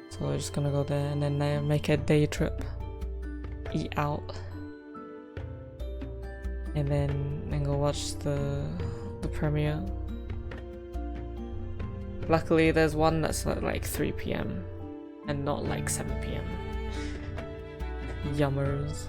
So we're just gonna go there and then make a day trip, eat out, and then go watch the premiere. Luckily there's one that's at like 3 p.m. and not like 7 p.m. Yummers.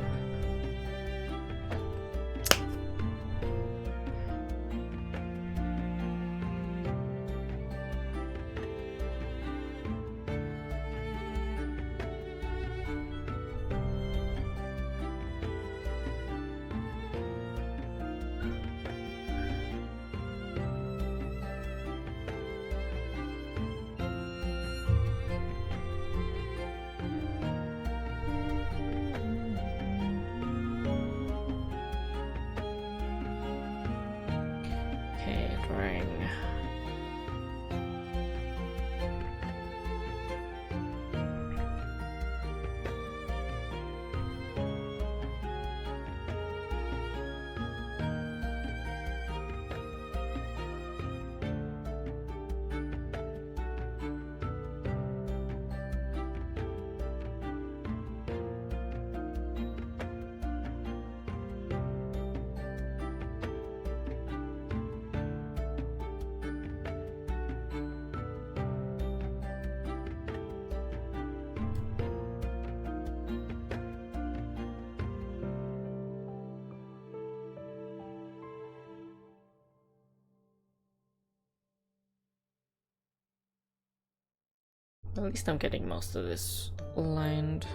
At least I'm getting most of this lined.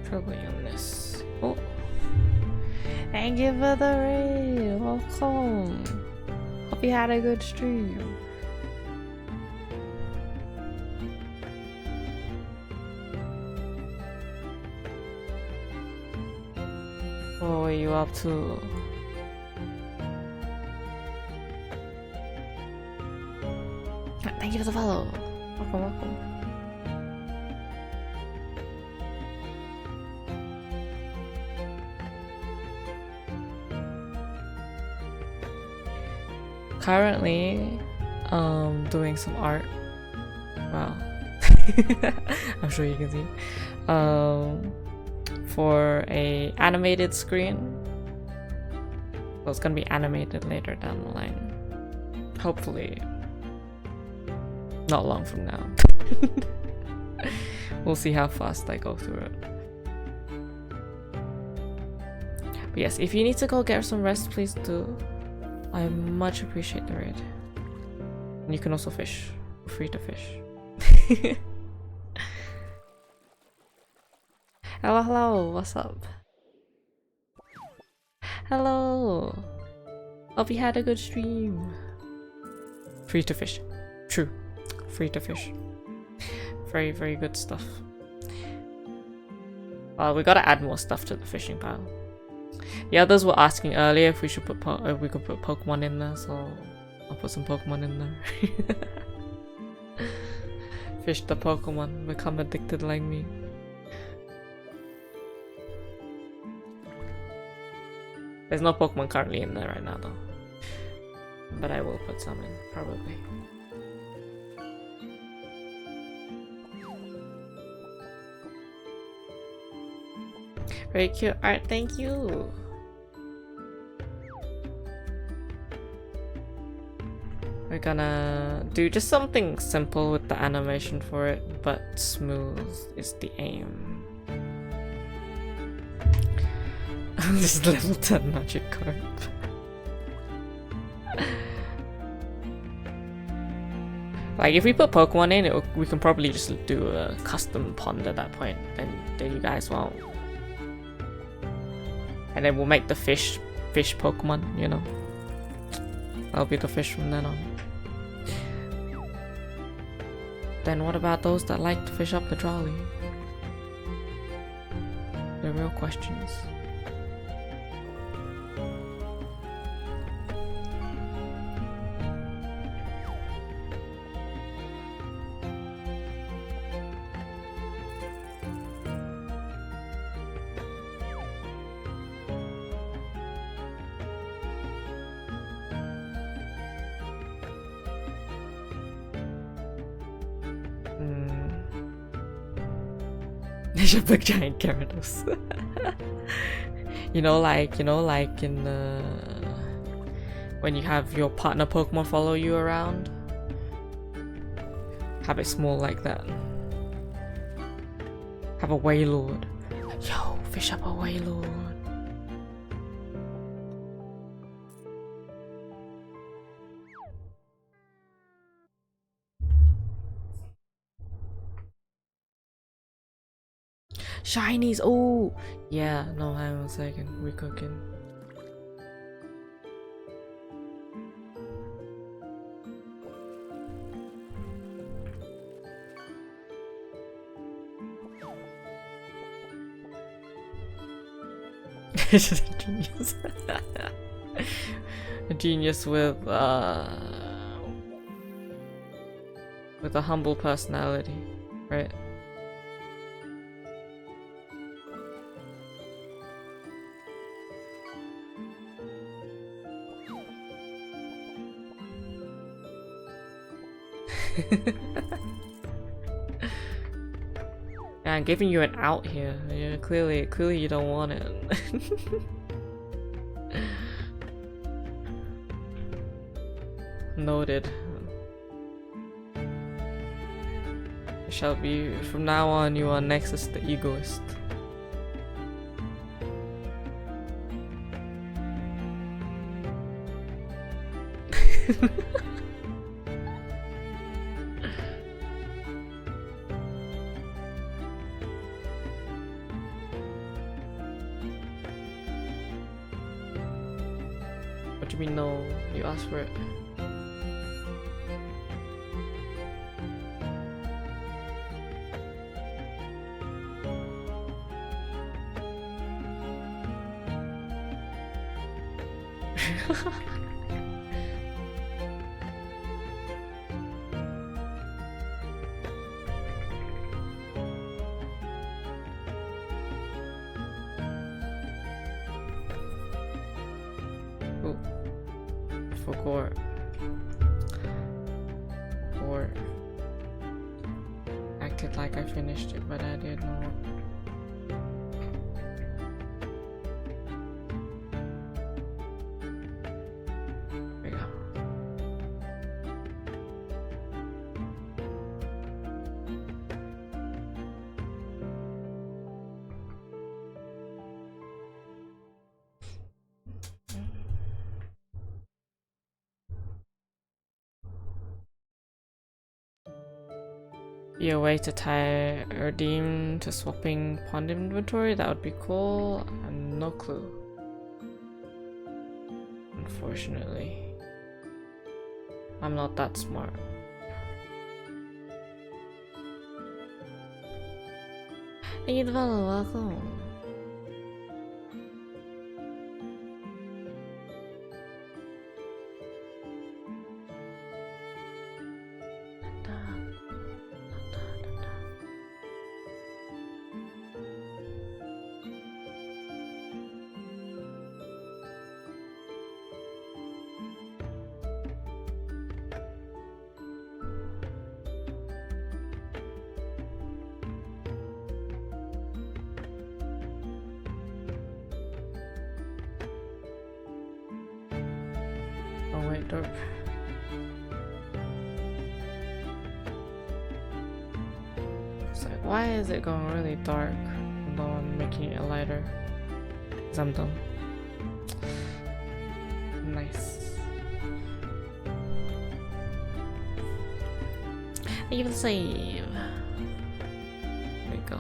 Probably on this. Oh, thank you for the raid. Welcome. Hope you had a good stream. What were you up to? Thank you for the follow. Welcome, welcome. Currently, doing some art. Wow. I'm sure you can see. For a animated screen. Well, it's gonna be animated later down the line. Hopefully. Not long from now. We'll see how fast I go through it. But yes, if you need to go get some rest, please do. I much appreciate the raid. And you can also fish. Feel free to fish. Hello, hello, what's up? Hello! Hope you had a good stream. Free to fish. True. Free to fish. Very, very good stuff. We gotta add more stuff to the fishing pile. The others were asking earlier if we should put if we could put Pokemon in there, so I'll put some Pokemon in there. Fish the Pokemon, become addicted like me. There's no Pokemon currently in there right now though. But I will put some in, probably. Very cute art, thank you! We're gonna do just something simple with the animation for it, but smooth is the aim. This is level 10 magic card. Like, if we put Pokemon in, we can probably just do a custom pond at that point, then you guys won't. And then we'll make the fish Pokemon, you know. That'll be the fish from then on. Then what about those that like to fish up the trolley? The real questions. There's a big giant Gyarados. you know, like in when you have your partner Pokemon follow you around. Have it small like that. Have a Wailord. Yo, fish up a Wailord. Shinies, oh yeah, no, hang on a second, we're cooking. This is a genius. A genius with a humble personality, right? Yeah, I'm giving you an out here. Yeah, clearly you don't want it. Noted. Shall be from now on. You are Nexus the egoist. What do you mean no? You asked for it. Oh, forgot. Or acted like I finished it, but I did not. There we go. Be a way to tie redeem to swapping pond inventory? That would be cool. I have no clue. Unfortunately. I'm not that smart. Thank you, fellow. Welcome. Oh wait, dope. It's like, why is it going really dark? Although I'm making it lighter. Cause I'm dumb. Nice. Even save. There we go.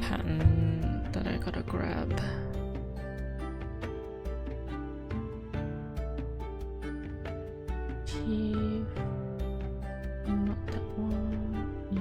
Pattern that I gotta grab. Chief. Not that one. Yeah.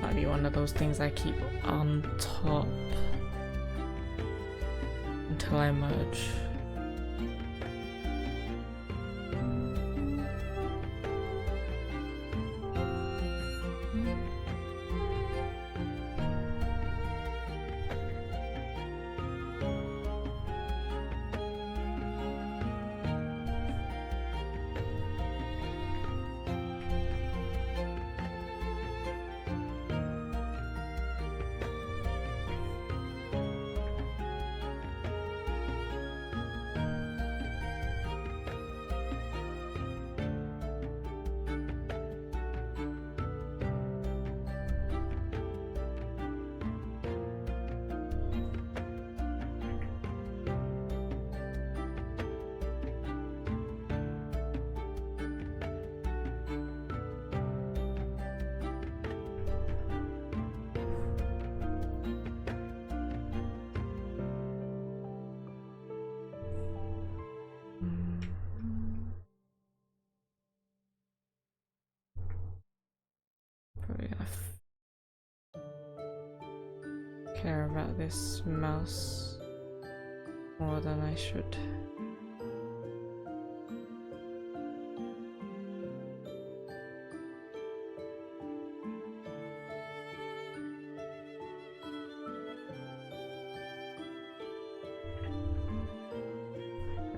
might be one of those things I keep on top until I merge. Probably gonna care about this mouse more than I should.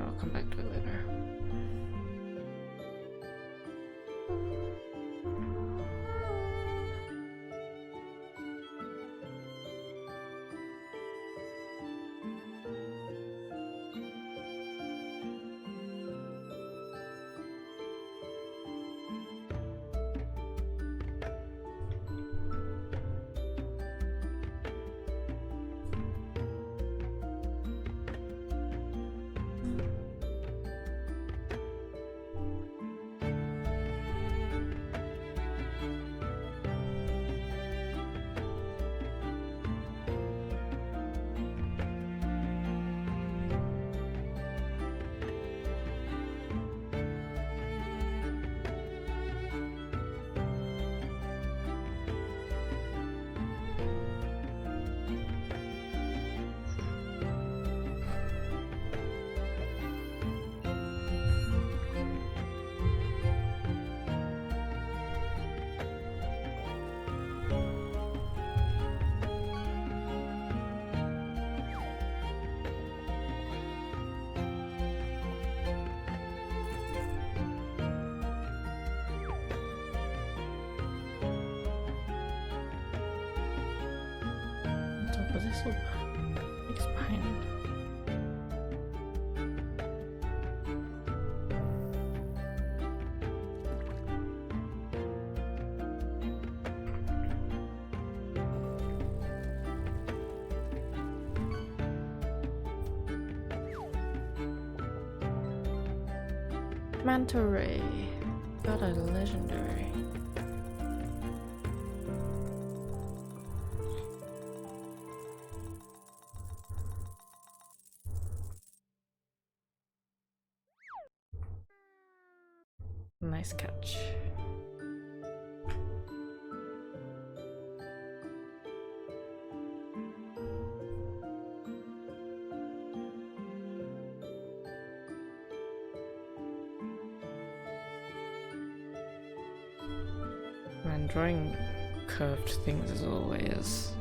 I'll come back to it later. Was this up? It's behind. Manta Ray. Got a legendary. Nice catch. Man, drawing curved things is always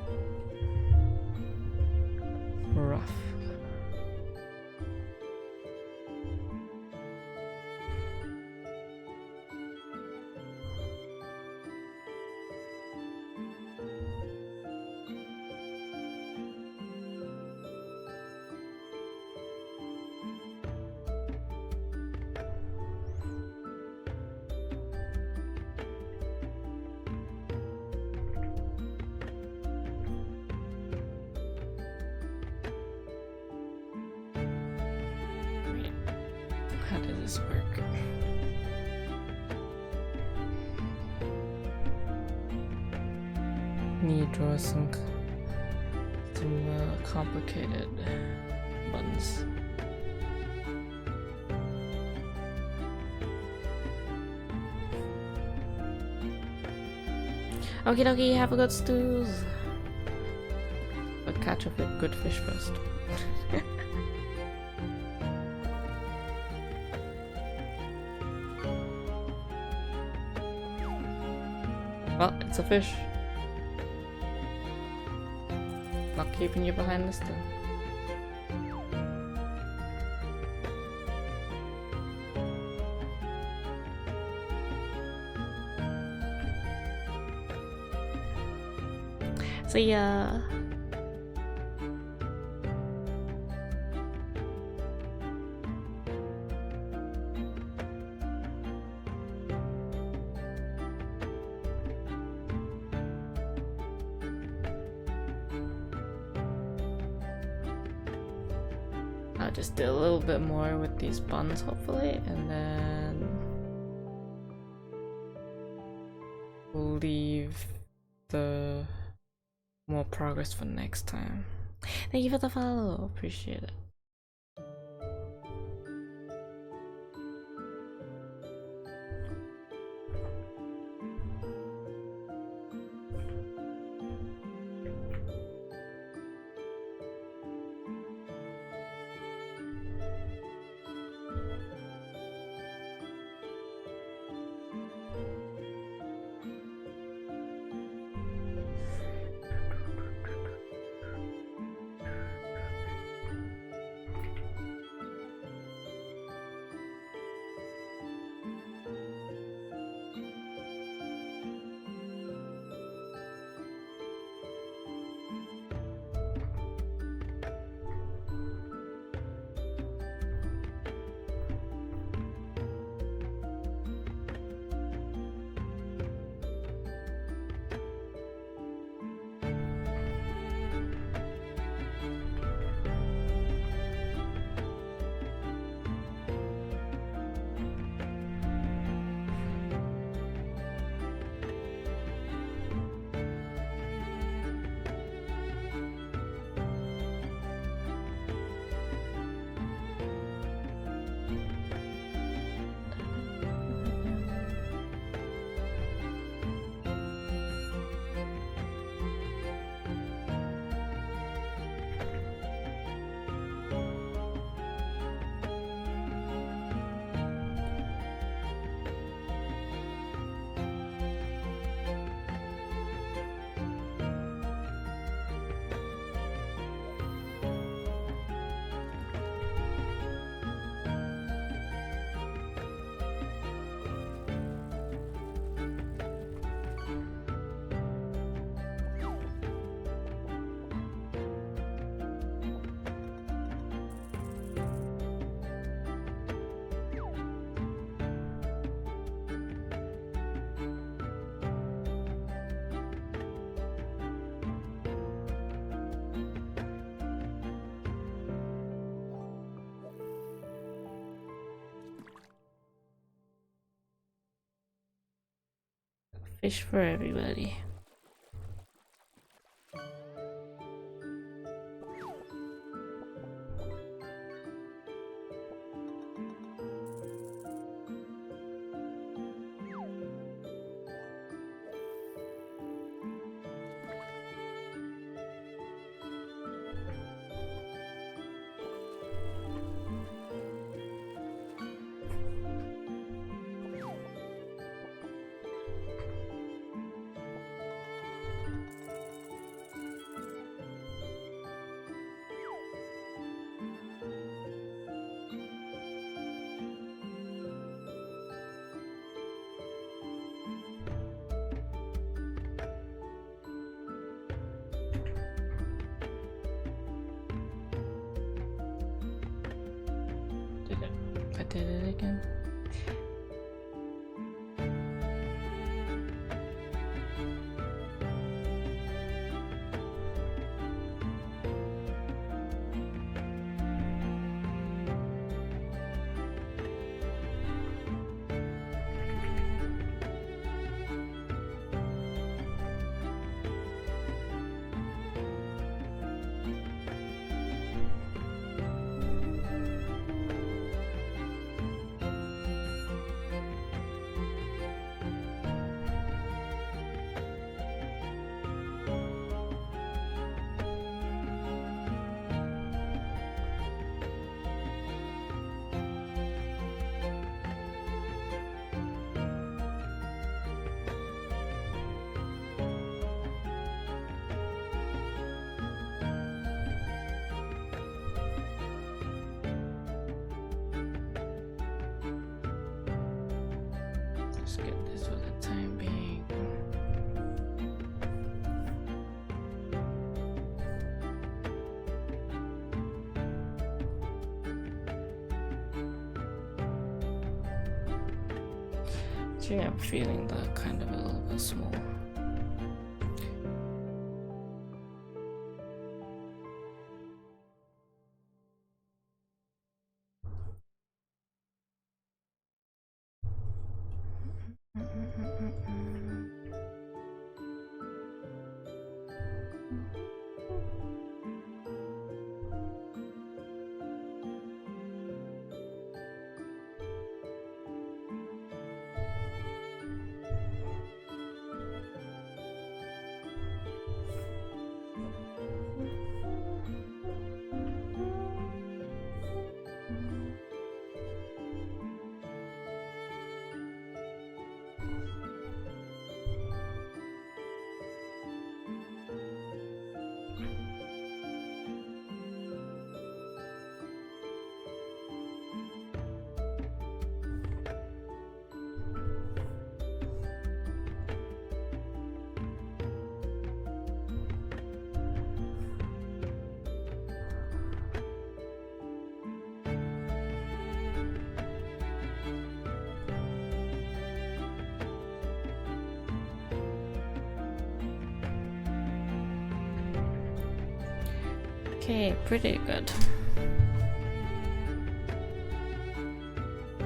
rough. How does this work? Need to draw some complicated buttons. Okie dokie, have a good stews. But catch a good fish first. Well, it's a fish. Not keeping you behind this time. See ya. I'll just do a little bit more with these buns, hopefully, and then we'll leave the more progress for next time. Thank you for the follow, appreciate it. Fish for everybody. I did it again. Just get this for the time being. Actually, I'm feeling that kind of a little bit small. Okay, pretty good.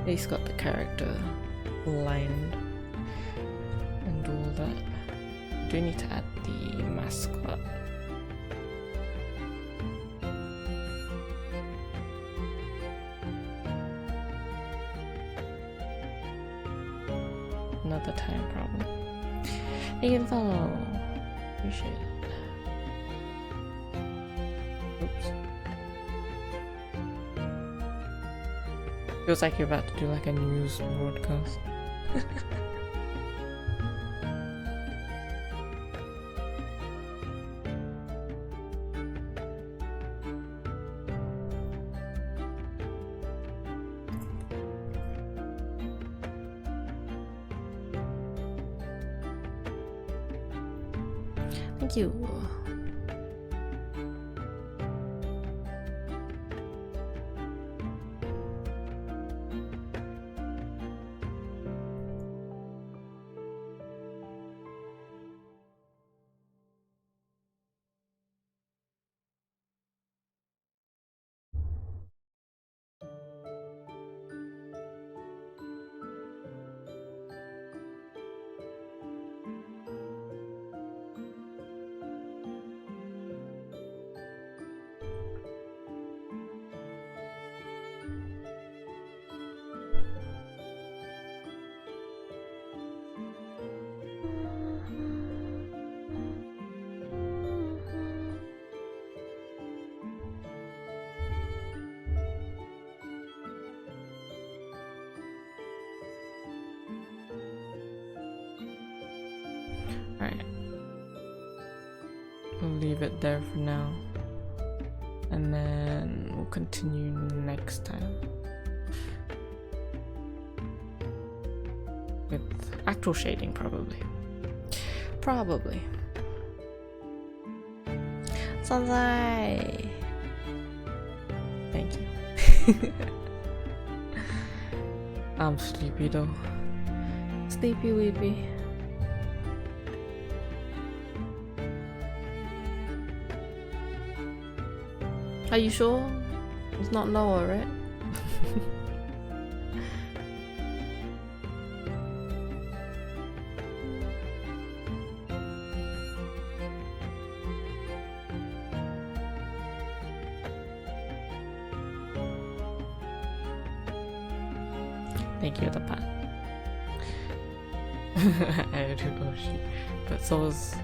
He's got the character lined and all that. Do need to add the mascot. Another time problem. Thank you for the follow. Appreciate it. Oops. Feels like you're about to do like a news broadcast. Thank you. Alright. We'll leave it there for now. And then we'll continue next time. With actual shading, probably. Probably. Sanzai! Thank you. I'm sleepy though. Sleepy weepy. Are you sure? It's not Noah, right? Thank you, the pat. I do know she, but so was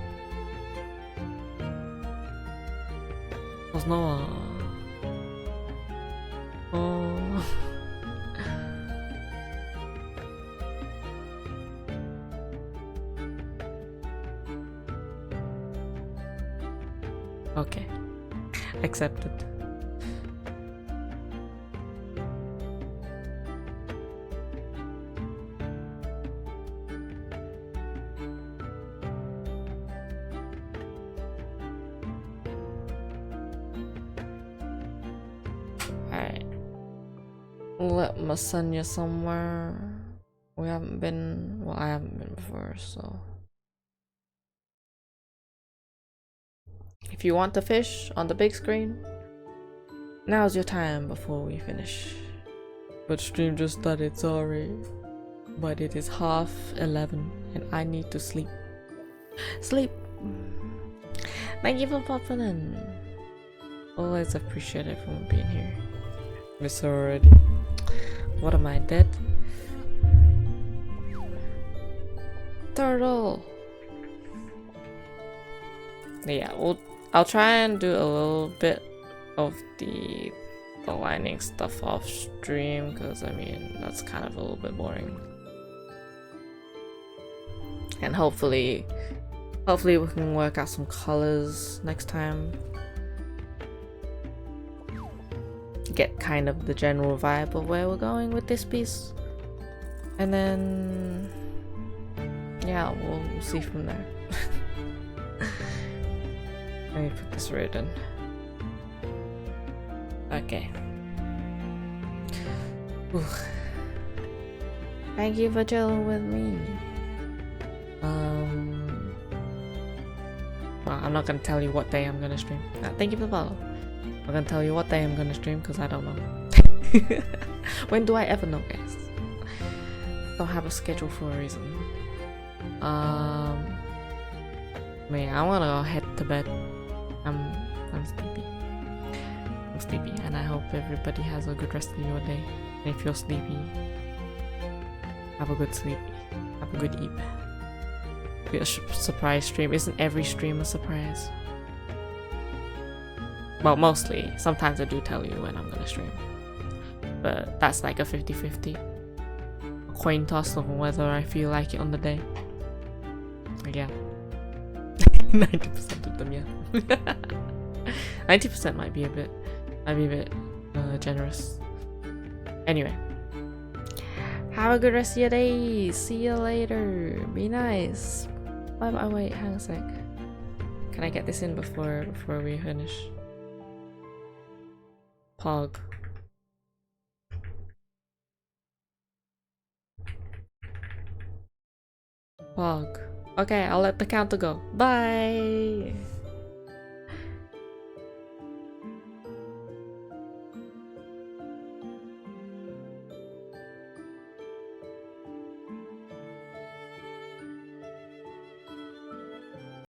Noah. Oh. Okay, accepted. Alright. Let me send you somewhere. We haven't been, well, I haven't been before, so. If you want to fish on the big screen, now's your time before we finish. But stream just started, sorry. But it is 11:30 and I need to sleep. Sleep! Thank you for popping in. Always appreciate everyone being here. Miss already. What am I, dead? Turtle! Yeah, I'll try and do a little bit of the lining stuff off stream, because I mean that's kind of a little bit boring. And hopefully we can work out some colors next time. Get kind of the general vibe of where we're going with this piece. And then yeah, we'll see from there. Let me put this right in. Okay. Ooh. Thank you for chilling with me. Well, I'm not gonna tell you what day I'm gonna stream. Thank you for the follow. I'm gonna tell you what day I'm gonna stream because I don't know. When do I ever know, guys? Don't have a schedule for a reason. Man, I wanna go head to bed. I'm sleepy. I'm sleepy, and I hope everybody has a good rest of your day. And if you're sleepy, have a good sleep. Have a good eat. Be a surprise stream. Isn't every stream a surprise? Well, mostly. Sometimes I do tell you when I'm gonna stream. But that's like a 50-50. Coin toss of whether I feel like it on the day. Yeah. 90% of them, yeah. 90% might be a bit generous. Anyway. Have a good rest of your day. See you later. Be nice. Bye bye. Wait, hang a sec. Can I get this in before we finish? Pog. Pog. Okay, I'll let the counter go. Bye.